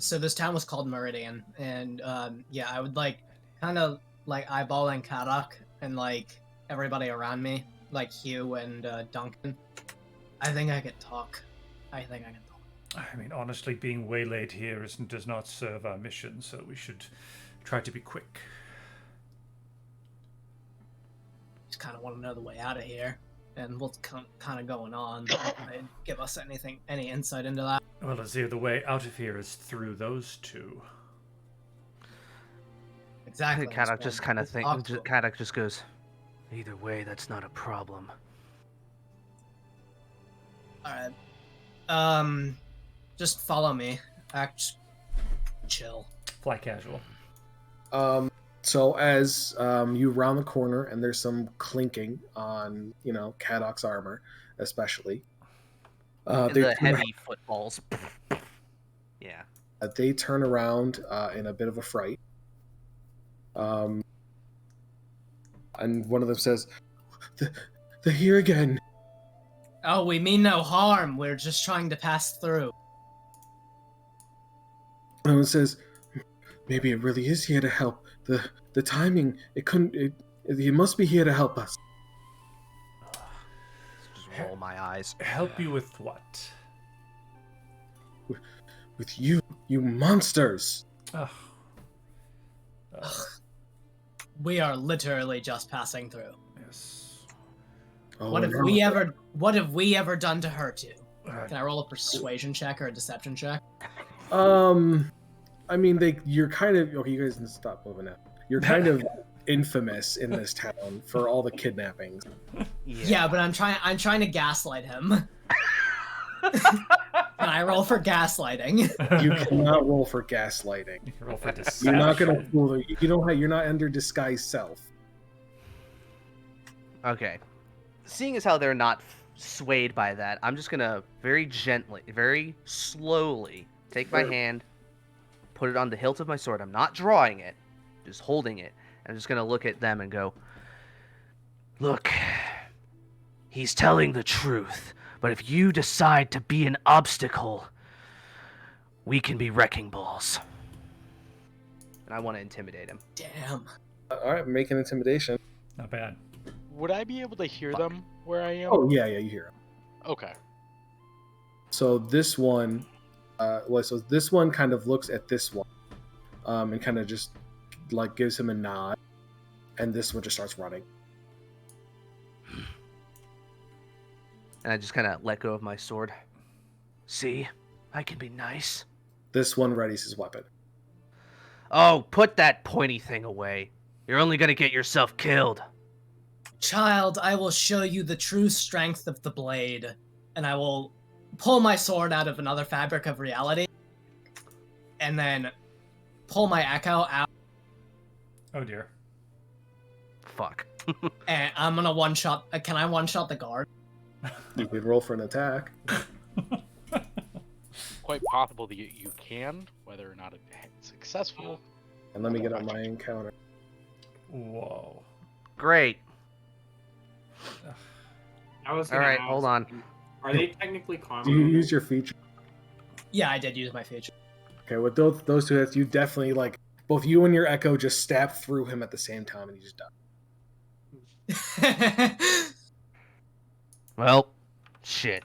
So this town was called Meridian, and yeah, I would like kind of like eyeballing Karak and like everybody around me, like Hugh and Duncan. I think I could talk. I think I can talk. I mean, honestly, being waylaid here does not serve our mission, so we should try to be quick. Just kind of want to know the way out of here and what's kind of going on. They give us any insight into that. Well, Azir, the way out of here is through those two. Exactly. Kadak just kind of Let's thinks. talk to 'em. Kadak just goes, either way, that's not a problem. All right. Just follow me. Act chill. Fly casual. So as you round the corner and there's some clinking on, Kadok's armor, especially. The heavy footballs. Yeah. They turn around in a bit of a fright. And one of them says, "They're here again." Oh, we mean no harm. We're just trying to pass through. And one says, "Maybe it really is here to help. The timing, he must be here to help us." Just roll my eyes. Help you with what? With you monsters. Ugh. We are literally just passing through. Yes. Oh, What have no. we ever done to hurt you? Can I roll a persuasion check or a deception check? I mean, you're kind of okay. You guys can stop moving now. You're kind of infamous in this town for all the kidnappings. Yeah, but I'm trying to gaslight him. And I roll for gaslighting. You cannot roll for gaslighting. Roll for You're not deception. gonna fool them. You're not under disguise self. Okay. Seeing as how they're not swayed by that, I'm just gonna very gently, very slowly take my hand, put it on the hilt of my sword. I'm not drawing it, just holding it. I'm just gonna look at them and go, "Look, he's telling the truth, but if you decide to be an obstacle, we can be wrecking balls." And I want to intimidate him. Damn. All right, make an intimidation. Not bad. Would I be able to hear them where I am? Oh yeah, you hear him. Okay. So this one, this one kind of looks at this one, and kind of just like gives him a nod, and this one just starts running. And I just kind of let go of my sword. See, I can be nice. This one readies his weapon. Oh, put that pointy thing away. You're only gonna get yourself killed. Child, I will show you the true strength of the blade. And I will pull my sword out of another fabric of reality. And then pull my echo out. Oh dear. Fuck. And I'm gonna one-shot... can I one-shot the guard? You could roll for an attack. Quite possible that you can, whether or not it's successful. And let me get on my encounter. Whoa. Great. I was All gonna right, ask, hold on. Are they technically common? Do you use your feature? Yeah, I did use my feature. Okay, with those two hits, you definitely both you and your echo just stab through him at the same time, and he just died. Well, shit.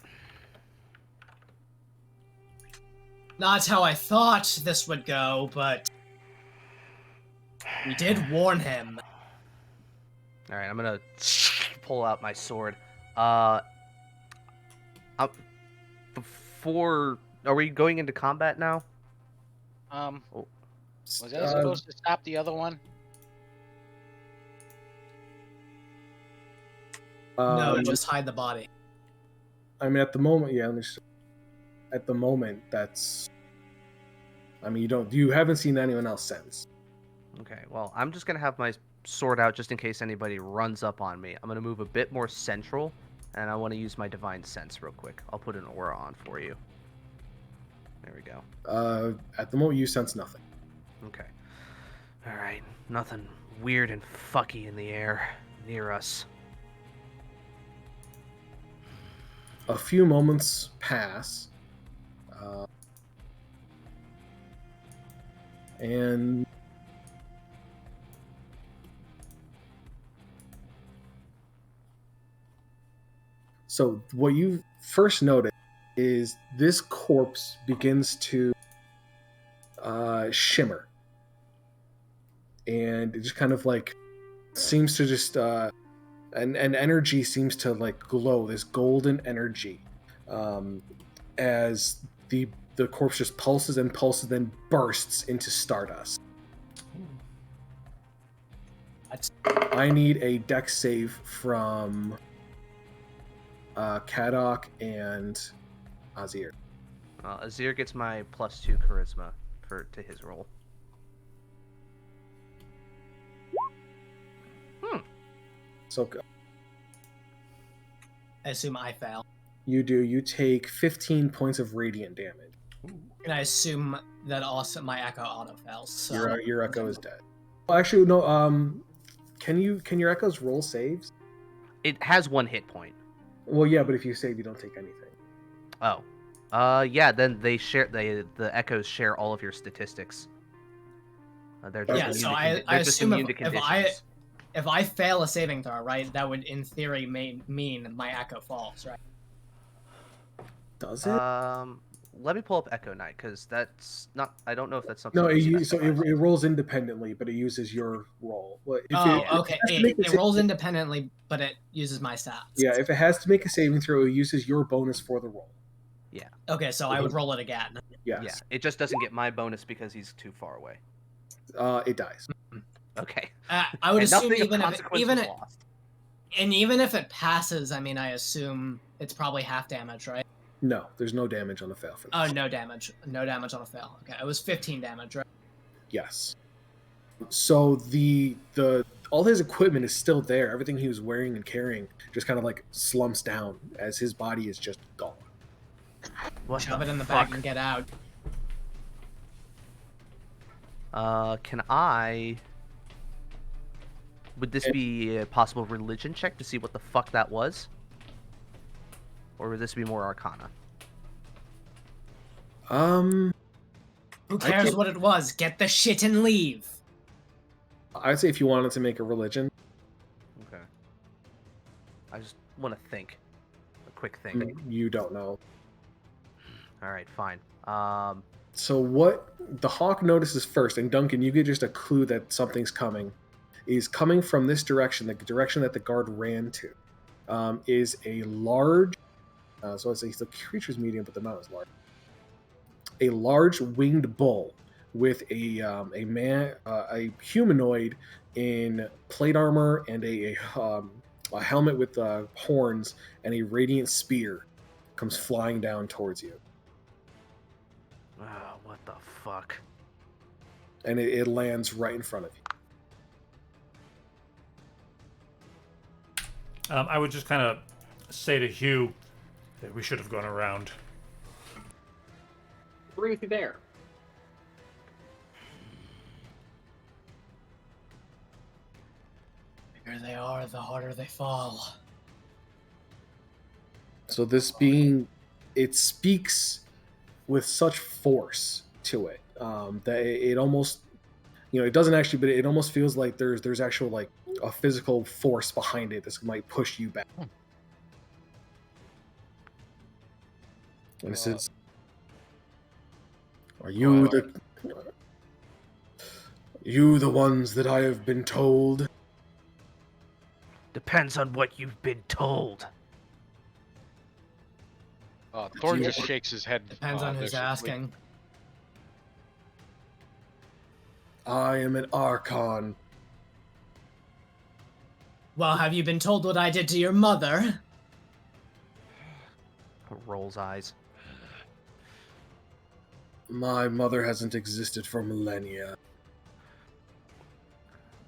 Not how I thought this would go, but... we did warn him. All right, I'm gonna pull out my sword. Before, are we going into combat now? Was I supposed to stop the other one? No, just hide the body. I mean, at the moment, yeah. At the moment, that's. I mean, you haven't seen anyone else since. Okay, well, I'm just gonna have my sword out just in case anybody runs up on me. I'm gonna move a bit more central, and I want to use my divine sense real quick. I'll put an aura on for you. There we go. At the moment, you sense nothing. Okay. All right, nothing weird and fucky in the air near us. A few moments pass, and So what you first notice is this corpse begins to shimmer, and it just kind of like seems to just an energy seems to like glow, this golden energy, as the corpse just pulses and pulses, then bursts into stardust. I need a dex save from Kadok and Azir. Azir gets my +2 charisma to his roll. So I assume I fail. you do. You take 15 points of radiant damage. And I assume that also my echo auto fails. So. Your echo is dead. Well, actually, no. Can your echoes roll saves? It has 1 hit point. Well, yeah, but if you save, you don't take anything. Oh. Yeah, then the echoes share all of your statistics. They're just Yeah, immune so to I they're just assume immune to conditions. if I fail a saving throw, right, that would in theory mean my echo falls, right? Does it? Let me pull up Echo Knight, because that's not. I don't know if that's something. No, you so specify. it rolls independently, but it uses your roll. Okay. It rolls independently, but it uses my stats. Yeah, if it has to make a saving throw, it uses your bonus for the roll. Yeah. Okay, so I would roll it again. Yes. Yeah. It just doesn't get my bonus because he's too far away. It dies. Okay. I would And assume nothing of even consequence was lost. even if it passes, I mean, I assume it's probably half damage, right? No, there's no damage on the fail for this. Oh, no damage on a fail. Okay, it was 15 damage, right? Yes. So the all his equipment is still there. Everything he was wearing and carrying just kind of like slumps down as his body is just gone. What Shove it in the fuck? bag and get out. Can I? Would this be a possible religion check to see what the fuck that was? Or would this be more Arcana? Who cares can- what it was? Get the shit and leave. I'd say if you wanted to make a religion, Okay. I just want to think. A quick think. you don't know. All right, fine. So what the hawk notices first, and Duncan, you get just a clue that something's coming, is coming from this direction, the direction that the guard ran to, is a large, so it's the creature's medium, but the mount is large. A large winged bull with a humanoid in plate armor and a helmet with horns and a radiant spear comes flying down towards you. Oh, what the fuck? And it lands right in front of you. I would just kind of say to Hugh that we should have gone around. Agree with you there. The bigger they are, the harder they fall. So this being, it speaks with such force to it that it almost, it doesn't actually, but it almost feels like there's actual like a physical force behind it that might push you back. And it says, "Are you the ones that I have been told?" Depends on what you've been told. Thorn Yeah. just shakes his head. Depends on who's viciously. asking. I am an Archon. Well, have you been told what I did to your mother? Rolls eyes. My mother hasn't existed for millennia.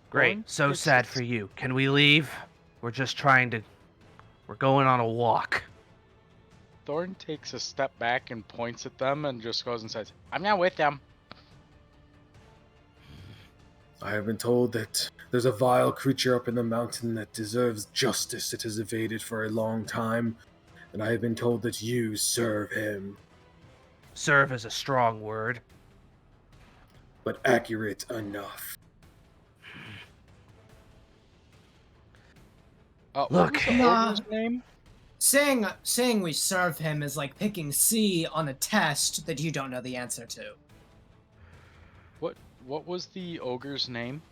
Great. Well, So it's- sad for you. Can we leave? We're just trying to. We're going on a walk. Thorn takes a step back and points at them and just goes and says, "I'm not with them." I have been told that there's a vile creature up in the mountain that deserves justice it has evaded for a long time, and I have been told that you serve him, Serve is a strong word. but accurate enough. What Look. was the order's name? saying we serve him is like picking C on a test that you don't know the answer to. What was the ogre's name?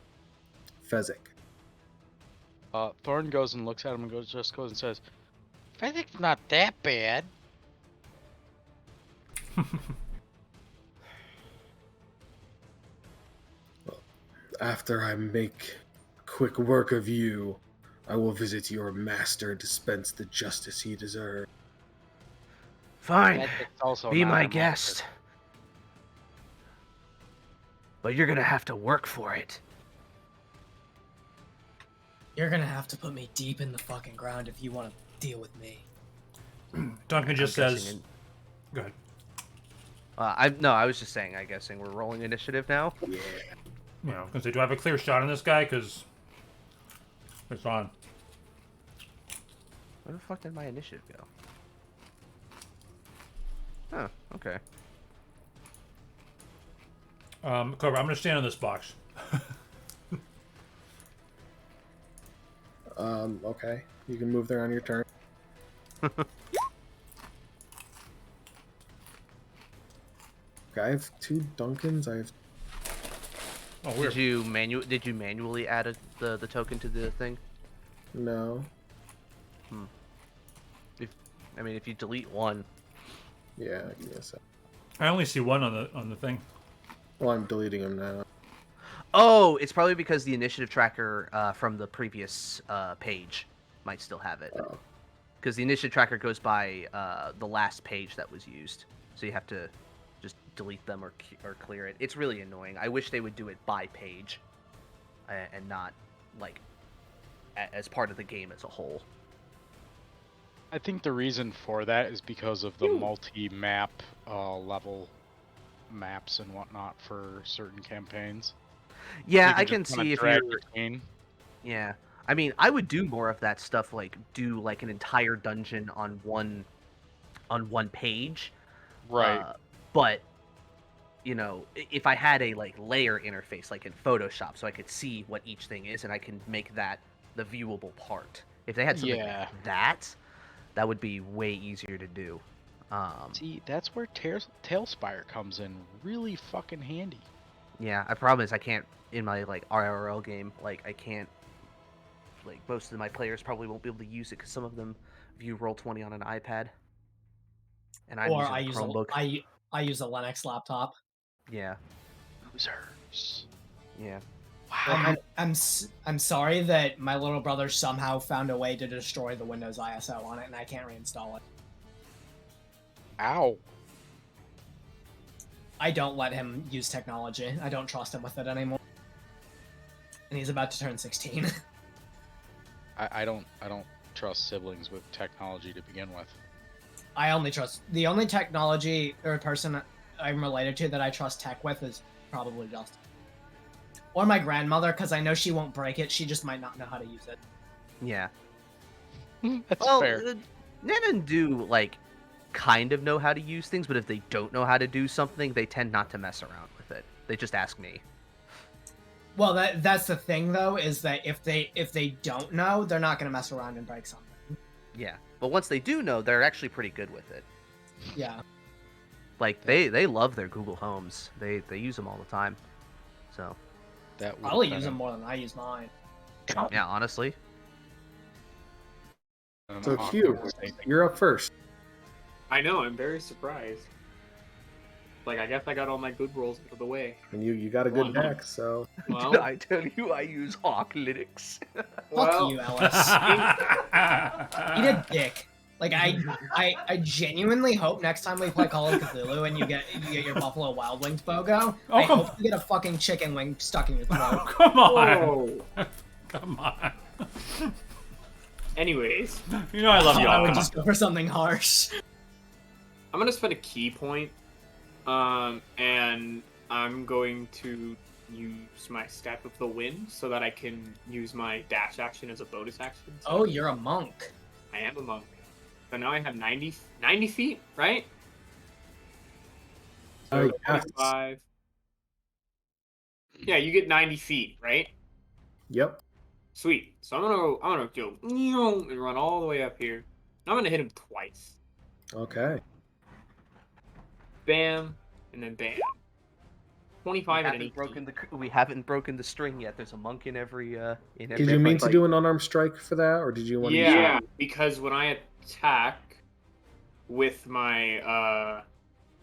Fezzik. Thorn goes and looks at him and goes and says, I think it's not that bad. After I make quick work of you, I will visit your master and dispense the justice he deserves. Fine. That's also Be not my a guest. But you're gonna have to work for it. You're gonna have to put me deep in the fucking ground if you want to deal with me. Duncan just I'm says. guessing Go ahead. I was just saying. I'm guessing we're rolling initiative now. Yeah. You know, because they do I have a clear shot on this guy? Because it's on. Where the fuck did my initiative go? Oh, okay. Cobra, I'm gonna stand on this box. Okay. You can move there on your turn. Okay, I have 2 Duncans. I have. Oh, weird. Did you manually add the token to the thing? No. If you delete one. Yeah, give me a sec. I only see one on the thing. Well, I'm deleting them now. Oh, it's probably because the initiative tracker from the previous page might still have it. Oh. Because the initiative tracker goes by the last page that was used, so you have to just delete them or clear it. It's really annoying. I wish they would do it by page, and not like as part of the game as a whole. I think the reason for that is because of the multi-map level maps and whatnot for certain campaigns. Yeah, You I can can just kinda see if drag you're. between. Yeah, I mean, I would do more of that stuff, like do like an entire dungeon on one page. Right. But you know, if I had a like layer interface, like in Photoshop, so I could see what each thing is, and I can make that the viewable part. If they had something Yeah. like that would be way easier to do. See, that's where Tailspire comes in really fucking handy. Yeah, the problem is I can't in my like RRL game. Like I can't. Like most of my players probably won't be able to use it because some of them view Roll20 on an iPad. And I'm Or using a Chromebook. I use a Linux laptop. Yeah. Losers. Yeah. Wow. I'm sorry that my little brother somehow found a way to destroy the Windows ISO on it, and I can't reinstall it. Ow. I don't let him use technology. I don't trust him with it anymore. And he's about to turn 16. I don't trust siblings with technology to begin with. I only trust the only technology or person I'm related to that I trust tech with is probably Justin. Or my grandmother, because I know she won't break it. She just might not know how to use it. Yeah. That's Well, fair. Nan and do like kind of know how to use things, but if they don't know how to do something, they tend not to mess around with it. They just ask me. Well, that's the thing though, is that if they don't know, they're not gonna mess around and break something. Yeah. But once they do know, they're actually pretty good with it. Yeah. Like they love their Google Homes. They use them all the time. So That would Probably use them more than I use mine. yeah, honestly. So Q, you're up first. I know, I'm very surprised. Like, I guess I got all my good rolls out of the way. And you got a good deck, so Well, Did I tell you I use Hawk Linux? Fuck you, Ellis. Eat a dick. Like I genuinely hope next time we play Call of Cthulhu and you get your Buffalo Wild Wings BOGO, Oh, I come hope you get a fucking chicken wing stuck in your Oh, throat. come on. Whoa. Come on. Anyways, You know I love you I all. would Come on. just go for something harsh. I'm gonna spend a key point, and I'm going to use my Step of the Wind so that I can use my dash action as a bonus action. So Oh, you're a monk. I am a monk. So now I have 90 feet, right? So yes. 25. Yeah, you get 90 feet, right? Yep. Sweet. So I'm gonna go and run all the way up here, I'm gonna hit him twice. Okay. Bam, and then bam. 25 and an 18. We haven't broken the string yet. There's a monk in every Did you mean to do an unarmed strike for that, or did you want to? Yeah, because when I attack with my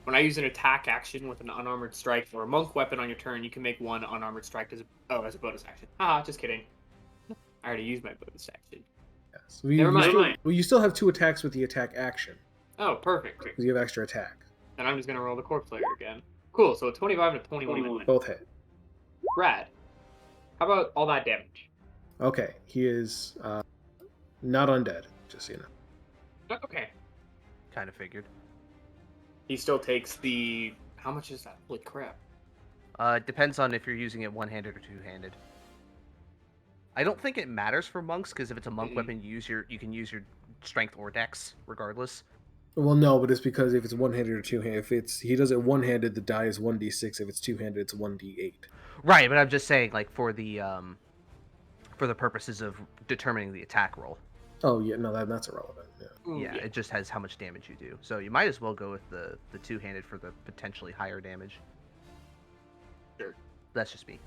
when I use an attack action with an unarmored strike or a monk weapon on your turn, you can make one unarmored strike as a bonus action. Haha, just kidding. I already used my bonus action. Yes. Never mind. You still have 2 attacks with the attack action Oh, perfect. because you have extra attack. Then I'm just gonna roll the corpse layer again. Cool. So a 25 and a 21. Both hit. Rad. How about all that damage? Okay, he is not undead. Just so you know. Okay. Kind of figured. He still takes the. How much is that? Holy crap! It depends on if you're using it one-handed or two-handed. I don't think it matters for monks because if it's a monk weapon, you can use your strength or dex regardless. Well, no, but it's because if it's one-handed or two-handed, if he does it one-handed, the die is 1d6. If it's two-handed, it's 1d8. Right, but I'm just saying, like for the purposes of determining the attack roll. Oh yeah, no, that's irrelevant. Yeah. Yeah, it just has how much damage you do. So you might as well go with the two-handed for the potentially higher damage. Sure. That's just me.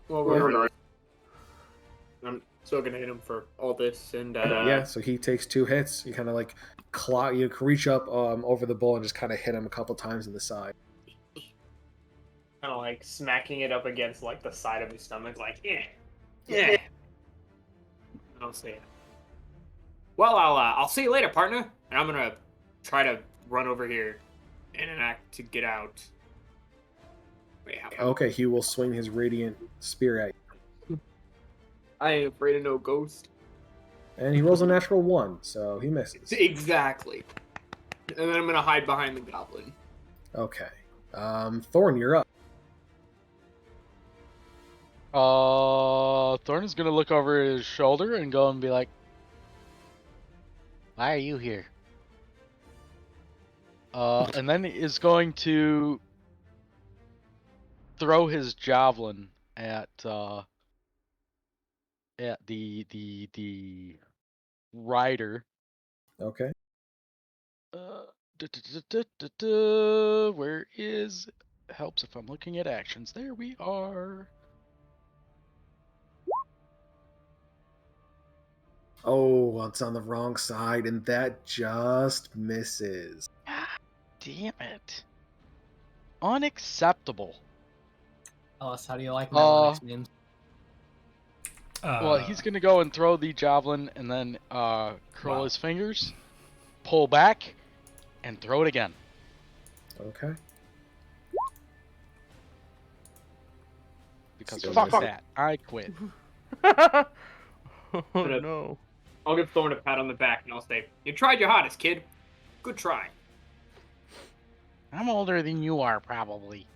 Well, I'm still gonna hit him for all this, and Yeah, so he takes 2 hits. You kind of like claw, you reach up over the bull and just kind of hit him a couple times in the side. kind of like smacking it up against like the side of his stomach, like yeah. I'll see it. Well, I'll see you later, partner. And I'm gonna try to run over here and enact to get out. Wait, how? Okay, he will swing his radiant spear at you. I ain't afraid of no ghost. And he rolls a natural 1, so he misses. Exactly. And then I'm gonna hide behind the goblin. Okay. Thorn, you're up. Thorn is gonna look over his shoulder and go and be like, "Why are you here?" And then is going to throw his javelin at the rider. Okay. Where is helps if I'm looking at actions? There we are. Oh, it's on the wrong side, and that just misses. Damn it. Unacceptable. Ellis, how do you like my Linux memes? Well, he's gonna go and throw the javelin and then curl his fingers, pull back, and throw it again. Okay. Because So fuck fuck. that. I quit. Oh no. I'll give Thorn a pat on the back and I'll say, "You tried your hardest, kid. Good try." I'm older than you are, probably.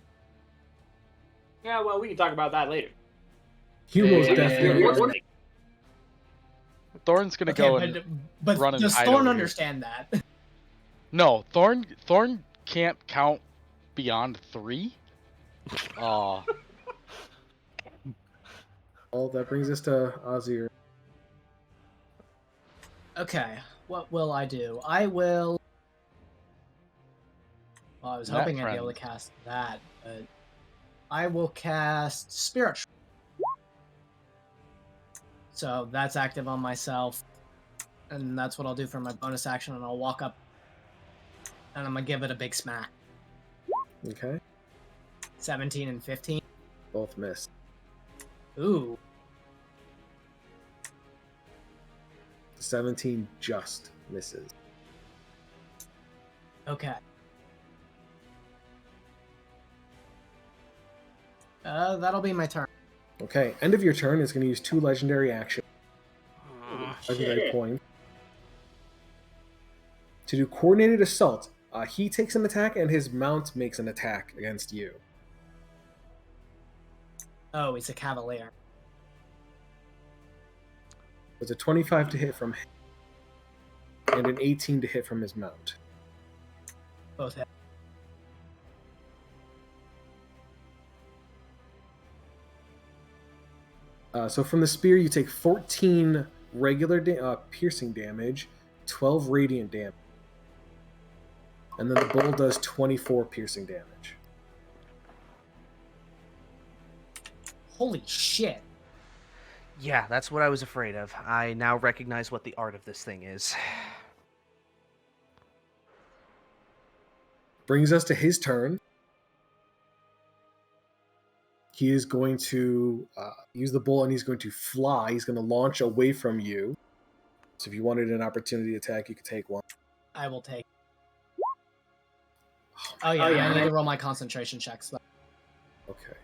Yeah, well, we can talk about that later. You most Yeah, definitely what's are. the- Thorn's gonna go and but run and does hide Thorn over here. understand that? No, Thorn can't count beyond 3. Well, that brings us to Azir. Okay, what will I do? I will. Well, I was That hoping I'd be able friend. to cast that, but I will cast Spiritual. So that's active on myself, and that's what I'll do for my bonus action, and I'll walk up, and I'm gonna give it a big smack. Okay. 17 and 15. Both miss. Ooh. 17 just misses. Okay. That'll be my turn. Okay, end of your turn is going to use 2 legendary actions. Legendary point. To do coordinated assault, he takes an attack and his mount makes an attack against you. Oh, he's a cavalier. It's a 25 to hit from him, and an 18 to hit from his mount. Both hit. So from the spear, you take 14 regular piercing damage, 12 radiant damage. And then the bull does 24 piercing damage. Holy shit. Yeah, that's what I was afraid of. I now recognize what the art of this thing is. Brings us to his turn. He is going to use the bull and he's going to fly. He's going to launch away from you. So if you wanted an opportunity attack, you could take one. I will take. Oh yeah, I need to roll my concentration checks. Though. Okay.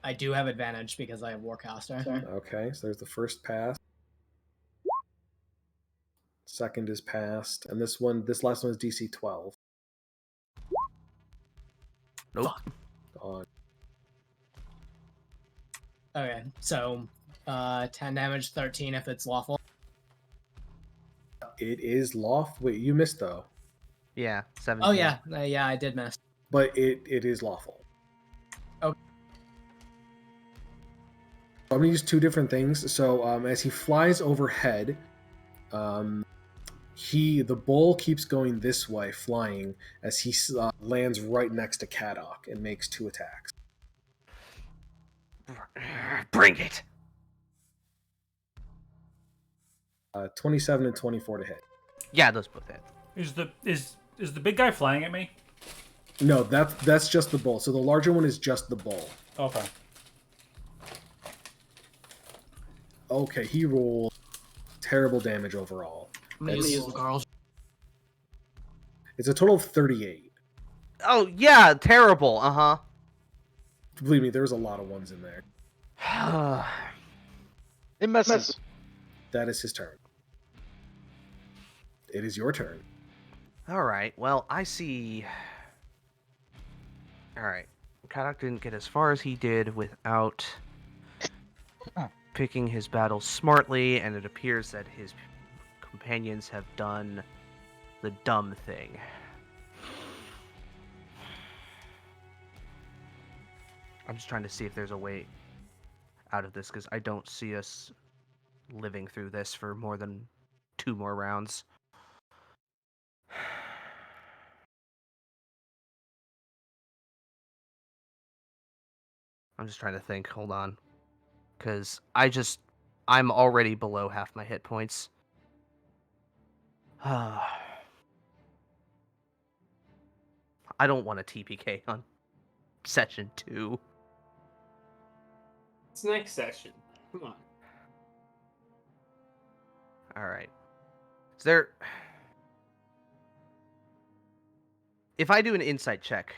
I do have advantage because I have Warcaster. Okay, so there's the first pass. Second is passed. And this last one is DC 12. Nope. Fuck. Gone. Okay, so 10 damage, 13 if it's lawful. It is lawful. Wait, you missed though. Yeah, 17. Oh yeah, yeah, I did miss. But it is lawful. Okay. I'm going to use two different things. So as he flies overhead, the bull keeps going this way, flying, as he lands right next to Kadok and makes 2 attacks. Bring it! 27 and 24 to hit. Yeah, those both hit. Is the big guy flying at me? No, that's just the bull. So the larger one is just the bull. Okay. Okay, he rolled terrible damage overall. I'm gonna use the Carl's. It's a total of 38. Oh, yeah, terrible, uh-huh. Believe me, there's a lot of ones in there. It messes. That is his turn. It is your turn. Alright, well, I see... Alright, Kadok didn't get as far as he did without picking his battles smartly, and it appears that his companions have done the dumb thing. I'm just trying to see if there's a way out of this, because I don't see us living through this for more than 2 more rounds. I'm just trying to think. Hold on. Because I'm already below half my hit points. I don't want a TPK on session 2. It's next session. Come on. Alright. Is there... If I do an insight check,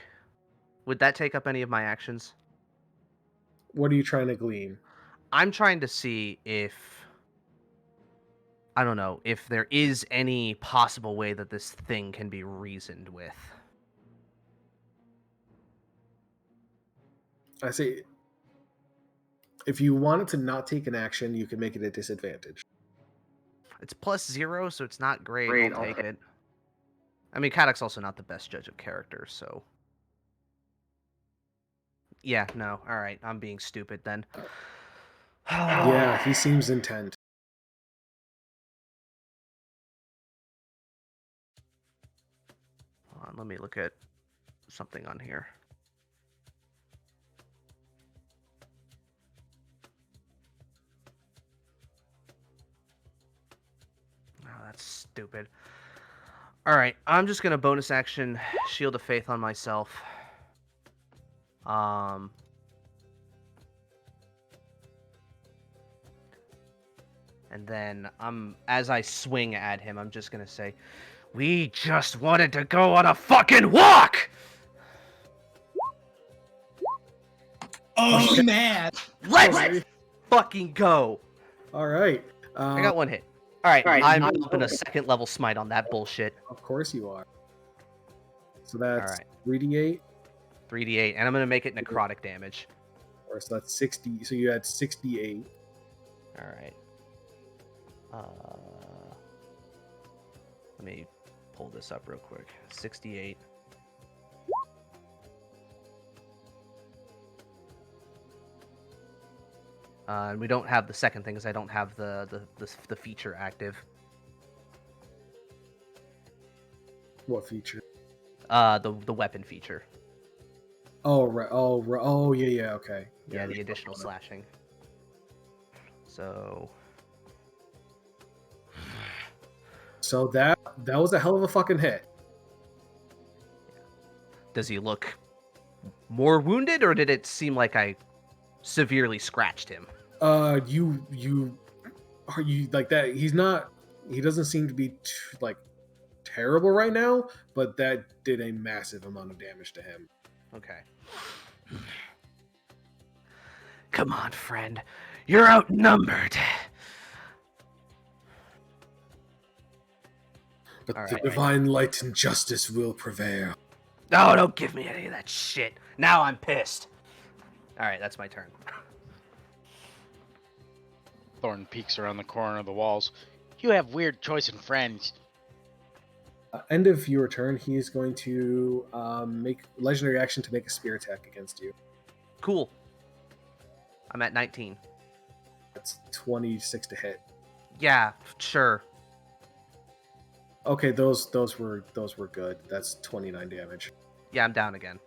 would that take up any of my actions? What are you trying to glean? I'm trying to see if... I don't know, if there is any possible way that this thing can be reasoned with. I say, if you wanted to not take an action, you can make it a disadvantage. It's +0, so it's not great. I'll take it. I mean, Kadok's also not the best judge of character, so... Yeah, no. Alright, I'm being stupid then. Yeah, he seems intent. Hold on, let me look at something on here. Oh, that's stupid. Alright, I'm just gonna bonus action Shield of Faith on myself. And then as I swing at him, I'm just gonna say, "We just wanted to go on a fucking walk!" Oh man! Let's fucking go! All right. I got 1 hit. Alright, I'm upping a 2nd level smite on that bullshit. Of course you are. So that's Alright. 3d8. 3d8, and I'm gonna make it necrotic damage. Or so that's 60. So you had 68. Alright. Let me pull this up real quick. 68. And we don't have the second thing, because I don't have the feature active. What feature? The weapon feature. Oh, right. Oh, yeah. Okay. Yeah, the additional slashing. So that was a hell of a fucking hit. does he look more wounded, or did it seem like I severely scratched him? You are you like that? He's not. He doesn't seem to be terrible right now, but that did a massive amount of damage to him. Okay. Come on, friend. You're outnumbered. But All the right. divine light and justice will prevail. No, don't give me any of that shit. Now I'm pissed. All right, that's my turn. Thorn peeks around the corner of the walls. You have weird choice in friends. End of your turn, he is going to make legendary action to make a spear attack against you. Cool. I'm at 19. That's 26 to hit. Yeah, sure. Okay, those were good. That's 29 damage. Yeah, I'm down again.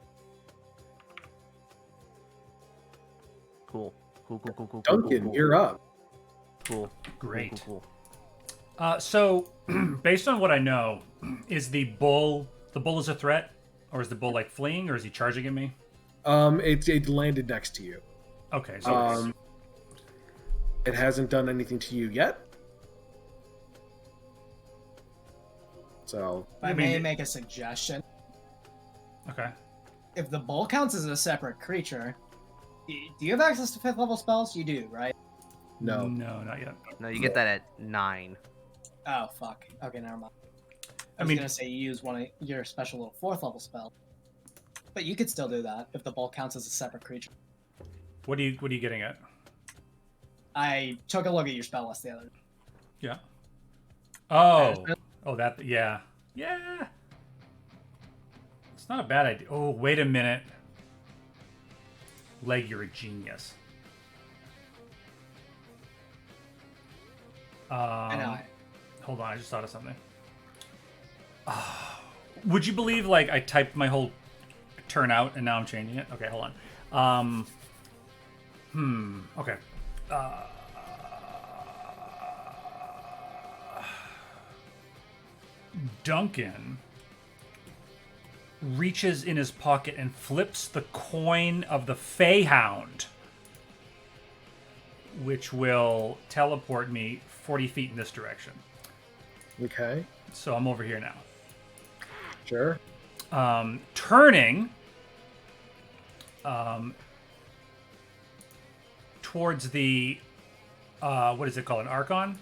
Cool. Cool. Duncan, you're up. Cool. Great. Cool. So, based on what I know, is the bull is a threat, or is the bull like fleeing, or is he charging at me? It landed next to you. Okay, so It hasn't done anything to you yet. So I may make a suggestion. okay. If the bull counts as a separate creature, do you have access to 5th level spells? You do, right? no. No, not yet. No, you get that at 9. Oh, fuck. Okay, never mind. I was gonna say you use one of your special little 4th level spell. But you could still do that if the bull counts as a separate creature. What are you getting at? I took a look at your spell list the other day. Yeah. Oh, that yeah. It's not a bad idea. Oh, wait a minute. Leg, you're a genius. I know. Hold on, I just thought of something. Would you believe, like, I typed my whole turn out and now I'm changing it? Okay, hold on. Okay. Duncan reaches in his pocket and flips the coin of the Feyhound, which will teleport me 40 feet in this direction. Okay. So I'm over here now. Sure. Turning towards the what is it called? An Archon?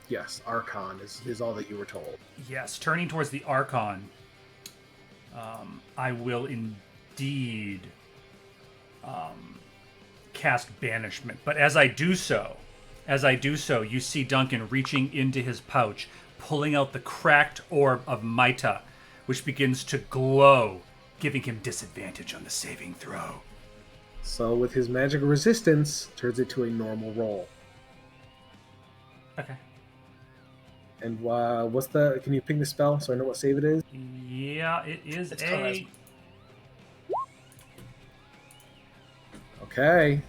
Yes, Archon is all that you were told. Yes, turning towards the Archon. I will indeed cast Banishment. But as I do so, you see Duncan reaching into his pouch, pulling out the cracked orb of Maita, which begins to glow, giving him disadvantage on the saving throw. So with his magic resistance, turns it to a normal roll. Okay. And what's the? Can you ping the spell so I know what save it is? Yeah, it's charisma. Okay.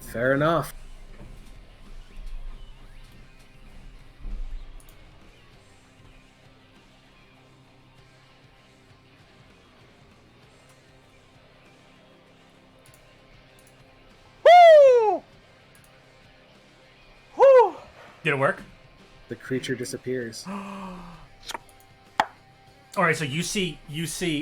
Fair enough. Did it work? The creature disappears. All right, so you see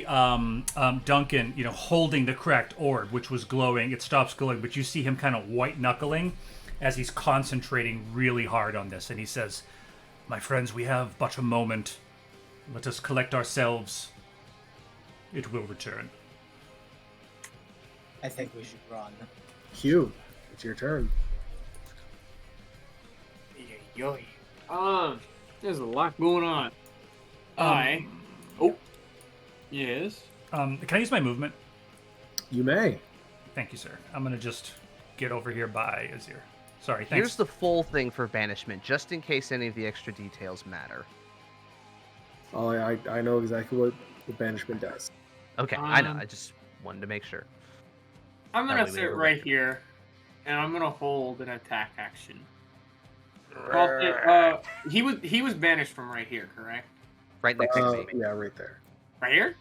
Duncan, holding the cracked orb, which was glowing. It stops glowing, but you see him kind of white knuckling as he's concentrating really hard on this, and he says, "My friends, we have but a moment. Let us collect ourselves. It will return." I think we should run. Hugh, it's your turn. There's a lot going on. Yes. Can I use my movement? You may. Thank you, sir. I'm gonna just get over here by Azir. Sorry, thanks. Here's the full thing for banishment, just in case any of the extra details matter. Oh, I know exactly what the banishment does. Okay, I know. I just wanted to make sure. I'm That gonna way we sit never right look. here, and I'm gonna hold an attack action. He was banished from right here, correct? Right next to me. Yeah, right there. Right here?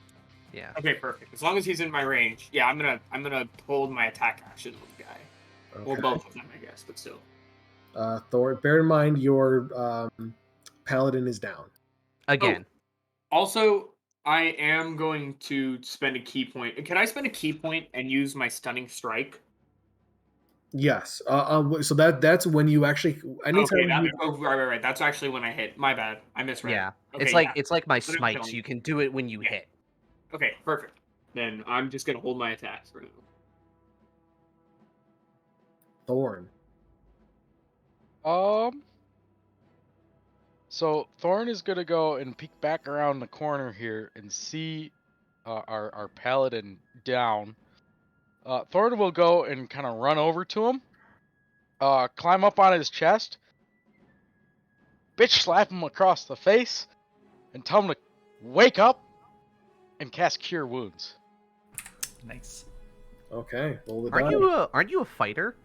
Yeah. Okay, perfect. As long as he's in my range, yeah, I'm gonna hold my attack action on the guy. Well, Okay. both of them, I guess, but still. Thor, bear in mind your paladin is down. Again. Also, I am going to spend a key point. Can I spend a key point and use my stunning strike? Yes. So that's when you actually anytime you, Right. That's actually when I hit. My bad. I misread. Yeah. Okay, It's like yeah. it's like my But I'm smite, so telling you can do it when you Yeah. hit. Okay, perfect. Then I'm just gonna hold my attacks for now. Thorn. So Thorn is gonna go and peek back around the corner here and see our paladin down. Thorn will go and kind of run over to him, climb up on his chest, bitch slap him across the face, and tell him to wake up and cast Cure Wounds. Nice. Okay. Roll the Aren't you a fighter?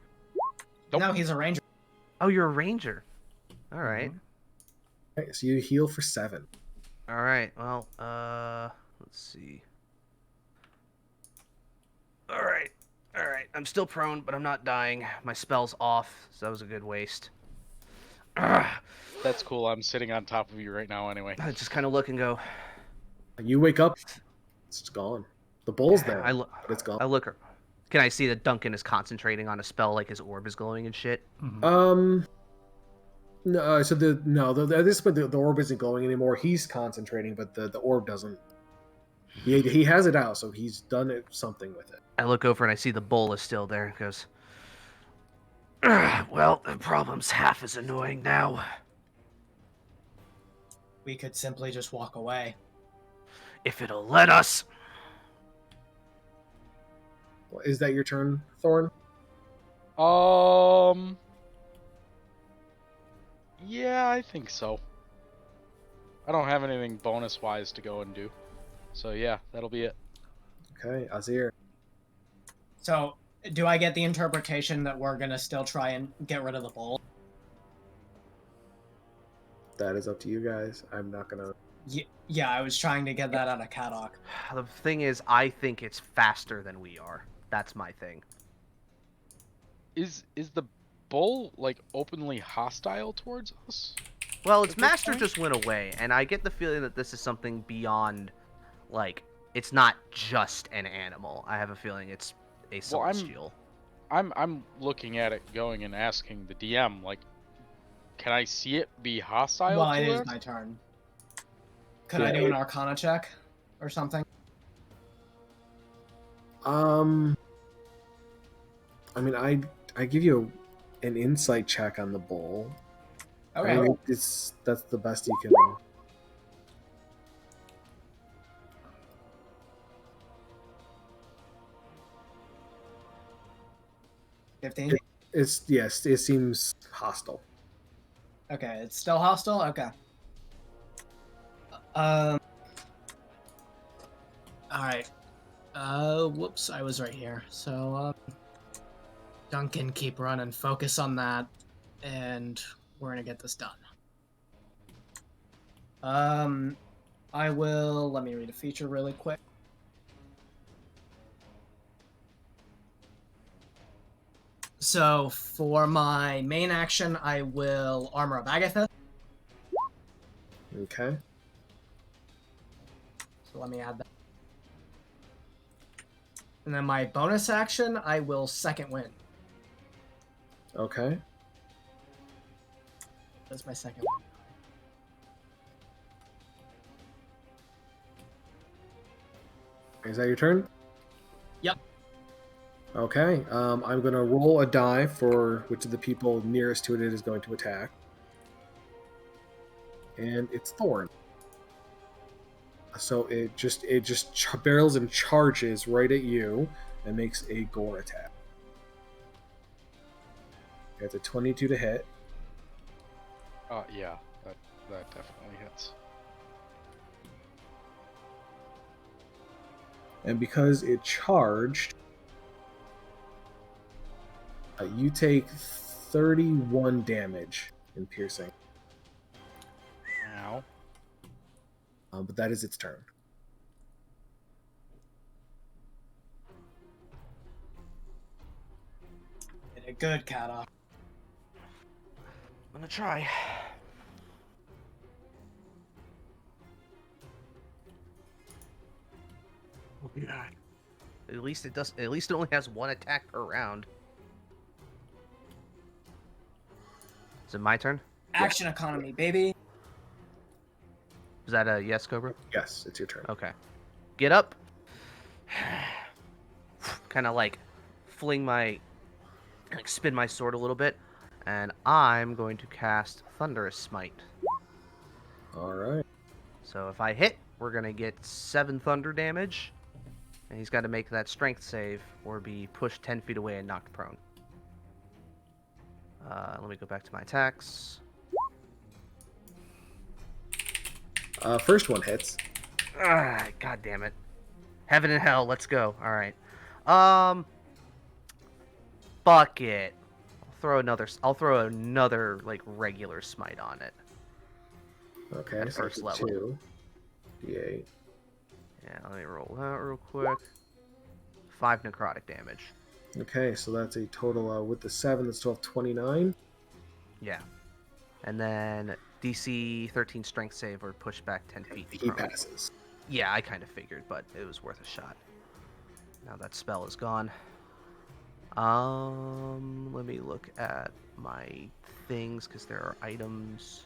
Nope. No, he's a ranger. Oh, you're a ranger. All right. Okay, so you heal for 7. All right. Well, let's see. All right. I'm still prone, but I'm not dying. My spell's off, so that was a good waste. That's cool. I'm sitting on top of you right now anyway. I just kind of look and go. You wake up. It's gone. The bull's there, I look. but it's gone. I look. Can I see that Duncan is concentrating on a spell, like his orb is glowing and shit? No. So at this point the orb isn't glowing anymore. He's concentrating, but the orb doesn't. He has it out, so he's done something with it. I look over and I see the bull is still there. It goes. Well, the problem's half as annoying now. We could simply just walk away. If it'll let us. Is that your turn, Thorn? Yeah, I think so. I don't have anything bonus wise to go and do. So yeah, that'll be it. Okay, Azir. So, do I get the interpretation that we're gonna still try and get rid of the bull? That is up to you guys. I'm not gonna. Yeah, I was trying to get that out of Kadok. The thing is, I think it's faster than we are. That's my thing. Is the bull like openly hostile towards us? Well, its At this master point? just went away, and I get the feeling that this is something beyond, like, it's not just an animal. I have a feeling it's a Well, I'm- celestial. I'm looking at it going and asking the DM like, can I see it be hostile Well, it to is us? my turn. Could I do an Arcana check or something? I mean, I give you an insight check on the bull. Okay. I mean, that's the best you can. 15? Yes, it seems hostile. Okay, it's still hostile? Okay. Alright. Whoops, I was right here. So, Duncan, keep running. Focus on that. And we're gonna get this done. I will... Let me read a feature really quick. So, for my main action, I will Armor of Agathis. Okay. So let me add that. And then my bonus action, I will Second Wind. Okay. That's my second one. Is that your turn? Yep. Okay. I'm gonna roll a die for which of the people nearest to it is going to attack. And it's Thorn. So it just barrels and charges right at you and makes a gore attack. It's a 22 to hit. Yeah, that definitely hits. And because it charged, you take 31 damage in piercing. Ow. But that is its turn. Did it good, Kata. I'm gonna try. Oh god. At least it does. At least it only has one attack per round. Is it my turn? Action economy, baby. Is that a yes, Cobra? Yes, it's your turn. Okay. Get up. Kind of like fling my, like spin my sword a little bit, and I'm going to cast Thunderous Smite. All right. So if I hit, we're gonna get 7 thunder damage, and he's got to make that strength save or be pushed 10 feet away and knocked prone. Let me go back to my attacks. First one hits. God damn it. Heaven and hell, let's go. All right. Fuck it. I'll throw another like regular smite on it. Okay, At so first it's level. 2 d8. Yeah, let me roll that real quick. 5 necrotic damage. Okay, so that's a total with the 7, that's 12, 29. Yeah. And then DC 13 strength save or push back 10 feet. He prone. passes. Yeah, I kind of figured, but it was worth a shot. Now that spell is gone. Let me look at my things because there are items.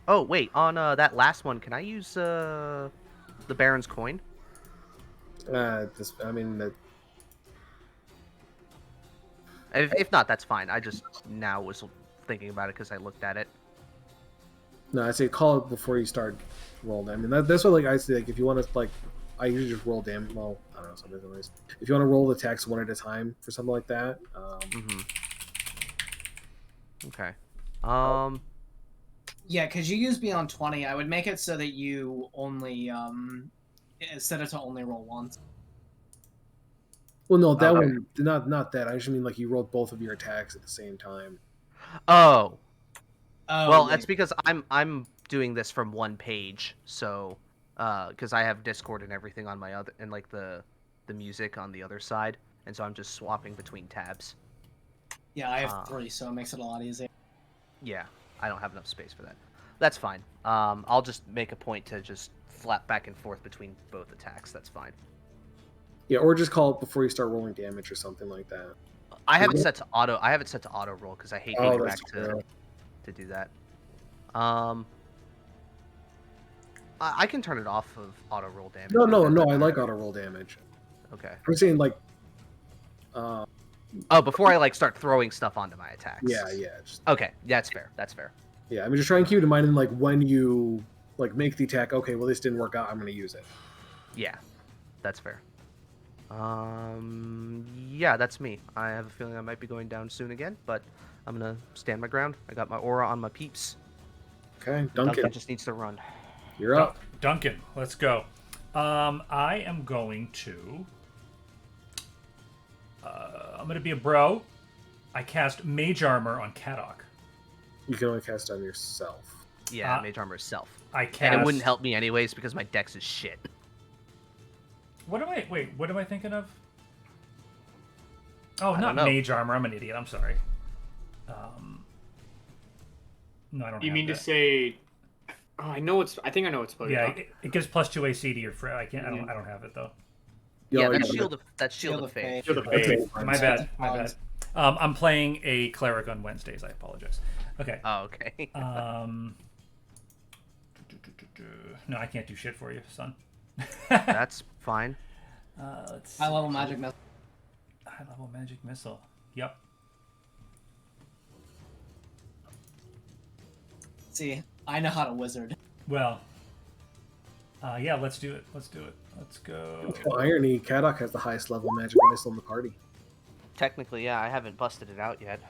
Oh wait, on that last one, can I use the Baron's coin? If not, that's fine. I just now was thinking about it because I looked at it. No, I say call it before you start rolling. I mean, that's what like I say. Like, if you want to like, I usually just roll damage. Well, I don't know. Sometimes, anyways. If you want to roll the attacks one at a time for something like that. Okay. Yeah, because you use Beyond 20, I would make it so that you only set it to only roll once. Well, no, that Okay. one not that. I just mean like you rolled both of your attacks at the same time. Oh. Oh, Well, yeah. that's because I'm doing this from one page, so because I have Discord and everything on my other and like the music on the other side, and so I'm just swapping between tabs. Yeah, I have 3, so it makes it a lot easier. Yeah, I don't have enough space for that. That's fine. I'll just make a point to just flap back and forth between both attacks. That's fine. Yeah, or just call it before you start rolling damage or something like that. I have it set to auto. I have it set to auto roll because I hate Oh, going that's back true. to do that. I can turn it off of auto roll damage. No, if no, that's no. I better. like auto roll damage. Okay. I'm saying like, Oh, before I like start throwing stuff onto my attacks. yeah. Just, Okay, that's fair. That's fair. yeah, I mean, just try and keep it in mind. And like when you like make the attack, okay, well this didn't work out. I'm going to use it. Yeah, that's fair. Yeah, that's me. I have a feeling I might be going down soon again, but I'm gonna stand my ground. I got my aura on my peeps. Okay, Duncan Duncan, just needs to run. you're up. Duncan, let's go. I am going to. I'm going to be a bro. I cast Mage Armor on Kadok. You can only cast it on yourself. Yeah, mage armor itself. I cast. And it wouldn't help me anyways because my dex is shit. What am I thinking of? Oh, I not don't know. Mage Armor. I'm an idiot. I'm sorry. No, I don't. You have mean that. to say? Oh, I know it's. I think I know it's supposed Yeah, to. it gives +2 AC to your friend. I can't. I don't have it though. Yeah, you that's got shield of faith. Shield of Okay, Faith. fine. My bad. My bad. I'm playing a cleric on Wednesdays. I apologize. Okay. Oh, okay. No, I can't do shit for you, son. That's fine. Let's High see. level magic missile. High level magic missile. Yep. See, I know how to wizard. Well, Yeah, let's do it. Let's do it. Let's go. Well, irony, Kadok has the highest level magic missile in the party. Technically, yeah, I haven't busted it out yet.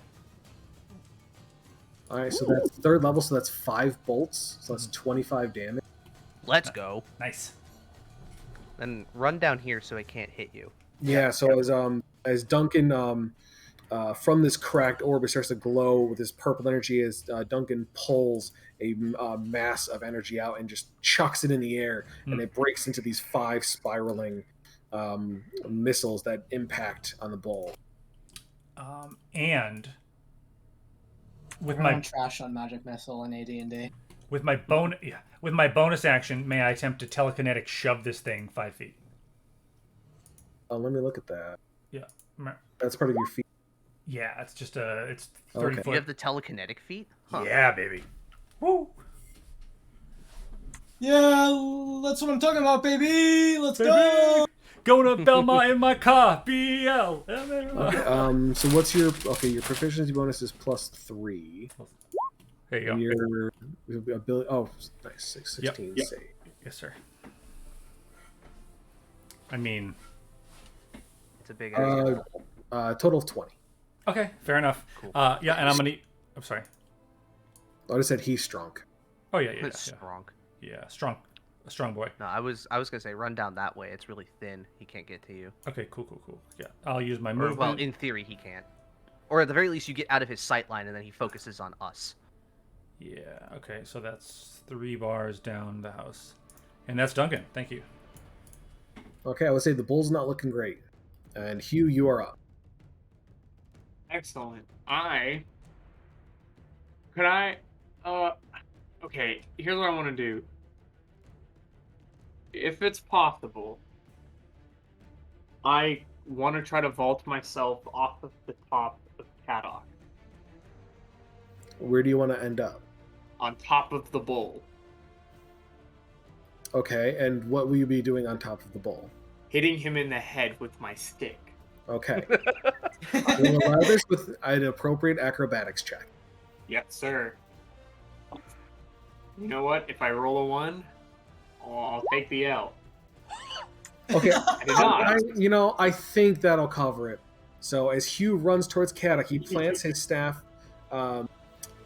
All right, so that's third level, so that's 5 bolts, so that's 25 damage. Let's go. Nice. Then run down here so I can't hit you. Yeah, so as Duncan from this cracked orb, it starts to glow with this purple energy as Duncan pulls a mass of energy out and just chucks it in the air, and it breaks into these 5 spiraling missiles that impact on the bowl. And with We're my on trash on magic missile and AD&D. with my bonus action, may I attempt to telekinetic shove this thing 5 feet? Let me look at that. Yeah. That's part of your feat. Yeah, it's just it's 30 Okay. You have foot. the telekinetic feat? Huh. Yeah, baby. Woo! Yeah, that's what I'm talking about, baby. Let's Baby! go. Going to Belmont in my car. BL. Okay, so what's your proficiency bonus is +3. There you go. Your ability. Oh, nice. 16 Yep. save. Yes, sir. I mean, It's a big ass. Total of 20. okay, fair enough. Cool. Yeah, and I'm gonna. I'm sorry. I just said he's strong. Oh yeah. It's strong. Yeah, strong, a strong boy. No, I was gonna say run down that way. It's really thin. He can't get to you. Okay, cool. Yeah, I'll use my Or, movement. well, in theory, he can't. Or at the very least, you get out of his sight line, and then he focuses on us. Yeah. Okay, so that's 3 bars down the house, and that's Duncan. Thank you. Okay, I would say the bull's not looking great. And Hugh, you are up. Excellent. Okay, here's what I want to do. If it's possible, I want to try to vault myself off of the top of Kadok, Where do you want to end up? on top of the bull, Okay, and what will you be doing on top of the bull? hitting him in the head with my stick. Okay. We'll allow this with an appropriate acrobatics check. Yes, sir. You know what? If I roll a 1, I'll take the L. Okay, I did not. I think that'll cover it. So as Hugh runs towards Kadok, he plants his staff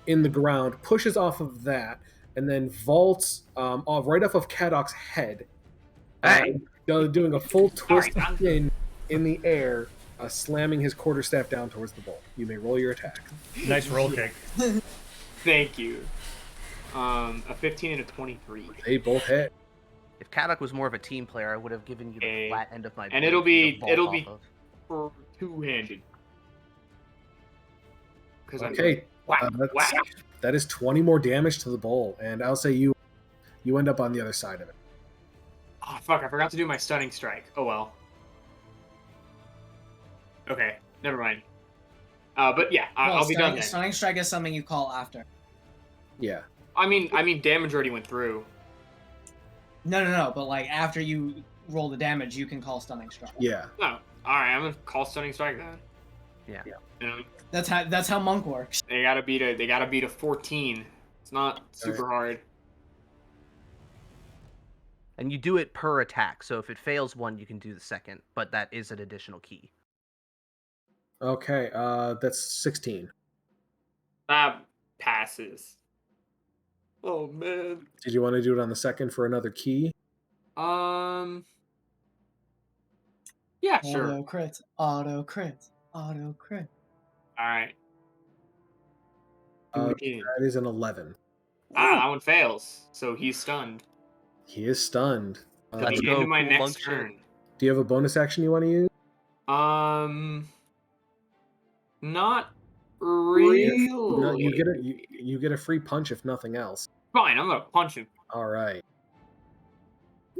in the ground, pushes off of that, and then vaults right off of Kadok's head, Hey! doing a full twist Sorry, I'm- spin in the air, slamming his quarterstaff down towards the bull. You may roll your attack. Nice roll kick. Thank you. A 15 and a 23. They both hit. If Kadok was more of a team player, I would have given you the Okay. flat end of my. And blade it'll for you be- to vault it'll off be- of. For two-handed. Because Okay, whack, that's- whack. that is 20 more damage to the bull, and I'll say you end up on the other side of it. Oh, fuck, I forgot to do my stunning strike. Oh, well. Okay, never mind. But yeah, I'll be done then. Stunning strike is something you call after. Yeah. I mean, damage already went through. No. But like after you roll the damage, you can call stunning strike. Yeah. No, alright, I'm gonna call stunning strike then. Yeah. You know, That's how monk works. they gotta beat a 14. It's not super hard. And you do it per attack, so if it fails one, you can do the second, but that is an additional key. Okay, that's 16. That passes. Oh man. Did you want to do it on the second for another key? Yeah, sure. Auto crit. Alright. That is an 11. That one fails. So he's stunned. He is stunned. Let's Into go, my cool next monk shit. turn. Do you have a bonus action you want to use? Not really. No, you get a free punch if nothing else. Fine, I'm gonna punch him. All right.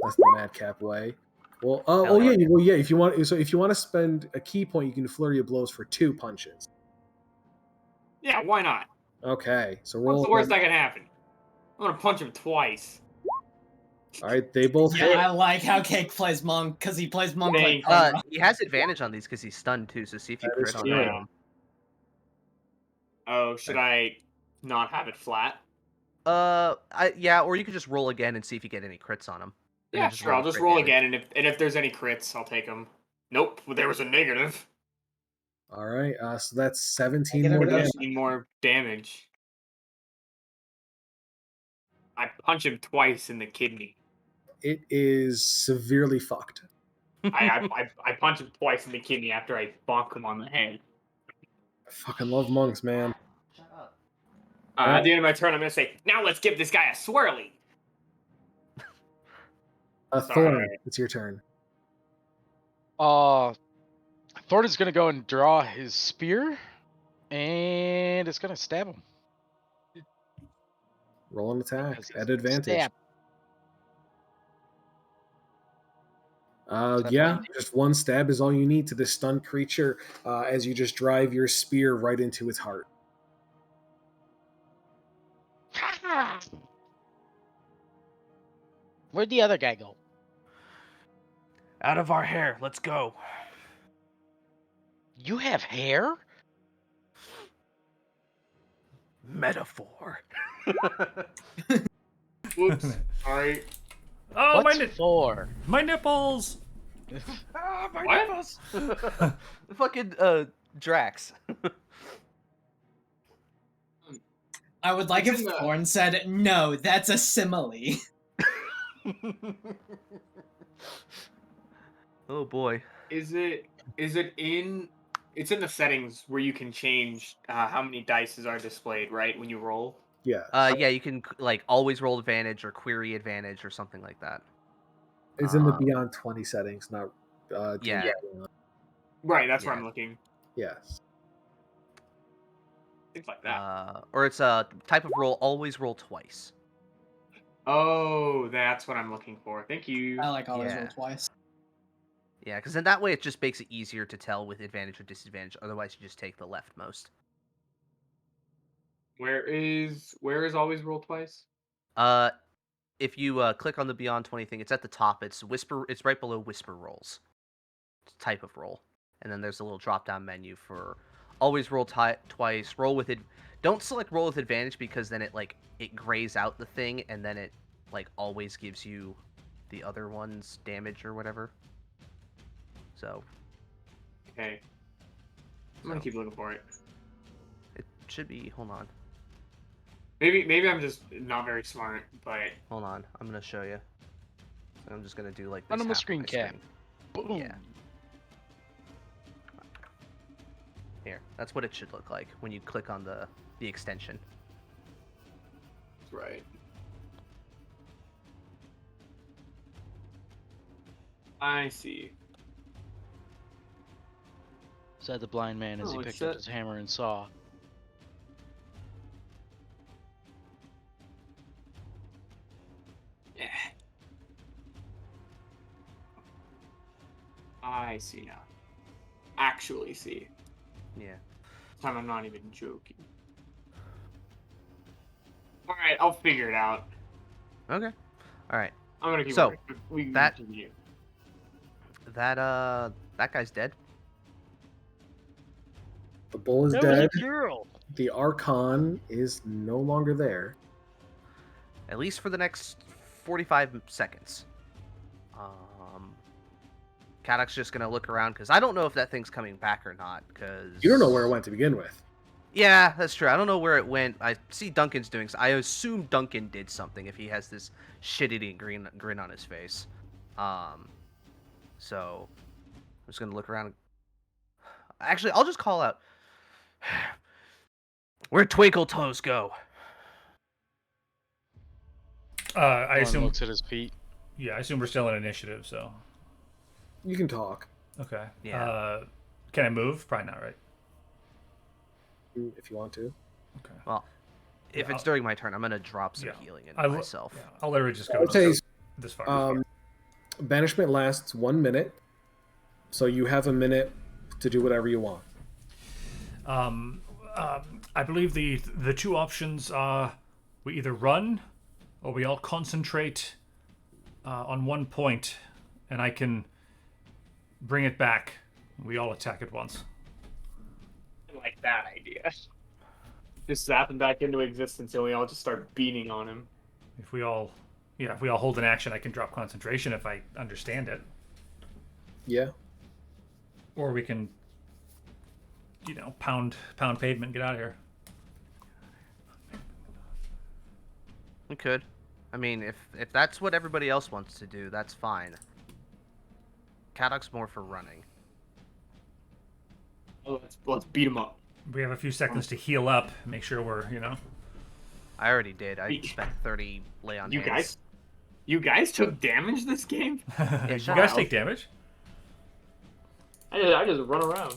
That's the madcap way. Well, Hell yeah. yeah. If you want to spend a key point, you can flurry of blows for 2 punches. Yeah, why not? Okay, so roll. What's the worst that can happen? I'm gonna punch him twice. All right, they both Yeah, hit. I like how Cake plays monk because he plays monk like Thank Karma. He has advantage on these because he's stunned too, so see if you That is crit on true. that. Oh, should I not have it flat? Yeah, or you could just roll again and see if you get any crits on him. then Yeah, just sure. roll I'll the just crit roll damage. again, and if there's any crits, I'll take them. Nope, there was a negative. All right, so that's 17 Negative more damage. damage. 17 more damage. I punch him twice in the kidney. It is severely fucked. I punch him twice in the kidney after I bonk him on the head. I fucking love monks, man. Shut up. At the end of my turn, I'm gonna say, now let's give this guy a swirly. Thorn, Sorry. it's your turn. Thorn is gonna go and draw his spear, and it's gonna stab him. Roll an attack Because at he's advantage. stabbed. Yeah, just one stab is all you need to this stunned creature as you just drive your spear right into its heart. Where'd the other guy go? Out of our hair. Let's go. You have hair? Metaphor. Whoops. Alright. Oh, What's for? my nipples! Ah, my What? nipples. Fucking Drax. I would like It's if in the- Thorn said, "No, that's a simile." Oh boy. Is it in it's in the settings where you can change how many dice are displayed, right? When you roll? Yeah, Yeah, you can like always roll advantage or query advantage or something like that. it's in the Beyond 20 settings, not Yeah. Beyond. Right, that's where Yeah. I'm looking. Yes. Things like that. Or it's a type of roll. Always roll twice. Oh, that's what I'm looking for. Thank you. I like always roll Yeah. twice. Yeah, because in that way it just makes it easier to tell with advantage or disadvantage. Otherwise, you just take the leftmost. Where is always roll twice? If you click on the Beyond 20 thing, it's at the top. It's whisper. It's right below whisper rolls. It's a type of roll, and then there's a little drop down menu for always roll twice. Roll with it. Don't select roll with advantage because then it grays out the thing, and then it always gives you the other one's damage or whatever. So Okay. I'm gonna keep looking for it. it should be. Hold on. Maybe I'm just not very smart, but Hold on. I'm gonna show you. I'm just gonna do like this. Run him a half of screen my cap. screen. Boom. Yeah. Here, that's what it should look like when you click on the extension. that's right. I see. Said the blind man as he Holy picked up shit. his hammer and saw. Yeah. I see now. Actually see. Yeah. This time I'm not even joking. Alright, I'll figure it out. Okay. All right. I'm gonna keep So, working. We can that- continue. That guy's dead. The bull is That was dead. a girl. The Archon is no longer there. At least for the next 45 seconds. Kadok's just gonna look around because I don't know if that thing's coming back or not. Because You don't know where it went to begin with. Yeah, that's true. I don't know where it went. I see Duncan's doing. I assume Duncan did something if he has this shit-eating grin on his face. So I'm just gonna look around. Actually, I'll just call out. Where'd Twinkle Toes go? I Thorn assume. looks at his feet. Yeah, I assume we're still in initiative. So You can talk okay. Yeah. Can I move? Probably not, right? if you want to. Okay. Well, if Yeah, it's during my turn, I'm gonna drop some yeah. healing in I will- myself. Yeah, I'll literally just I go would say this far. banishment lasts 1 minute, so you have a minute to do whatever you want. I believe the two options are we either run or we all concentrate on one point, and I can bring it back. We all attack at once. I like that idea. Just zap him back into existence and we all just start beating on him. If we all Yeah, if we all hold an action, I can drop concentration if I understand it. Yeah. Or we can, pound pavement and get out of here. We could. I mean, if that's what everybody else wants to do, that's fine. Caddock's more for running. Oh, let's beat him up. We have a few seconds to heal up, make sure we're, I already did. I spent 30 lay on hands. You guys took damage this game? You shut guys up. take damage? I just run around.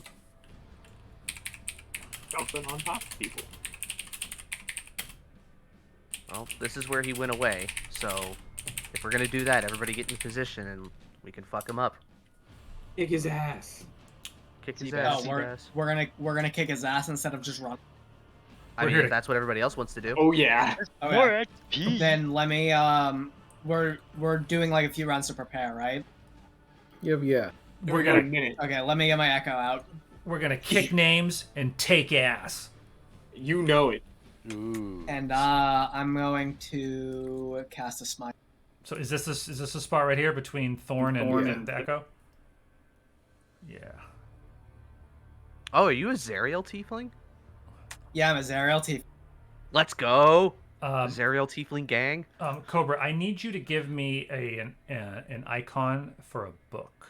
Jumping on top of people. Well, this is where he went away, so if we're gonna do that, everybody get in position and we can fuck him up. Kick his ass. Kick his No, ass, we're gonna kick his ass instead of just run. I mean, here if to- that's what everybody else wants to do. Oh yeah. Okay. More XP. Then let me we're doing like a few rounds to prepare, right? Yeah. We're a gonna minute. Okay, let me get my echo out. kick names and take ass. You know it. Ooh. And I'm going to cast a smite. So is this a spot right here between Thorn and Echo? Yeah. Oh, are you a Zariel tiefling? Yeah, I'm a Zariel T. Let's go, Um, Zariel tiefling gang. Cobra, I need you to give me an icon for a book.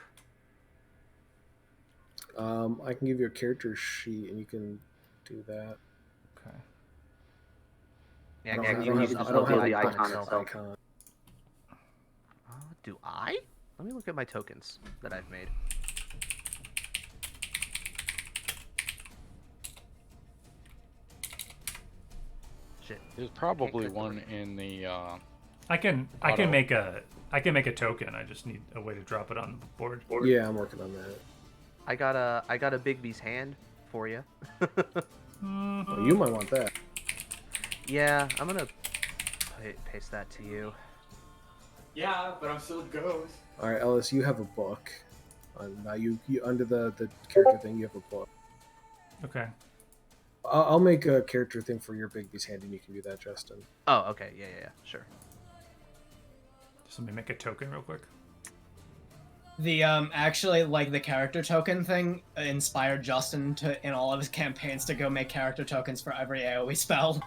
I can give you a character sheet and you can do that. Okay. Yeah, I don't gang, have- you I can don't just have- I don't upload have the the icon icon itself. itself. Do I? Let me look at my tokens that I've made. Shit. There's probably click the one in the. I can Auto. make a token. I just need a way to drop it on the board. Yeah, I'm working on that. I got a Bigby's hand for you. Oh, you might want that. Yeah, I'm gonna paste that to you. Yeah, but I'm still a ghost. All right, Ellis, you have a book. Now you under the character thing, you have a book. Okay. I'll make a character thing for your Bigby's hand, and you can do that, Justin. Oh, okay, yeah, sure. Just let me make a token real quick. The actually like the character token thing inspired Justin to in all of his campaigns to go make character tokens for every AoE spell.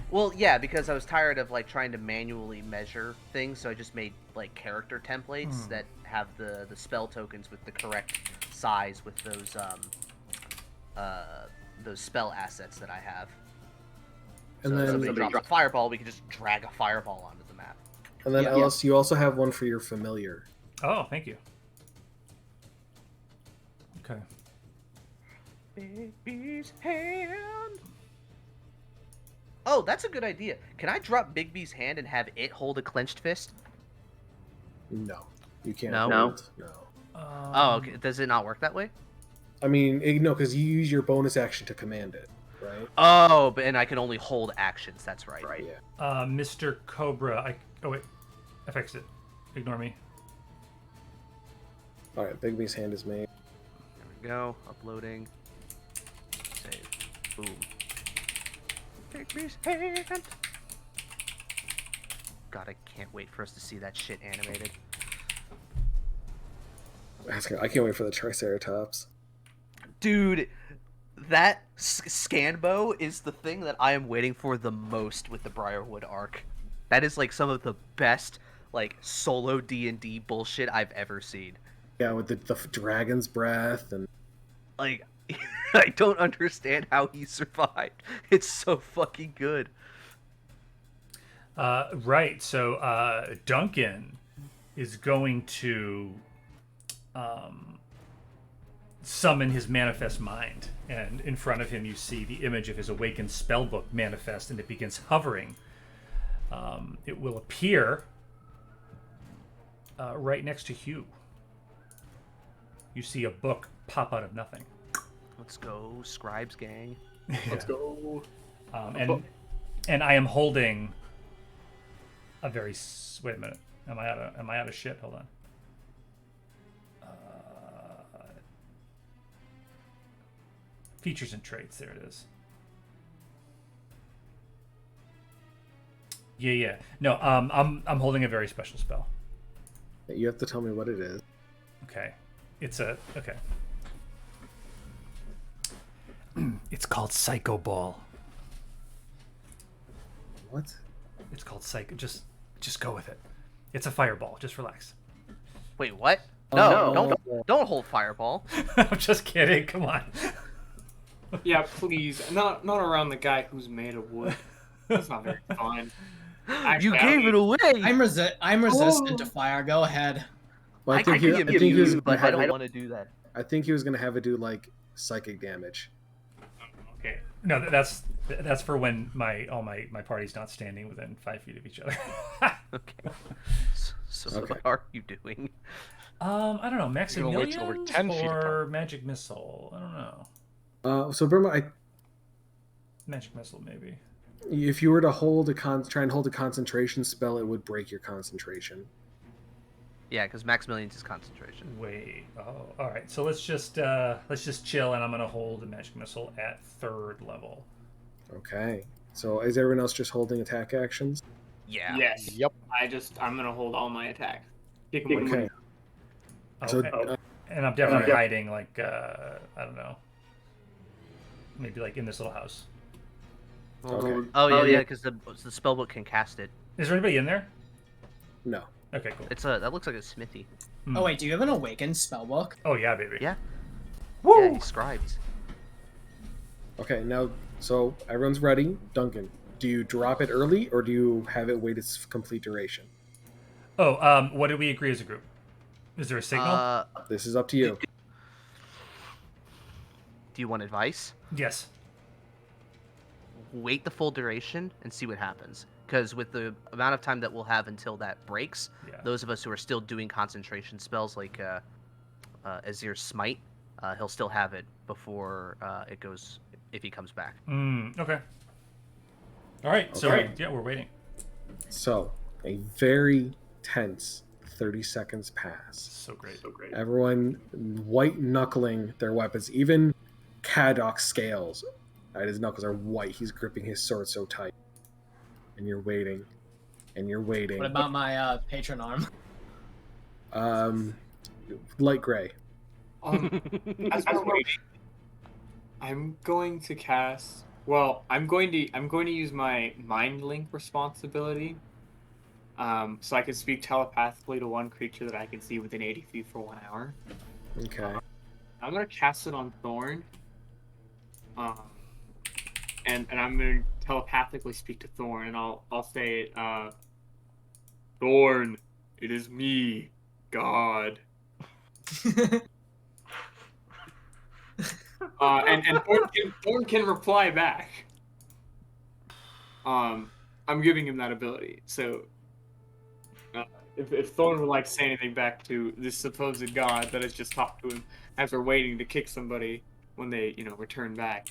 Well, yeah, because I was tired of like trying to manually measure things, so I just made like character templates that have the spell tokens with the correct size with those spell assets that I have. And so then if somebody drops a fireball, we can just drag a fireball onto the map. And then Yeah. Ellis, you also have one for your familiar. Oh, thank you. Okay. Bigby's hand. Oh, that's a good idea. Can I drop Bigby's hand and have it hold a clenched fist? No, you can't. No? hold it. No. Oh, okay. Does it not work that way? I mean, no, because you use your bonus action to command it, right? Oh, but and I can only hold actions. That's right. Yeah. Mr. Cobra, oh wait, I fixed it. Ignore me. All right, Bigby's hand is made. There we go. Uploading. Save. Boom. Bigby's hand. God, I can't wait for us to see that shit animated. I can't wait for the Triceratops. Dude, that Scanbo is the thing that I am waiting for the most with the Briarwood arc. That is like some of the best like solo D&D bullshit I've ever seen. Yeah, with the dragon's breath and Like, I don't understand how he survived. It's so fucking good. Right. So Duncan is going to summon his manifest mind, and in front of him you see the image of his awakened spellbook manifest, and it begins hovering. It will appear right next to Hugh. You see a book pop out of nothing. Let's go, Scribes gang. Let's go. And I am holding a very wait a minute. Am I out of shit? Hold on. Features and traits. There it is. Yeah. No, I'm holding a very special spell. You have to tell me what it is. Okay. Okay. It's called Psycho Ball. What? It's called Psycho. Just go with it. It's a fireball. Just relax. Wait, what? Oh, No, don't hold fireball. I'm just kidding. Come on. Yeah, please. Not around the guy who's made of wood. That's not very fun. You gave it away. I'm resistant to fire. Go ahead. Well, I can give he was you, gonna but I have don't it- want to do that. I think he was gonna have it do like psychic damage. Okay. No, that's for when all my party's not standing within 5 feet of each other. Okay. So Okay. what are you doing? I don't know. You're gonna wait till we're Maximilian 10 feet or apart. magic missile? I don't know. So Burma, Magic missile maybe. if you were to try and hold a concentration spell, it would break your concentration. Yeah, because Maximilian's is concentration. Wait. Oh, all right. So let's just chill, and I'm gonna hold the magic missile at 3rd level. Okay. So is everyone else just holding attack actions? Yeah. Yes. Yep. I'm gonna hold all my attacks. Kick 'em with Okay. So Okay. And I'm definitely hiding, like I don't know, maybe like in this little house. Okay. Oh yeah, because the spellbook can cast it. Is there anybody in there? No. Okay, cool. That looks like a smithy. Oh wait, do you have an awakened spellbook? Oh yeah, baby. Yeah. Woo! Yeah, he scribes. Okay. Now, so everyone's ready. Duncan, do you drop it early or do you have it wait its complete duration? Oh, what did we agree as a group? Is there a signal? This is up to you. Do you want advice? Yes. Wait the full duration and see what happens. Because with the amount of time that we'll have until that breaks, Yeah. those of us who are still doing concentration spells like Azir's Smite, he'll still have it before it goes, if he comes back. Okay. All right. So Okay. yeah, we're waiting. So a very tense 30 seconds pass. So great. Everyone white knuckling their weapons. Even Kadok Scales. His knuckles are white. He's gripping his sword so tight. And you're waiting. And you're waiting. What about my patron arm? Light gray. As we're waiting, I'm going to cast. Well, I'm going to use my mind link responsibility. So I can speak telepathically to one creature that I can see within 80 feet for 1 hour. Okay. I'm gonna cast it on Thorn. And I'm gonna telepathically speak to Thorn, and I'll say, Thorn, it is me, God. And Thorn can reply back. I'm giving him that ability. So if Thorn would like to say anything back to this supposed God that has just talked to him as we're waiting to kick somebody when they return back,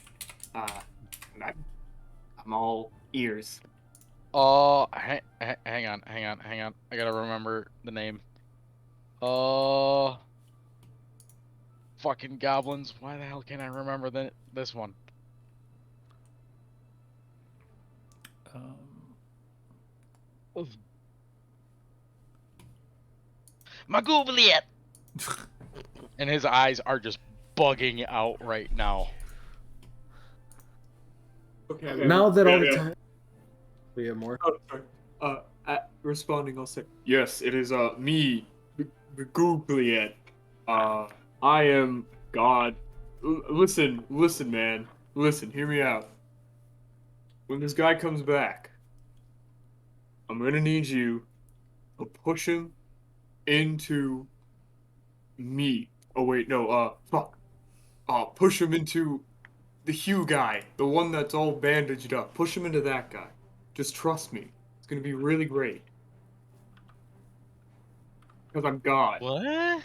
I'm all ears. Hang on. I gotta remember the name. Fucking goblins. Why the hell can't I remember this one? Magoobliet! And his eyes are just bugging out right now. Okay. Now that all the time. We have more. Oh, sorry. Responding, I'll say, yes, it is me, Googliet. I am God. Listen, man. Listen, hear me out. When this guy comes back, I'm gonna need you to push him into me. Oh wait, no, fuck. Push him into the Hugh guy, the one that's all bandaged up. Push him into that guy. Just trust me. It's gonna be really great. Because I'm God. What?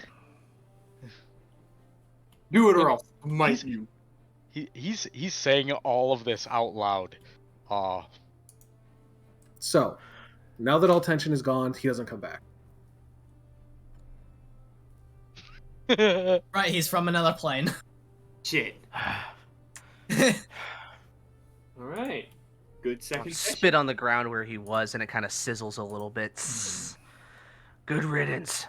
Do it or I'll smite you. He's saying all of this out loud. So, now that all tension is gone, he doesn't come back. Right, he's from another plane. Shit. Alright. good second Spit on the ground where he was, and it kind of sizzles a little bit. Good riddance.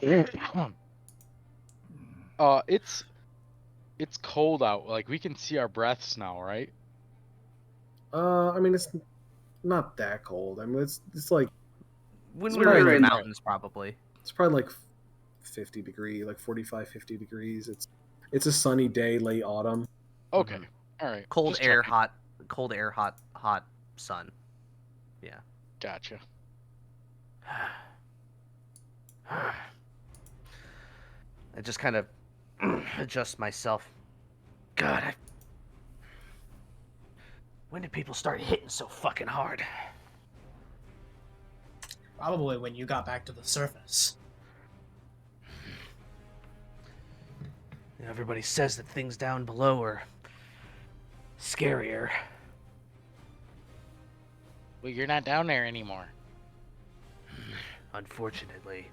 It's cold out. Like we can see our breaths now, right? I mean, it's not that cold. I mean, it's like When It's we were in the right. mountains, probably. it's probably like 50 degree, like 45, 50 degrees. It's a sunny day, late autumn. Okay. All right. Cold just air, checking. hot sun. Gotcha. I just kind of adjust myself. God, when did people start hitting so fucking hard? Probably when you got back to the surface. Everybody says that things down below are scarier. Well, you're not down there anymore. Unfortunately.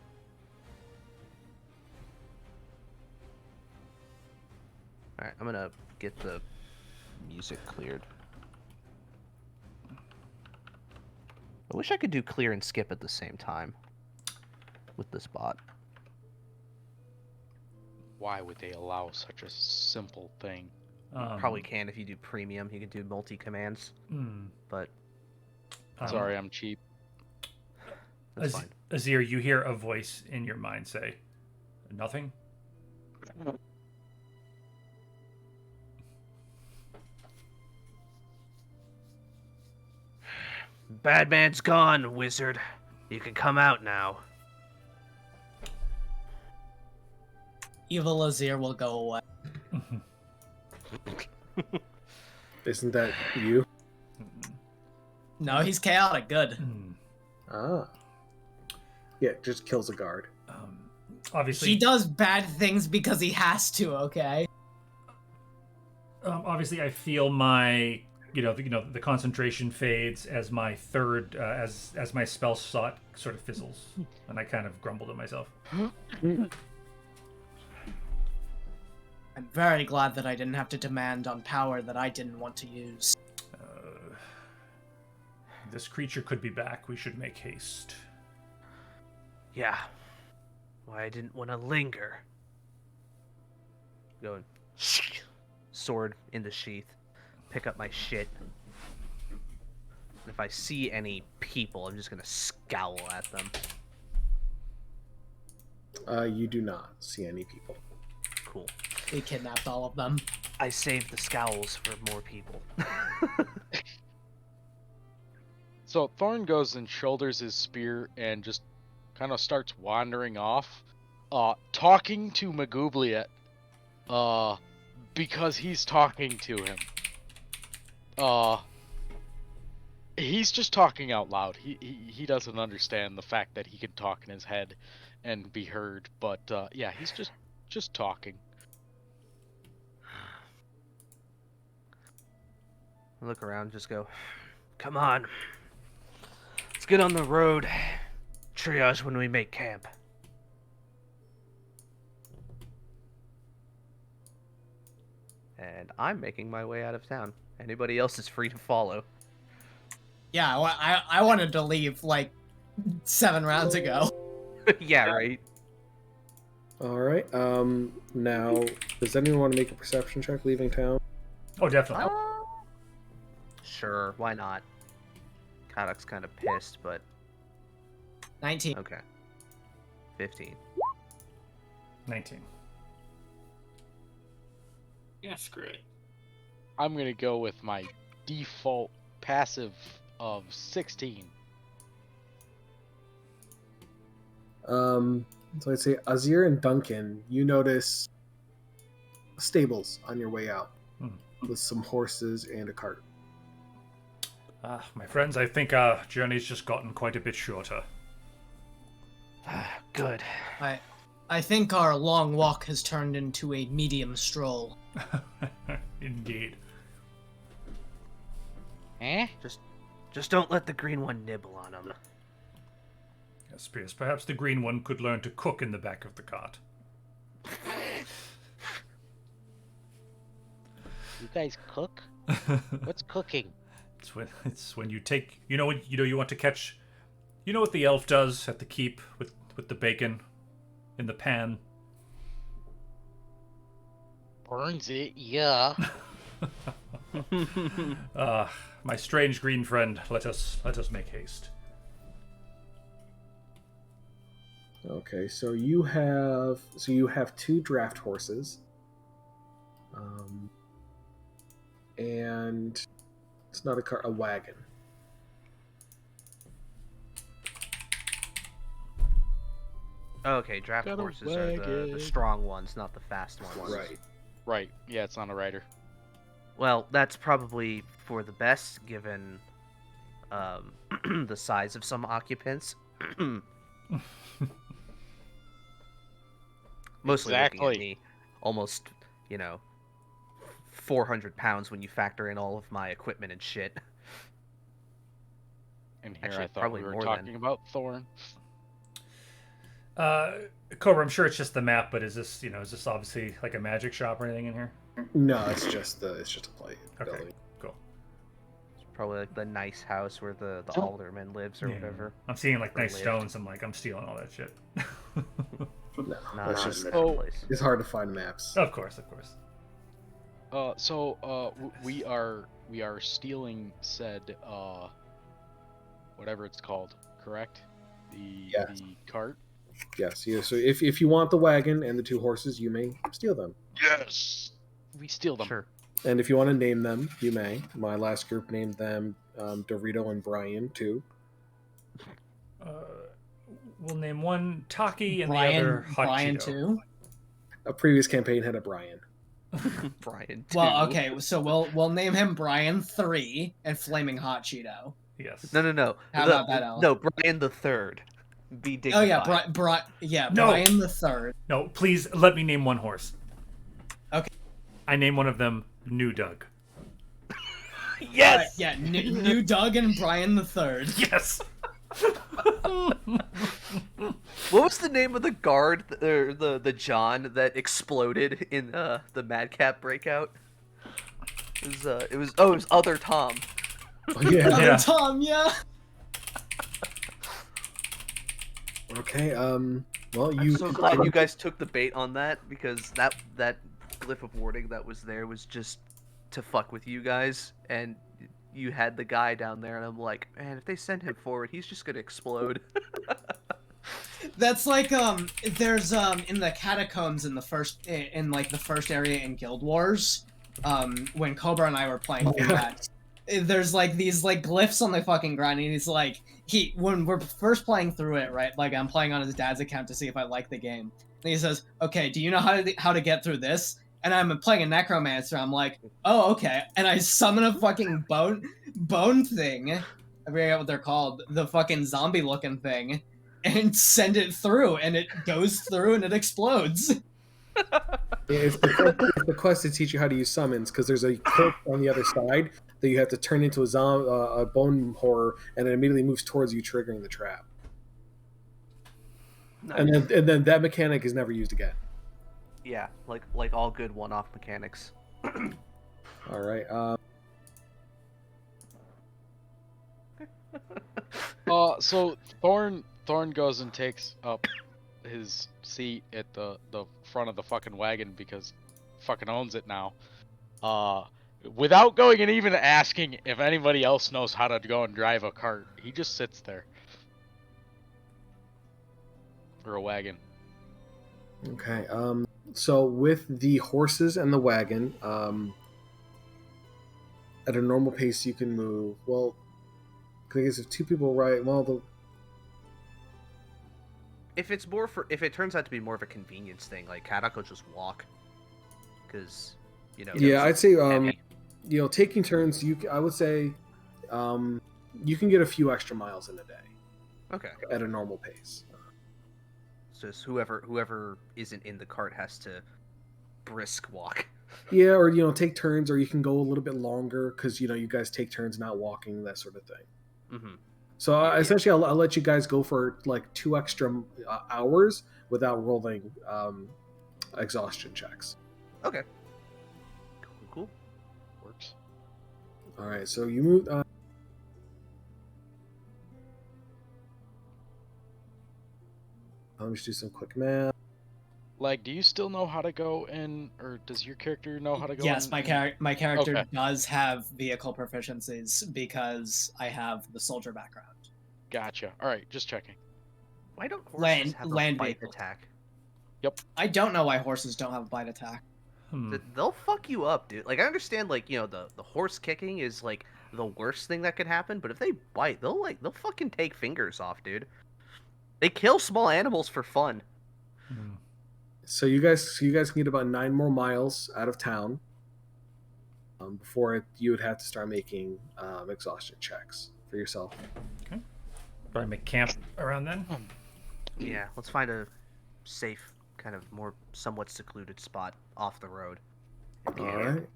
Alright, I'm gonna get the music cleared. I wish I could do clear and skip at the same time with this bot. Why would they allow such a simple thing? Probably can if you do premium. You can do multi-commands, but Sorry, I'm cheap. that's fine. Azir, you hear a voice in your mind say, "Nothing." Bad man's gone, wizard. You can come out now. Evil Azir will go away. Isn't that you? No, he's chaotic good. Ah. Yeah, just kills a guard. Obviously, He does bad things because he has to, okay? obviously, I feel my the concentration fades as my third as my spell slot sort of fizzles, and I kind of grumble to myself. I'm very glad that I didn't have to demand on power that I didn't want to use. This creature could be back. We should make haste. Yeah. Why I didn't want to linger. Going. Sword in the sheath. Pick up my shit. And if I see any people, I'm just gonna scowl at them. You do not see any people. Cool. We kidnapped all of them. I saved the scowls for more people. So Thorn goes and shoulders his spear and just kind of starts wandering off, talking to Magoobliet, because he's talking to him. He's just talking out loud. He doesn't understand the fact that he can talk in his head and be heard, but yeah, he's just talking. I look around, just go, come on. Let's get on the road. Triage when we make camp. And I'm making my way out of town. Anybody else is free to follow. Yeah, I wanted to leave like 7 rounds ago. Yeah, right. All right. Now, does anyone want to make a perception check leaving town? Oh, definitely. Sure, why not? Kadok's kind of pissed, but 19. okay. 15. 19. Yeah, screw it. I'm gonna go with my default passive of 16. So I'd say Azir and Duncan, you notice stables on your way out with some horses and a cart. My friends, I think our journey's just gotten quite a bit shorter. Good. I think our long walk has turned into a medium stroll. Indeed. Eh? Just don't let the green one nibble on them. Yes, Pierce, perhaps the green one could learn to cook in the back of the cart. You guys cook? What's cooking? It's when you take you know you want to catch you know what the elf does at the keep with the bacon in the pan. Burns it, yeah. My strange green friend, let us make haste. Okay, so you have two draft horses, and it's not a car, a wagon. Okay, draft Got a horses are the wagon. strong ones, not the fast ones. Right. Right. Yeah, it's not a rider. Well, that's probably for the best, given the size of some occupants. Mostly looking at Exactly. me, almost, 400 pounds when you factor in all of my equipment and shit. And here Actually, I thought probably we were more talking than- about Thorn. Cobra, I'm sure it's just the map, but is this obviously like a magic shop or anything in here? No, it's just a play. Okay, building. cool. It's probably like the nice house where the Oh. alderman lives or Yeah. whatever. I'm seeing like Or nice lived. stones. I'm stealing all that shit. No, No, it's not just in the Oh. place. it's hard to find maps. Of course. We are stealing said whatever it's called, correct? Yes. The cart. Yes, yeah. So if you want the wagon and the two horses, you may steal them. Yes. We steal them. Sure. And if you want to name them, you may. My last group named them Dorito and Brian too. We'll name one Taki and the Brian, other Hot Brian Cheeto. too. A previous campaign had a Brian. Brian. Well, too. okay, so we'll name him Brian 3 and Flaming Hot Cheeto. Yes. No. How about that, Alan? No, Brian the Third. Be Oh dignified. yeah, No. Brian the 3rd. No, please let me name one horse. Okay. I name one of them New Doug. Yes. Yeah, New Doug and Brian the 3rd. Yes. What was the name of the guard, or the John that exploded in the Madcap breakout? It was Other Tom. Oh, yeah. Other Yeah. Tom, yeah. Okay. Well, I'm you. so glad you guys took the bait on that, because that glyph of warding that was there was just to fuck with you guys, and you had the guy down there, and I'm like, man, if they send him forward, he's just gonna explode. That's like there's in the catacombs in the first area in Guild Wars, when Cobra and I were playing through that. There's like these like glyphs on the fucking ground, and he's like when we're first playing through it, right? Like I'm playing on his dad's account to see if I like the game. And he says, "Okay, do you know how to get through this?" And I'm playing a necromancer. I'm like, "Oh, okay." And I summon a fucking bone thing. I forget what they're called. The fucking zombie looking thing. And send it through, and it goes through, and it explodes. It's the quest to teach you how to use summons, because there's a corpse on the other side that you have to turn into a bone horror, and it immediately moves towards you, triggering the trap. And then that mechanic is never used again. Yeah, like all good one-off mechanics. All right. So Thorn goes and takes up his seat at the front of the fucking wagon because fucking owns it now. Without going and even asking if anybody else knows how to go and drive a cart, he just sits there. Or a wagon. Okay. So with the horses and the wagon, at a normal pace, you can move. Well, I guess if two people ride, If it turns out to be more of a convenience thing, like Kadak will just walk, because yeah, I'd say heavy. taking turns. I would say, you can get a few extra miles in a day Okay. at a normal pace. So just whoever isn't in the cart has to brisk walk. Yeah, or take turns, or you can go a little bit longer because you guys take turns not walking, that sort of thing. Mm-hmm. So essentially, I'll let you guys go for like 2 extra hours without rolling exhaustion checks. Okay. Cool. Works. All right, so you move. Let me just do some quick math. Like, do you still know how to go in, or does your character know how to go Yes, in? my character Okay. does have vehicle proficiencies because I have the soldier background. Gotcha. All right, just checking. Why don't horses Land- have land a bite vehicle. attack? I don't know why horses don't have a bite attack. They'll fuck you up, dude. Like, I understand, like, you know, the horse kicking is like the worst thing that could happen, but if they bite, they'll fucking take fingers off, dude. They kill small animals for fun. So you guys can get about 9 more miles out of town before you would have to start making exhaustion checks for yourself. Probably make camp around then. Yeah, let's find a safe, kind of more somewhat secluded spot off the road. All right.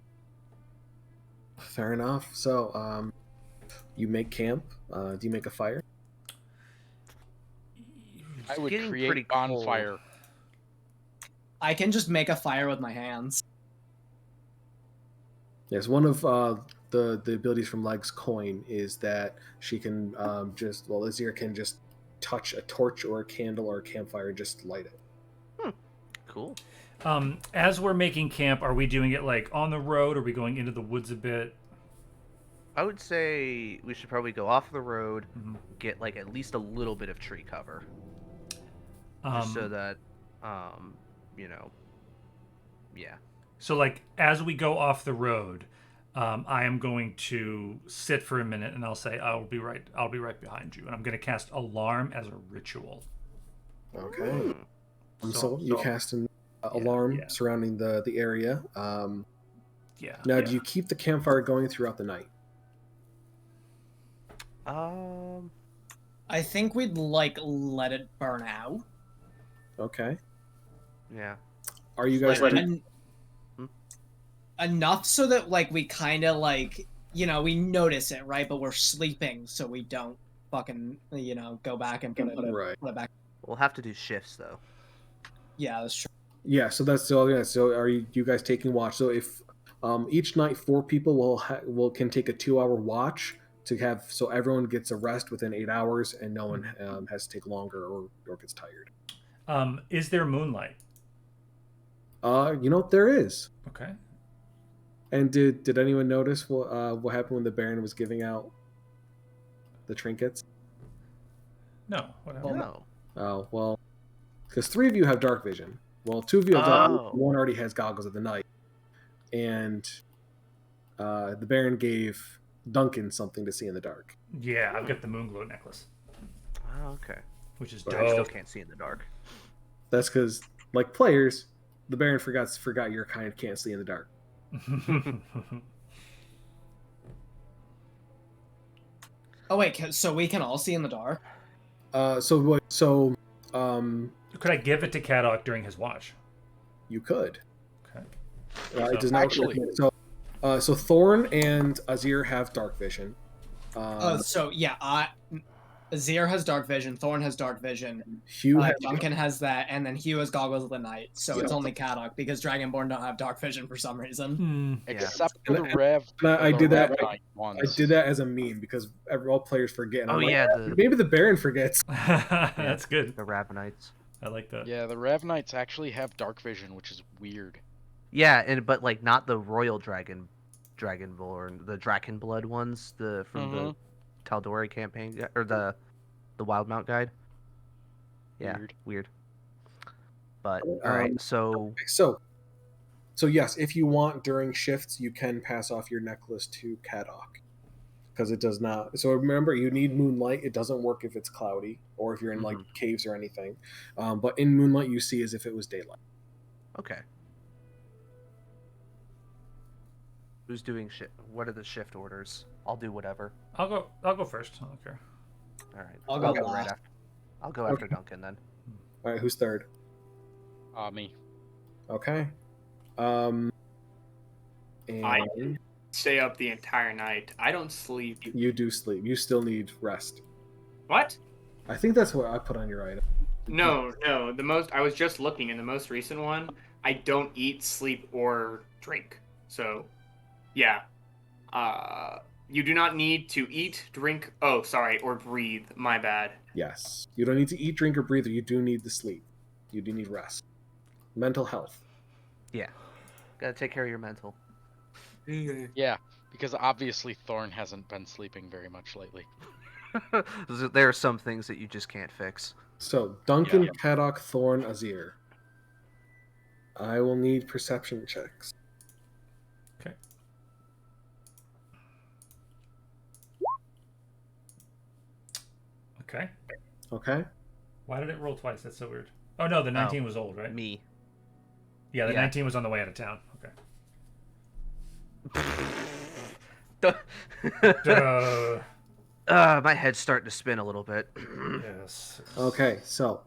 Fair enough. So you make camp. Do you make a fire? I would getting create pretty cold. bonfire. I can just make a fire with my hands. Yes, one of the abilities from Leg's coin is that she can Azir can just touch a torch or a candle or a campfire and just light it. Cool. As we're making camp, are we doing it like on the road? Are we going into the woods a bit? I would say we should probably go off the road, get like at least a little bit of tree cover, just so that, you know, yeah. So like as we go off the road, I am going to sit for a minute and I'll say I'll be right behind you, and I'm going to cast alarm as a ritual. Okay. So you cast an alarm surrounding the area. Now, do you keep the campfire going throughout the night? I think we'd like let it burn out. Okay. Yeah. Are you guys? Enough so that like we kind of like, you know, we notice it, right? But we're sleeping, so we don't fucking, you know, go back and put it back. We'll have to do shifts though. Yeah, that's true. Yeah. So that's so. Yeah. So are you guys taking watch? So if each night 4 people can take a 2-hour watch to have, so everyone gets a rest within 8 hours and no one has to take longer or gets tired. Is there moonlight? You know, there is. Okay. And did anyone notice what happened when the Baron was giving out the trinkets? No. Whatever. No. Oh, well, because 3 of you have dark vision. Well, 2 of you have dark vision. One already has goggles of the night. And the Baron gave Duncan something to see in the dark. Yeah, I've got the Moonglow necklace. Oh, okay. Which is But dope. I still can't see in the dark. That's because, like players, the Baron forgot your kind can't see in the dark. Oh wait, so we can all see in the dark? So could I give it to Kadok during his watch? You could. Okay. It does not Actually- so Thorn and Azir have dark vision. So yeah, Azir has dark vision, Thorn has dark vision, Hugh has Duncan has that, and then Hugh has goggles of the night. So it's Yeah. only Kadok because Dragonborn don't have dark vision for some reason. Except for the And Rev. I the did that. Rev I Knight ones. did that as a meme because all players forget. And I'm Oh, like, yeah, maybe the Baron forgets. That's good. The Ravenites. I like that. Yeah, the Rev Knights actually have dark vision, which is weird. Yeah, but like not the Royal Dragonborn, the Drakenblood ones, from the Tal'Dorei campaign or the Wildmount guide. Yeah, weird. But all right, so yes, if you want during shifts, you can pass off your necklace to Kadok because it does not. So remember, you need moonlight. It doesn't work if it's cloudy or if you're in like caves or anything. But in moonlight, you see as if it was daylight. okay. Who's doing shit? What are the shift orders? I'll do whatever. I'll go first. I don't care. All right. I'll go right last. after. I'll go after Duncan then. All right, who's third? Me. Okay. I And stay up the entire night. I don't sleep. you do sleep. You still need rest. What? I think that's what I put on your item. No. I was just looking in the most recent one. I don't eat, sleep, or drink. So, yeah. You do not need to eat, drink. Oh, sorry, or breathe. My bad. Yes. You don't need to eat, drink, or breathe. You do need to sleep. You do need rest. Mental health. Yeah. Gotta take care of your mental. Yeah, because obviously Thorn hasn't been sleeping very much lately. There are some things that you just can't fix. So, Duncan, Yeah. Kadok, Thorn, Azir. I will need perception checks. Okay. Okay. Okay? Why did it roll twice? That's so weird. Oh no, the 19 was old, right? Me. Yeah, the Yeah. 19 was on the way out of town. Okay. My head's starting to spin a little bit. Yes. Okay, so,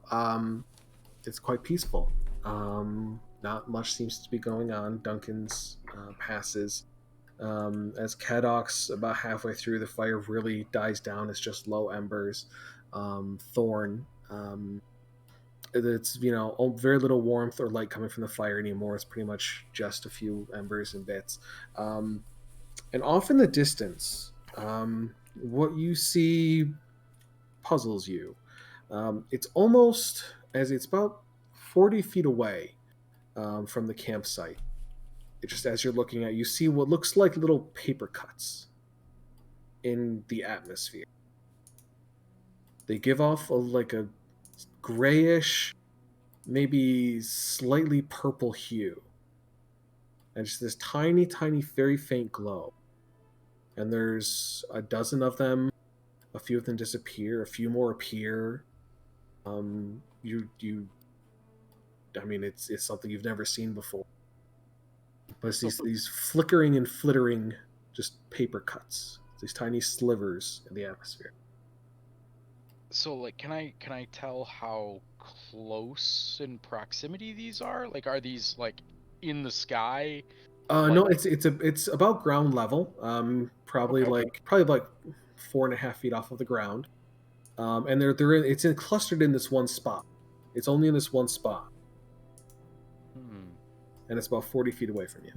it's quite peaceful. Not much seems to be going on. Duncan's passes. As Kadok's about halfway through, the fire really dies down. It's just low embers. Thorn, it's very little warmth or light coming from the fire anymore. It's pretty much just a few embers and bits. And off in the distance, what you see puzzles you. It's almost as it's about 40 feet away from the campsite. Just as you're looking at, you see what looks like little paper cuts in the atmosphere. They give off a grayish, maybe slightly purple hue, and just this tiny, tiny, very faint glow. And there's a dozen of them. A few of them disappear. A few more appear. I mean, it's something you've never seen before. But it's these flickering and flittering, just paper cuts. These tiny slivers in the atmosphere. So, like, can I tell how close in proximity these are? Like, are these like in the sky? No, it's about ground level. Probably Okay. like 4.5 feet off of the ground. And it's clustered in this one spot. It's only in this one spot, and it's about 40 feet away from you.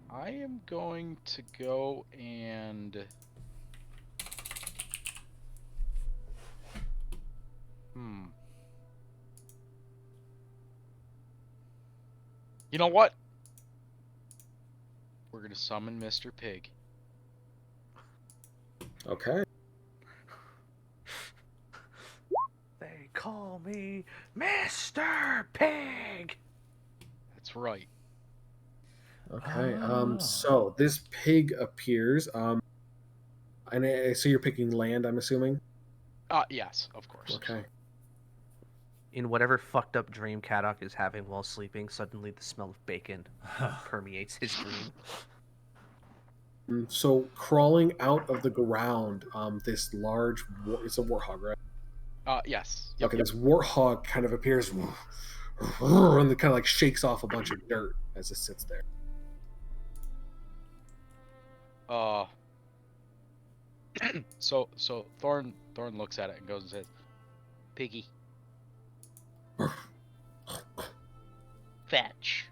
I am going to go and You know what? We're gonna summon Mr. Pig. Okay. They call me Mr. Pig. That's right. Okay. So this pig appears. And so you're picking land, I'm assuming. Yes, of course. Okay. In whatever fucked up dream Kadok is having while sleeping, suddenly the smell of bacon permeates his dream. So crawling out of the ground, this large, it's a warthog, right? Yes. Okay, this warthog kind of appears and it kind of like shakes off a bunch of dirt as it sits there. So Thorn looks at it and goes and says, "Piggy, fetch."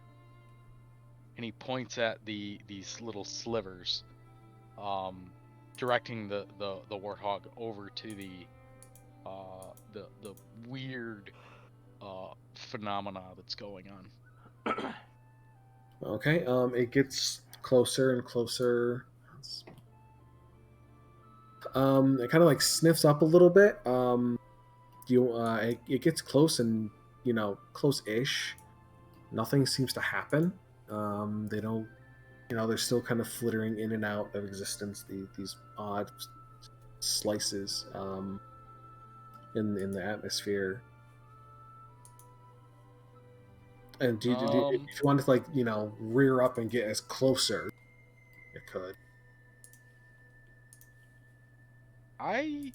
And he points at these little slivers, directing the warthog over to the weird phenomena that's going on. Okay, it gets closer and closer. It kind of like sniffs up a little bit. It gets close and close-ish. Nothing seems to happen. They don't, they're still kind of flittering in and out of existence. These odd slices in the atmosphere. And if you wanted to rear up and get as closer, you could. I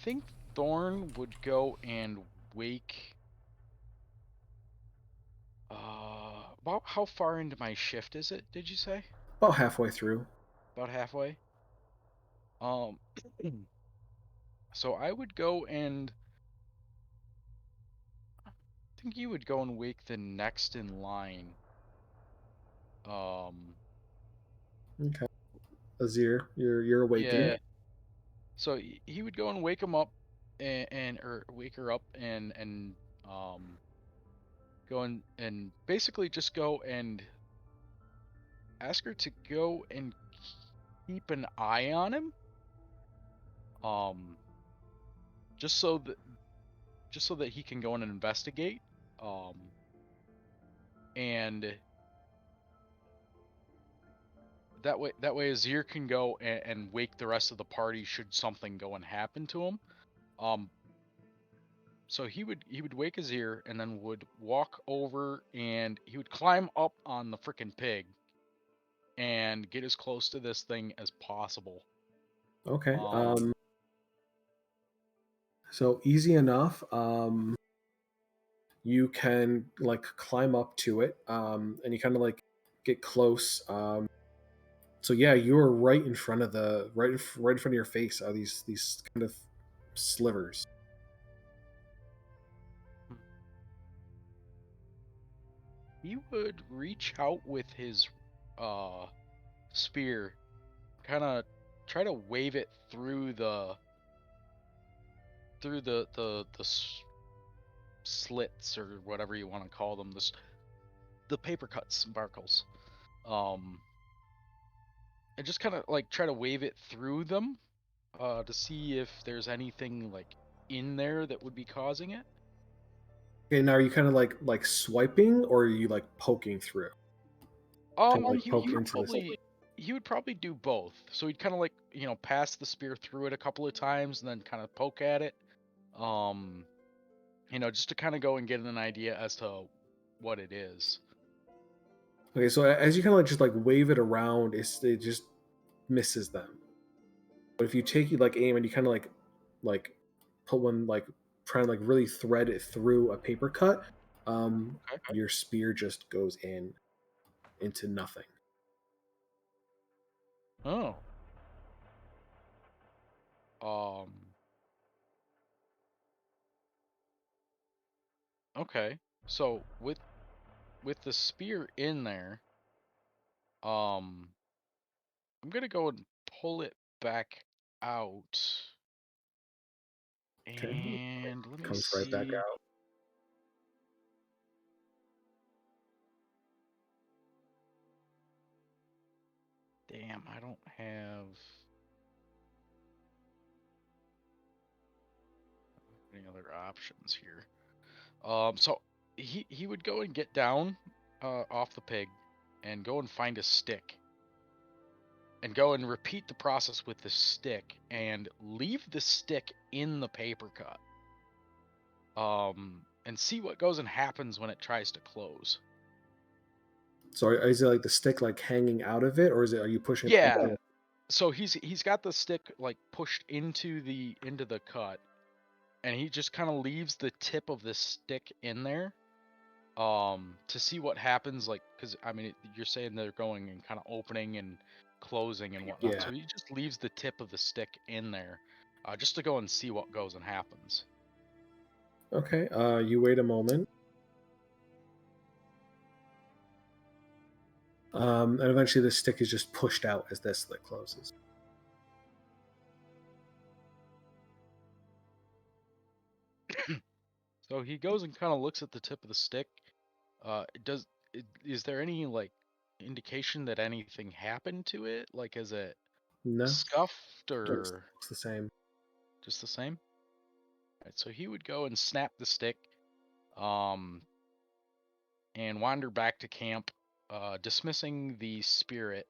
think Thorn would go and wake. About how far into my shift is it? Did you say? About halfway through. About halfway. So I would go and think he would go and wake the next in line. Okay. Azir, you're awakened. Yeah. So he would go and wake him up, and or wake her up, and go and basically just go and ask her to go and keep an eye on him. Just so that he can go and investigate. And that way Azir can go and wake the rest of the party should something go and happen to him. So he would wake Azir and then would walk over and he would climb up on the frickin' pig and get as close to this thing as possible. Okay. So easy enough. You can like climb up to it, and you kind of like get close. So yeah, you're right in front of right in front of your face are these kind of slivers. He would reach out with his spear, kind of try to wave it through the slits or whatever you want to call them, the paper cuts and barcles, and just kind of like try to wave it through them to see if there's anything like in there that would be causing it. Okay, now are you kind of like swiping, or are you like poking through? He would probably do both. So he'd kind of like, pass the spear through it a couple of times and then kind of poke at it. Just to kind of go and get an idea as to what it is. Okay, so as you kind of like just like wave it around, it just misses them. But if you aim and you kind of like put one like trying to like really thread it through a paper cut, your spear just goes into nothing. Oh. Okay. So with the spear in there, I'm gonna go and pull it back out. Okay. And let me Comes see. right back out. Damn, I don't have any other options here. So he would go and get down off the pig and go and find a stick and go and repeat the process with the stick and leave the stick in the paper cut. And see what goes and happens when it tries to close. So is it like the stick like hanging out of it, or are you pushing it? Yeah. So he's got the stick like pushed into the cut, and he just kind of leaves the tip of the stick in there, to see what happens. Like, because I mean, you're saying they're going and kind of opening and closing and whatnot. Yeah. So he just leaves the tip of the stick in there, just to go and see what goes and happens. Okay. You wait a moment. And eventually the stick is just pushed out as this slit closes. So he goes and kind of looks at the tip of the stick. Is there any like indication that anything happened to it? Like, is it scuffed or it's the same? Just the same. All right. So he would go and snap the stick, and wander back to camp, dismissing the spirit,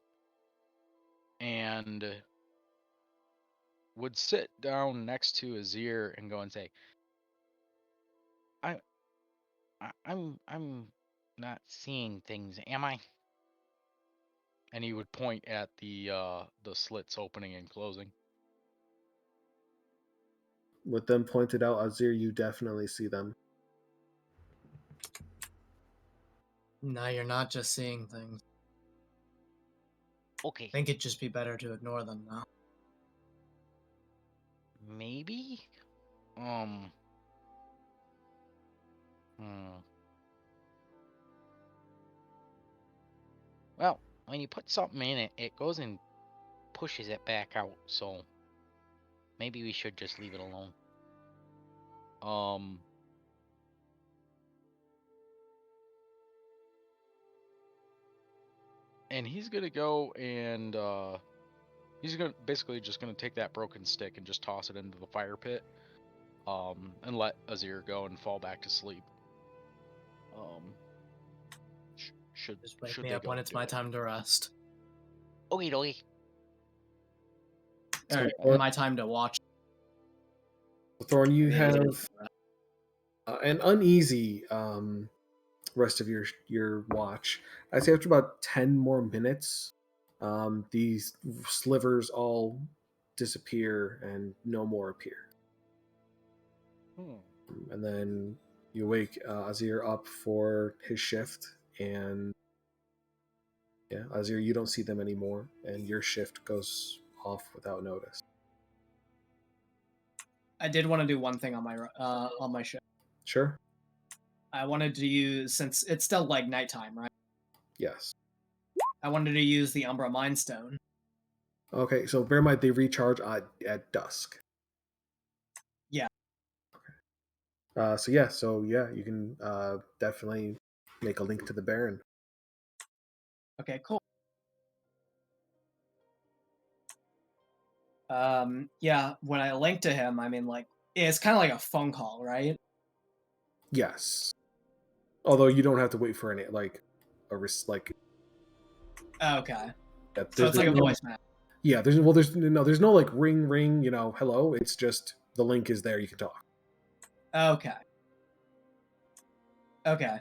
and would sit down next to Azir and go and say, I'm not seeing things, am I? And he would point at the slits opening and closing. With them pointed out, Azir, you definitely see them. No, you're not just seeing things. Okay. I think it'd just be better to ignore them now. Maybe? Hmm. Well, when you put something in it, it goes and pushes it back out. So maybe we should just leave it alone. And he's gonna go and he's gonna basically just gonna take that broken stick and just toss it into the fire pit. And let Azir go and fall back to sleep. Should Just wake should me they up go when and it's do my it. time to rest. Okie dokie. Or Thor- my time to watch. Thorn, you Yeah. have an uneasy rest of your watch. I'd say after about 10 more minutes, these slivers all disappear and no more appear. And then you wake Azir up for his shift, and yeah, Azir, you don't see them anymore, and your shift goes off without notice. I did want to do one thing on my show. Sure. I wanted to use, since it's still like nighttime, right? Yes. I wanted to use the Umbra Mind Stone. Okay, so bear in mind they recharge at dusk. Yeah. Okay. So you can definitely make a link to the Baron. Okay, cool. Yeah, when I link to him, I mean, like, it's kind of like a phone call, right? Yes. Although you don't have to wait for any like Okay. Yeah, So it's like a no, voicemail. Yeah, there's no like ring, hello. It's just the link is there, you can talk. Okay. Okay.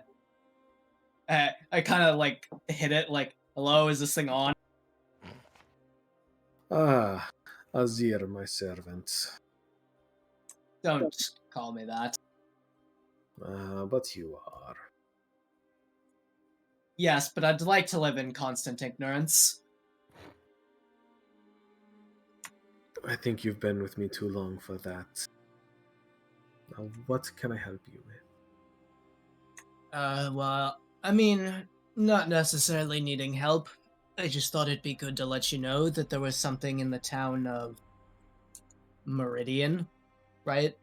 I kind of like hit it like, hello, is this thing on? Ah, Azir, my servant. Don't call me that. But you are. Yes, but I'd like to live in constant ignorance. I think you've been with me too long for that. Now, what can I help you with? Well, I mean, not necessarily needing help. I just thought it'd be good to let you know that there was something in the town of Meridian, right?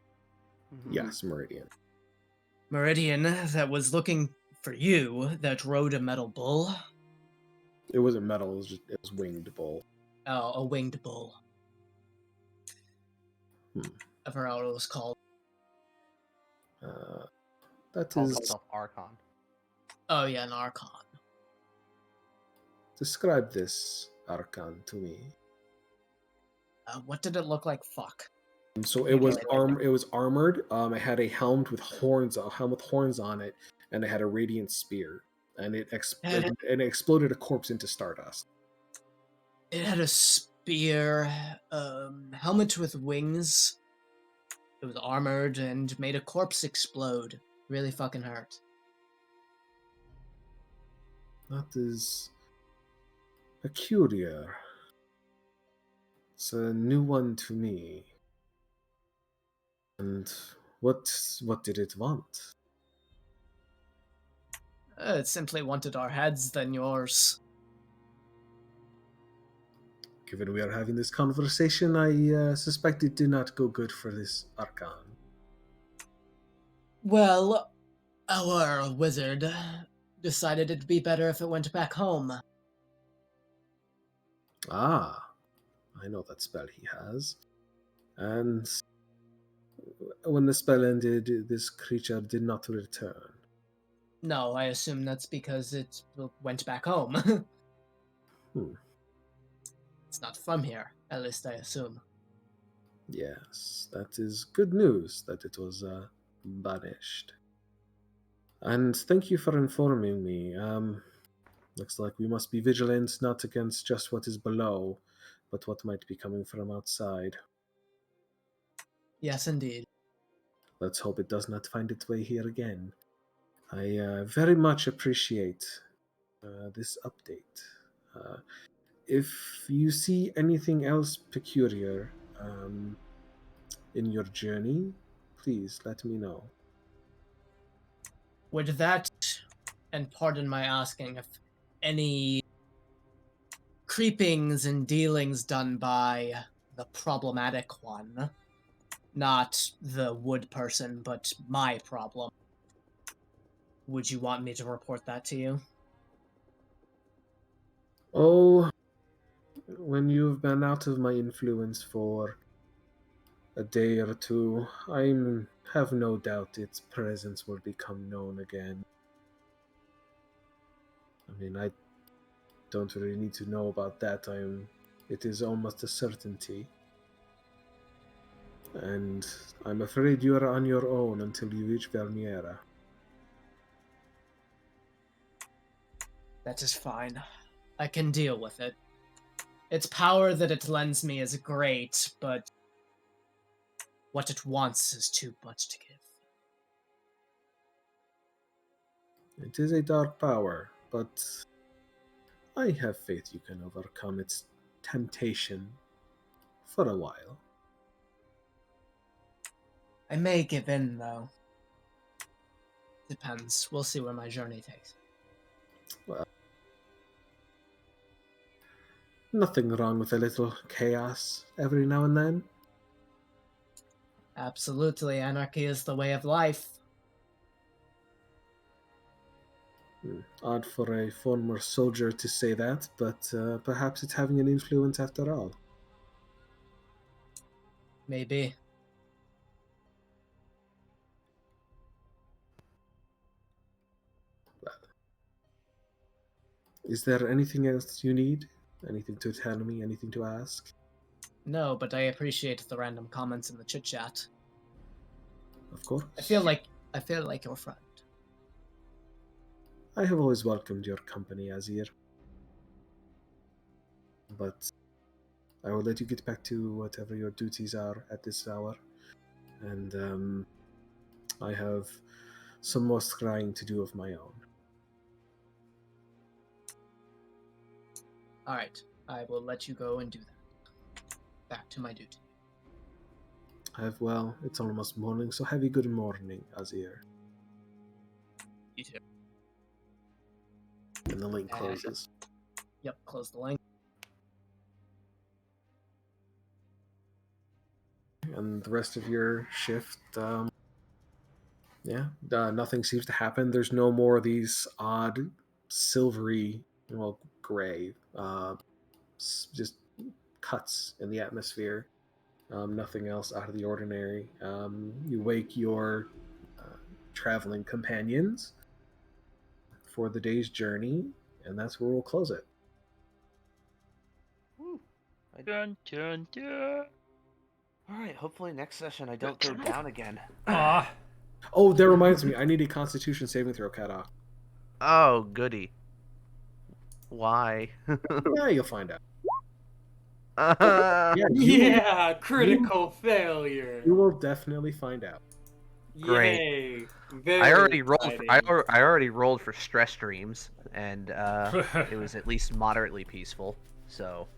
Yes, Meridian. Meridian that was looking for you, that rode a metal bull. It wasn't metal, it was winged bull. Oh, a winged bull. Hmm. I forgot what it was called. That Calls is. himself Archon. Oh yeah, an Archon. Describe this Archon to me. What did it look like? Fuck. So it was It was armored. It had a helm with horns on it, and it had a radiant spear, and it exploded a corpse into stardust. It had a spear, helmet with wings. It was armored and made a corpse explode. Really fucking hurt. That is peculiar. It's a new one to me. And what did it want? It simply wanted our heads than yours. Given we are having this conversation, I suspect it did not go good for this Archon. Well, our wizard decided it'd be better if it went back home. Ah, I know that spell he has. And when the spell ended, this creature did not return. No, I assume that's because it went back home. It's not from here, at least I assume. Yes, that is good news that it was banished. And thank you for informing me. Looks like we must be vigilant not against just what is below, but what might be coming from outside. Yes, indeed. Let's hope it does not find its way here again. I very much appreciate this update. If you see anything else peculiar in your journey, please let me know. Would that, and pardon my asking, if any creepings and dealings done by the problematic one, not the wood person, but my problem, would you want me to report that to you? Oh, when you've been out of my influence for a day or two, I have no doubt its presence will become known again. I mean, I don't really need to know about that. It is almost a certainty. And I'm afraid you are on your own until you reach Verniera. That is fine. I can deal with it. Its power that it lends me is great, but what it wants is too much to give. It is a dark power, but I have faith you can overcome its temptation for a while. I may give in, though. Depends. We'll see where my journey takes. Well, nothing wrong with a little chaos every now and then. Absolutely, anarchy is the way of life. Odd for a former soldier to say that, but perhaps it's having an influence after all. Maybe. Is there anything else you need? Anything to tell me? Anything to ask? No, but I appreciate the random comments in the chit chat. Of course. I feel like your friend. I have always welcomed your company, Azir. But I will let you get back to whatever your duties are at this hour. And I have some more scrying to do of my own. Alright, I will let you go and do that. Back to my duty. Well, it's almost morning, so have a good morning, Azir. You too. And the link closes. Yep, close the link. And the rest of your shift, nothing seems to happen. There's no more of these odd, silvery, gray, just cuts in the atmosphere. Nothing else out of the ordinary. You wake your traveling companions for the day's journey, and that's where we'll close it. Dun, dun, dun. All right, hopefully next session I don't go down again. Ah. Oh, that reminds me. I need a Constitution saving throw, Katok. Oh, goody. Why? Yeah, you'll find out. Yeah, critical failure. You will definitely find out. Great. Yay. Very I already rolled. exciting. I already rolled for stress streams, and it was at least moderately peaceful. So,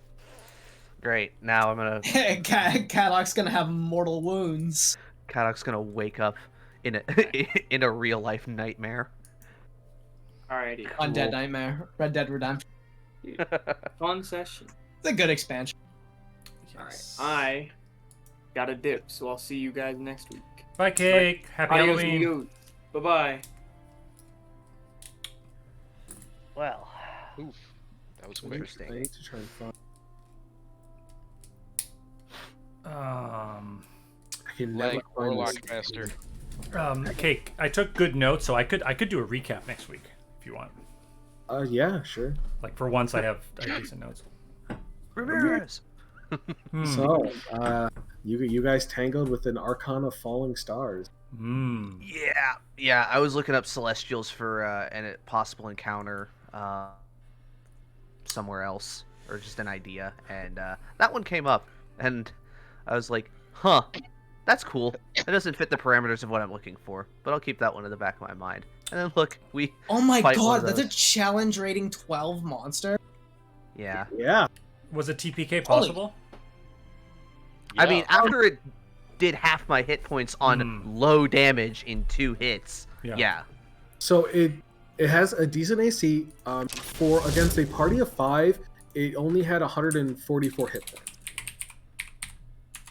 great. Now I'm gonna. Cadoc's gonna have mortal wounds. Kadok's gonna wake up in a in a real life nightmare. Alrighty. Undead Nightmare. Red Dead Redemption. Fun session. It's a good expansion. Alright. I got a dip, so I'll see you guys next week. Bye, Cake. Happy Adios, Halloween. amigos. Bye-bye. Well, Oof. That was quick. interesting. I need to try and find. I can never Like find Warlock this. Master. Cake. I took good notes, so I could do a recap next week if you want. Yeah, sure. Like for once, I have decent notes. Ramirez. So, you guys tangled with an Archon of Falling Stars. Yeah. I was looking up Celestials for a possible encounter somewhere else, or just an idea, and that one came up, and I was like, huh, that's cool. It doesn't fit the parameters of what I'm looking for, but I'll keep that one in the back of my mind. And then look, we Oh my fight one god, of that's a those. challenge rating 12 monster. Yeah. Yeah. Was a TPK possible? I mean, after it did half my hit points on low damage in 2 hits, Yeah. yeah. So it has a decent AC. For against a party of 5, it only had 144 hit points.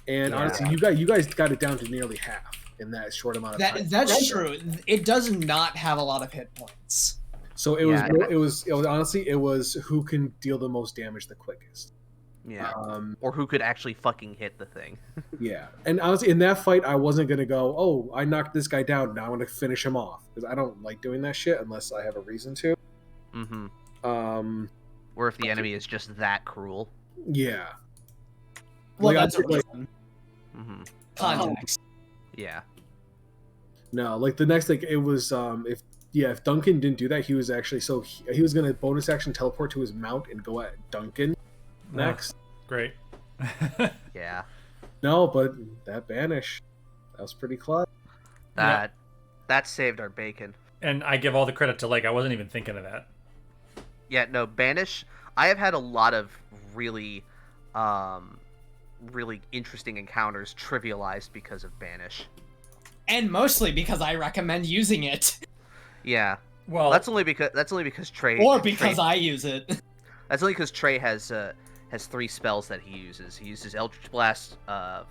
And Yeah. honestly, you guys got it down to nearly half in that short amount of time. That's true. It does not have a lot of hit points. So it was honestly it was who can deal the most damage the quickest. Yeah. Or who could actually fucking hit the thing. Yeah. And honestly, in that fight, I wasn't gonna go, oh, I knocked this guy down, now I'm gonna finish him off, because I don't like doing that shit unless I have a reason to. Mm-hmm. Or if the enemy is just that cruel. Yeah. Well, Like, that's a I- like- reason. Mm-hmm. Context. Yeah. No, like the next like it was if Duncan didn't do that, he was actually he was gonna bonus action teleport to his mount and go at Duncan next. Great. Yeah. No, but that banish, that was pretty clever. That saved our bacon. And I give all the credit to Lake. I wasn't even thinking of that. Yeah, no, banish. I have had a lot of really really interesting encounters trivialized because of banish. And mostly because I recommend using it. Yeah. Well, that's only because Trey. Or because I use it. That's only because Trey has 3 spells that he uses. He uses Eldritch Blast,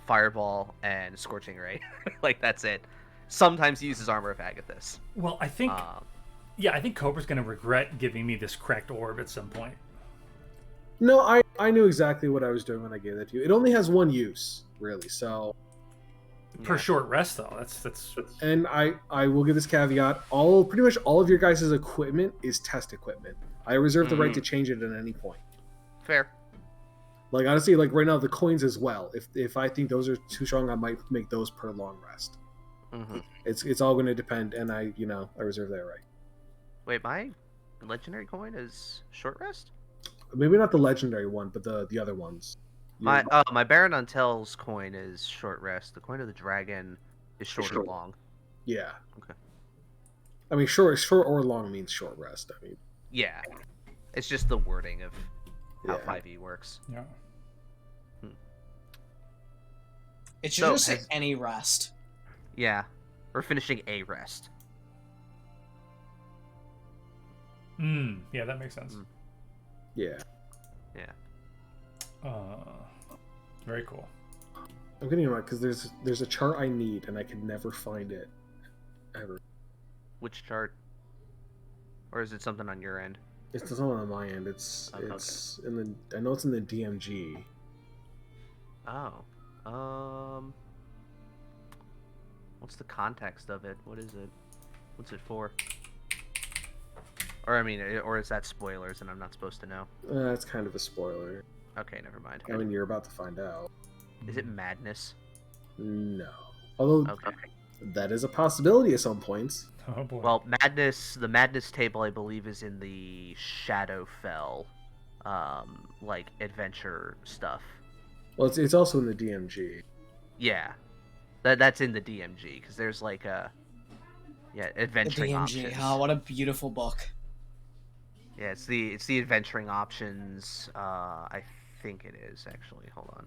Fireball, and Scorching Ray. Like that's it. Sometimes he uses Armor of Agathis. Well, I think I think Cobra's gonna regret giving me this cracked orb at some point. No, I knew exactly what I was doing when I gave that to you. It only has one use, really. So Per short rest, though. That's. And I will give this caveat: pretty much all of your guys' equipment is test equipment. I reserve the right to change it at any point. Fair. Like honestly, like right now the coins as well. If I think those are too strong, I might make those per long rest. Mm-hmm. It's all going to depend, and I reserve that right. Wait, my legendary coin is short rest? Maybe not the legendary one, but the other ones. My Baron Untel's coin is short rest. The coin of the dragon is short or long. Yeah. Okay. I mean, short or long means short rest. I mean. Yeah. It's just the wording of how 5e works. Yeah. It should just say any rest. Yeah. We're finishing a rest. Yeah, that makes sense. Yeah. Yeah. Very cool. I'm getting it right because there's a chart I need and I can never find it, ever. Which chart? Or is it something on your end? It's not on my end. It's in the. I know it's in the DMG. Oh. What's the context of it? What is it? What's it for? Or I mean, or is that spoilers and I'm not supposed to know? That's kind of a spoiler. Okay, never mind. I mean, you're about to find out. Is it madness? No. Although Okay. that is a possibility at some points. Oh boy. Well, the madness table, I believe, is in the Shadowfell, like adventure stuff. Well, it's also in the DMG. Yeah, that's in the DMG because there's like adventuring The DMG. options. Oh, what a beautiful book. Yeah, it's the adventuring options. I think it is actually. Hold on.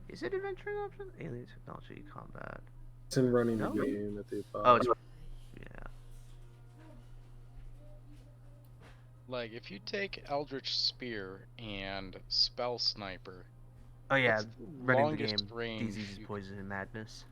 Is it adventuring options? Alien technology combat. It's in running No? the game at the Oh, it's yeah. Like, if you take Eldritch Spear and Spell Sniper. Oh yeah, what's the running the game. longest range Disease, you- poison, and madness.